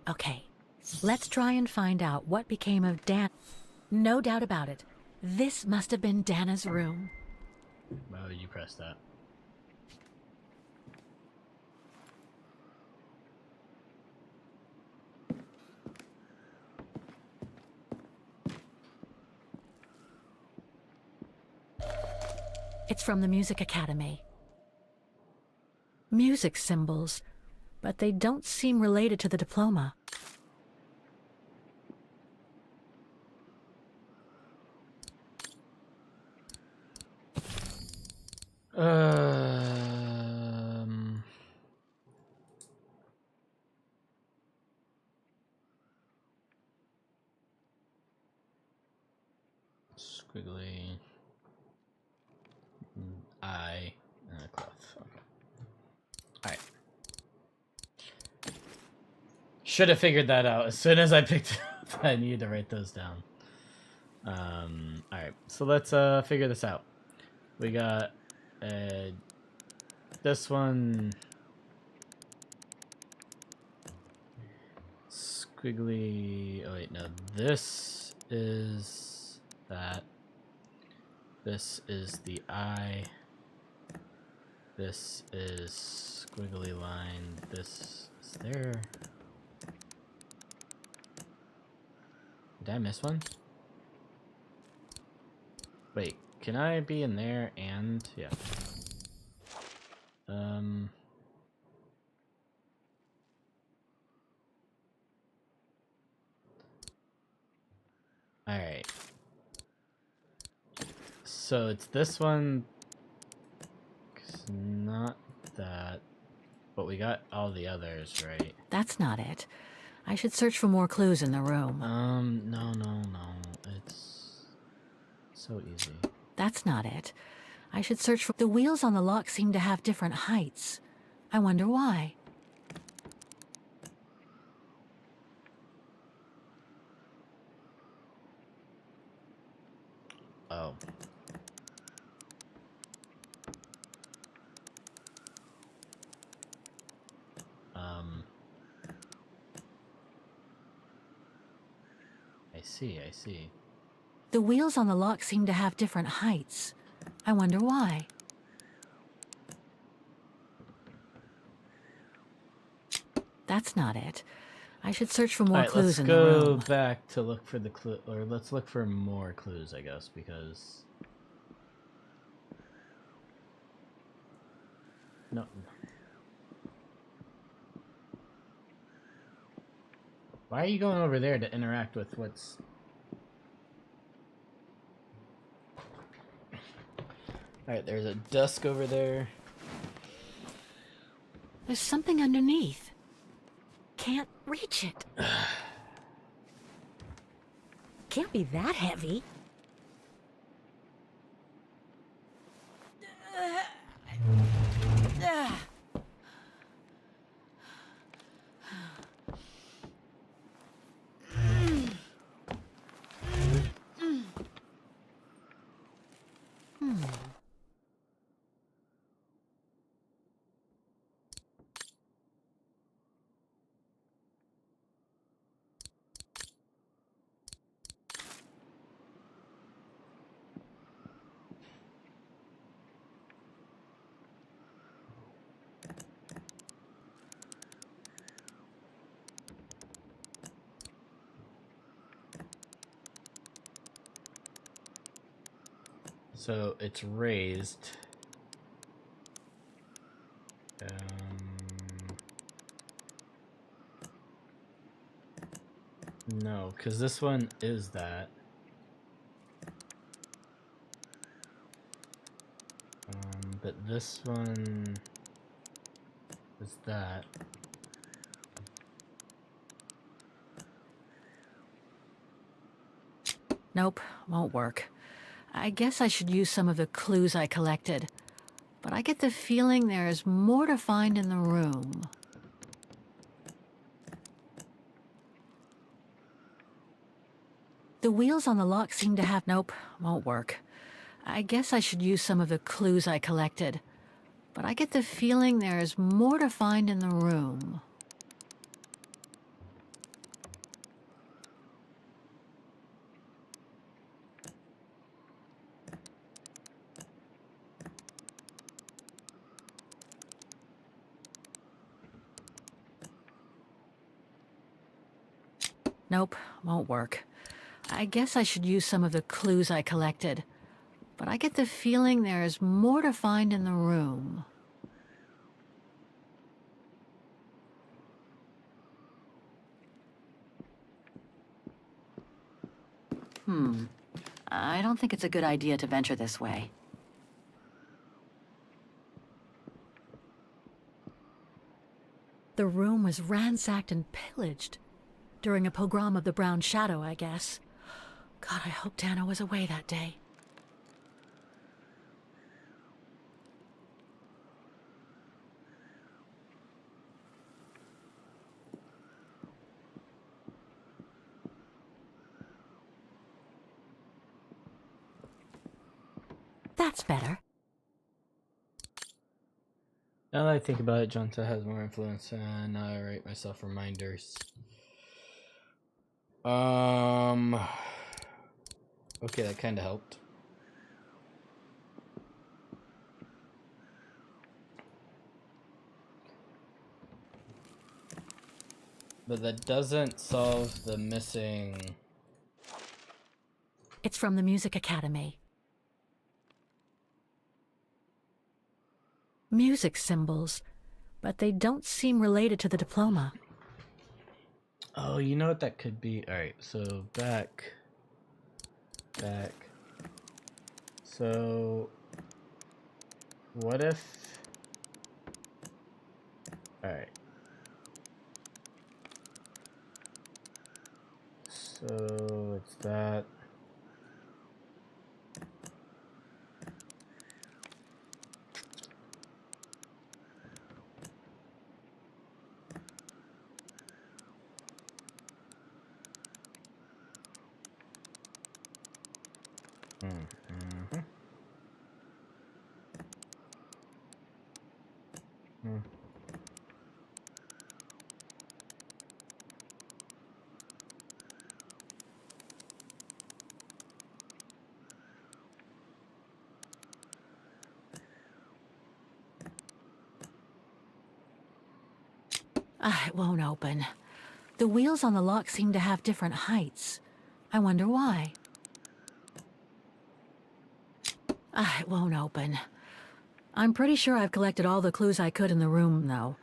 Okay, let's try and find out what became of Dan. No doubt about it. This must have been Dana's room.
Why would you press that?
It's from the Music Academy. Music symbols, but they don't seem related to the diploma.
Squiggly. Eye and a cloth. Okay. Alright. Should have figured that out as soon as I picked it up. I needed to write those down. Alright, so let's figure this out. We got this one squiggly. Oh wait, no, this is that. This is the eye. This is squiggly line. This is there. Did I miss one? Wait, can I be in there and yeah. Alright. So it's this one. It's not that. But we got all the others, right?
That's not it. I should search for more clues in the room.
No. It's so easy.
That's not it. I should search for... The wheels on the lock seem to have different heights. I wonder why.
Oh. I see.
The wheels on the lock seem to have different heights. I wonder why. That's not it. I should search for more clues in the room.
Let's go back to look for the clue, or let's look for more clues, I guess, because... No. Why are you going over there to interact with what's... Alright, there's a desk over there.
There's something underneath. Can't reach it. Can't be that heavy.
So it's raised. No, because this one is that. But this one is that.
Nope, won't work. I guess I should use some of the clues I collected. But I get the feeling there is more to find in the room. The wheels on the lock seem to have... Nope, won't work. I guess I should use some of the clues I collected. But I get the feeling there is more to find in the room. Nope, won't work. I guess I should use some of the clues I collected. But I get the feeling there is more to find in the room. I don't think it's a good idea to venture this way. The room was ransacked and pillaged. During a pogrom of the Brown Shadow, I guess. God, I hope Dana was away that day. That's better.
Now that I think about it, Junta has more influence, and now I write myself reminders. Okay, that kind of helped. But that doesn't solve the missing...
It's from the Music Academy. Music symbols, but they don't seem related to the diploma.
Oh, you know what that could be? Alright, so back. So, what if... Alright. So, it's that.
It won't open. The wheels on the lock seem to have different heights. I wonder why. It won't open. I'm pretty sure I've collected all the clues I could in the room, though.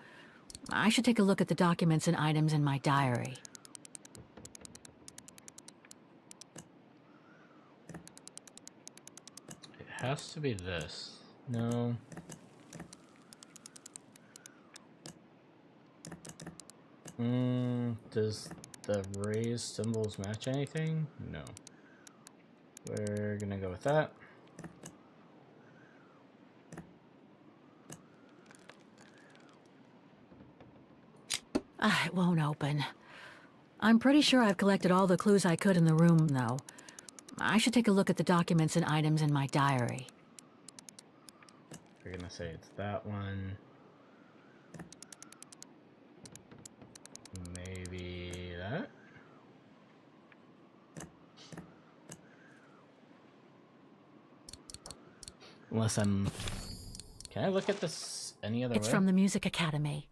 I should take a look at the documents and items in my diary.
It has to be this. No. Does the raised symbols match anything? No. We're gonna go with that.
It won't open. I'm pretty sure I've collected all the clues I could in the room, though. I should take a look at the documents and items in my diary.
We're gonna say it's that one. Maybe that? Unless I'm... Can I look at this any other way?
It's from the Music Academy.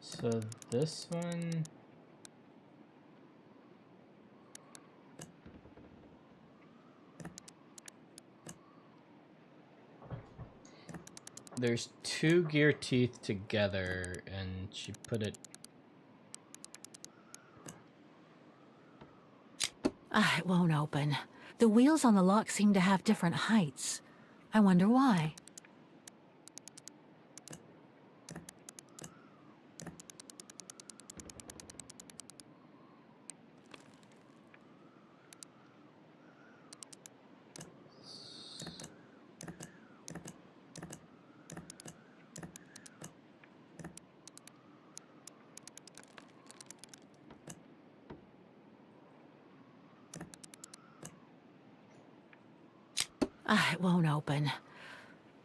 So this one... There's two gear teeth together, and she put it...
It won't open. The wheels on the lock seem to have different heights. I wonder why. It won't open.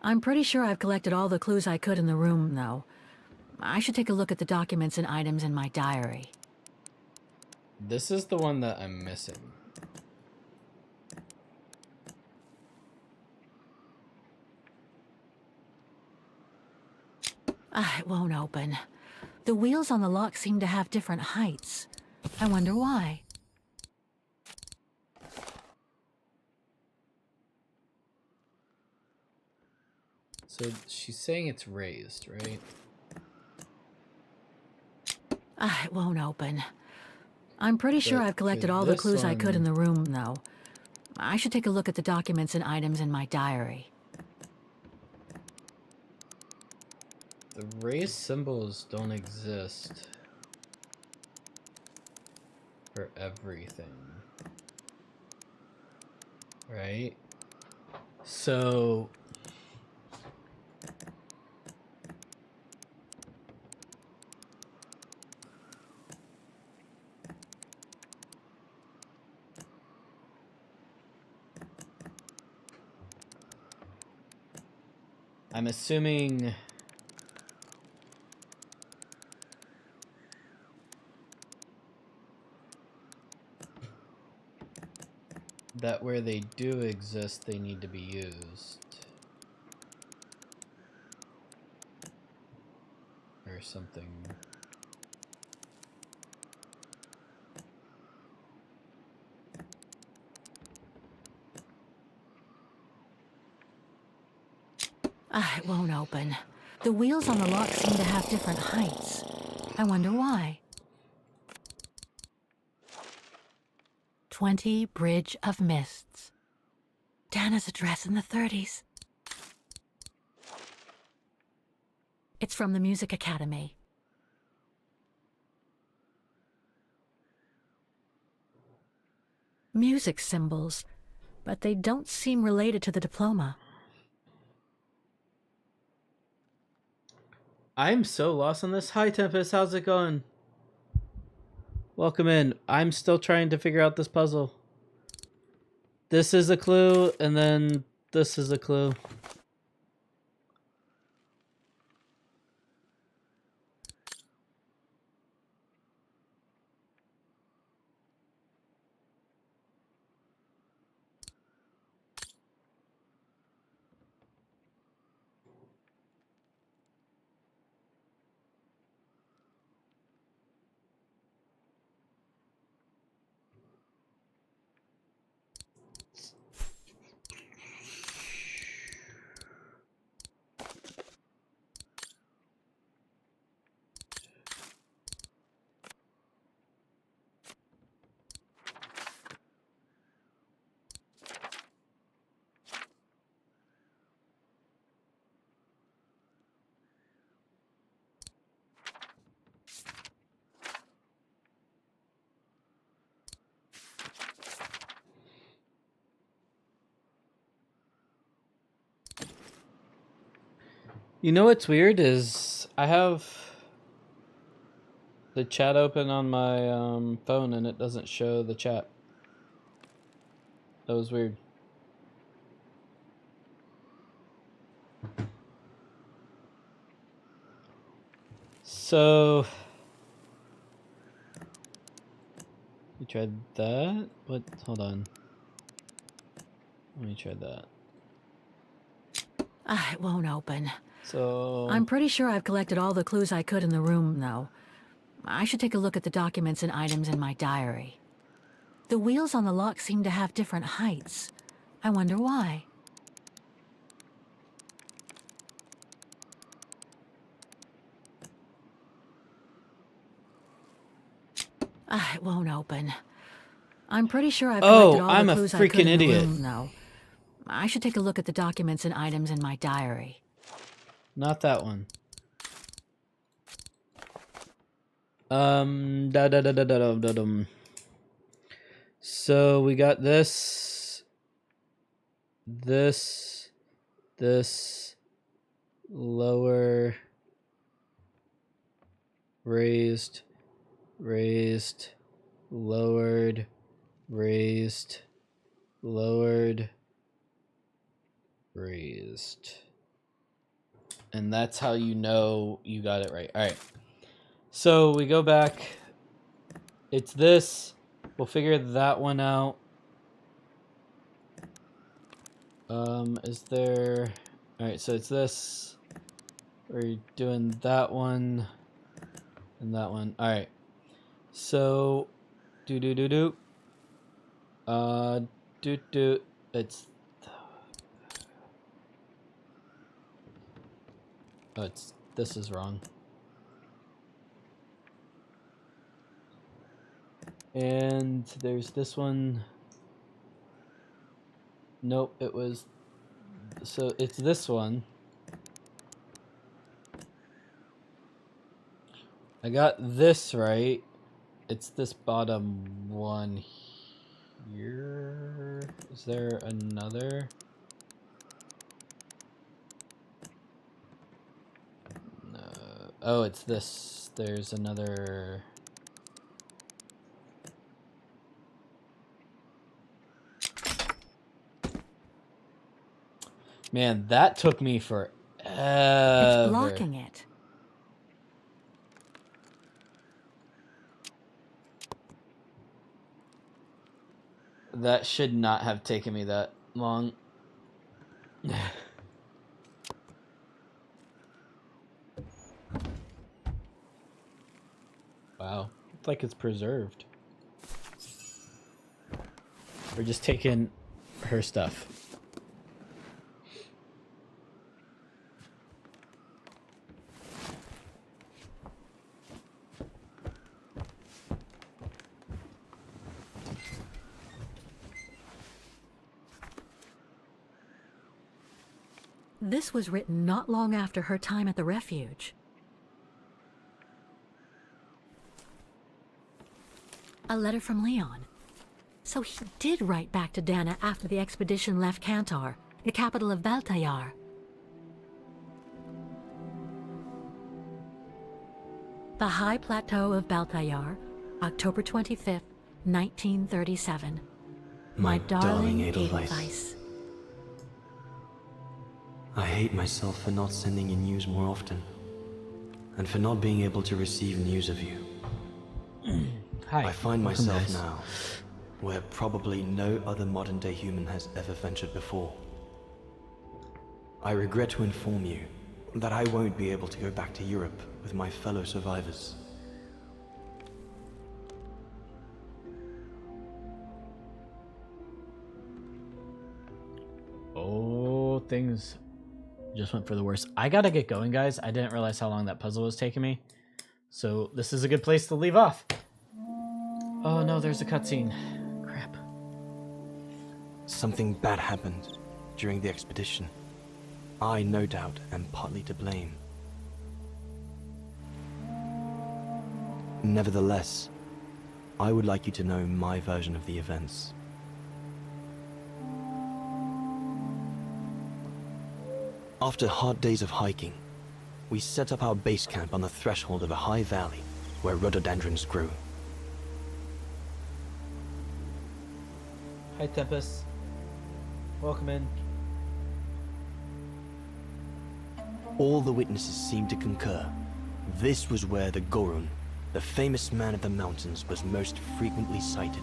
I'm pretty sure I've collected all the clues I could in the room, though. I should take a look at the documents and items in my diary.
This is the one that I'm missing.
It won't open. The wheels on the lock seem to have different heights. I wonder why.
So she's saying it's raised, right?
It won't open. I'm pretty sure
But
I've collected
for
all the
this
clues I could in
one-
the room, though. I should take a look at the documents and items in my diary.
The raised symbols don't exist for everything. Right? So I'm assuming that where they do exist, they need to be used. Or something.
It won't open. The wheels on the lock seem to have different heights. I wonder why. 20 Bridge of Mists. Dana's address in the 30s. It's from the Music Academy. Music symbols, but they don't seem related to the diploma.
I'm so lost on this. Hi Tempest, how's it going? Welcome in. I'm still trying to figure out this puzzle. This is a clue, and then this is a clue. You know what's weird is I have the chat open on my phone and it doesn't show the chat. That was weird. So you tried that? What? Hold on. Let me try that.
It won't open.
So
I'm pretty sure I've collected all the clues I could in the room, though. I should take a look at the documents and items in my diary. The wheels on the lock seem to have different heights. I wonder why. It won't open. I'm pretty sure I've collected all
I'm
the
a
clues I could
freaking
in the
idiot.
room, though. I should take a look at the documents and items in my diary.
Not that one. So we got this, lower, raised, lowered, raised, lowered, raised. And that's how you know you got it right. All right. So we go back. It's this. We'll figure that one out. Is there... All right, so it's this. We're doing that one and that one. All right. So, it's... Oh, this is wrong. And there's this one. Nope, it was... So it's this one. I got this right. It's this bottom one here. Is there another? No. Oh, it's this. There's another... Man, that took me forever.
It's blocking it.
That should not have taken me that long. Wow. It's like it's preserved. We're just taking her stuff.
This was written not long after her time at the refuge. A letter from Leon. So he did write back to Dana after the expedition left Kantar, the capital of Baltayar. The High Plateau of Baltayar, October 25th, 1937. My darling Edelweiss.
I hate myself for not sending you news more often, and for not being able to receive news of you.
Hi.
I find myself now where probably no other modern-day human has ever ventured before. I regret to inform you that I won't be able to go back to Europe with my fellow survivors.
Oh, things just went for the worst. I gotta get going, guys. I didn't realize how long that puzzle was taking me. So this is a good place to leave off. Oh no, there's a cutscene. Crap.
Something bad happened during the expedition. I, no doubt, am partly to blame. Nevertheless, I would like you to know my version of the events. After hard days of hiking, we set up our base camp on the threshold of a high valley where rhododendrons grew.
Hi, Tempest. Welcome in.
All the witnesses seemed to concur. This was where the Gorun, the famous man of the mountains, was most frequently sighted.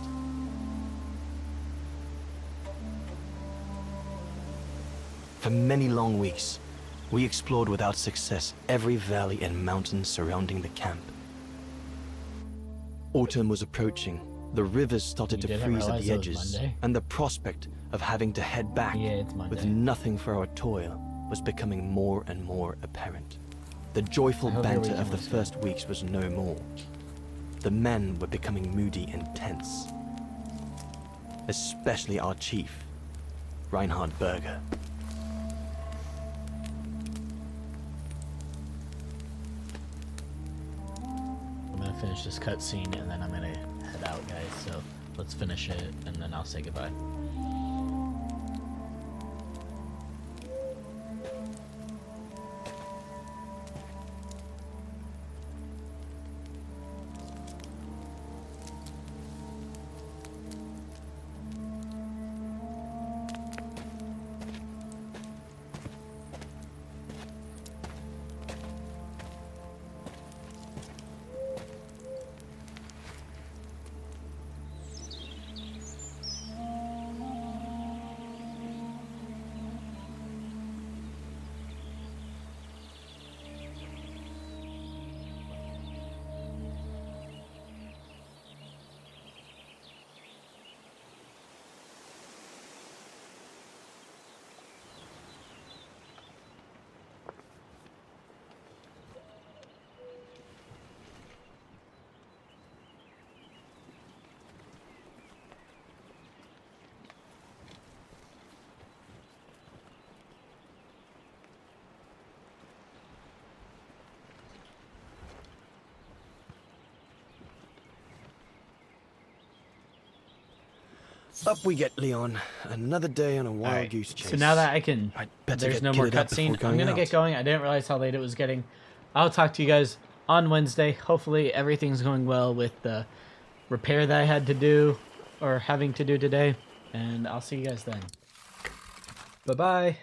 For many long weeks, we explored without success every valley and mountain surrounding the camp. Autumn was approaching. The rivers started to freeze at the edges, and the prospect of having to head back with nothing for our toil was becoming more and more apparent. The joyful banter of the first weeks was no more. The men were becoming moody and tense. Especially our chief, Reinhard Berger.
I'm gonna finish this cutscene and then I'm gonna head out, guys. So let's finish it and then I'll say goodbye.
Up we get, Leon. Another day on a wild goose chase.
So now that I can,
better
there's
get
no more
kitted up before
cutscene. I'm
going
gonna
out.
get going. I didn't realize how late it was getting. I'll talk to you guys on Wednesday. Hopefully everything's going well with the repair that I had to do or having to do today. And I'll see you guys then. Bye-bye.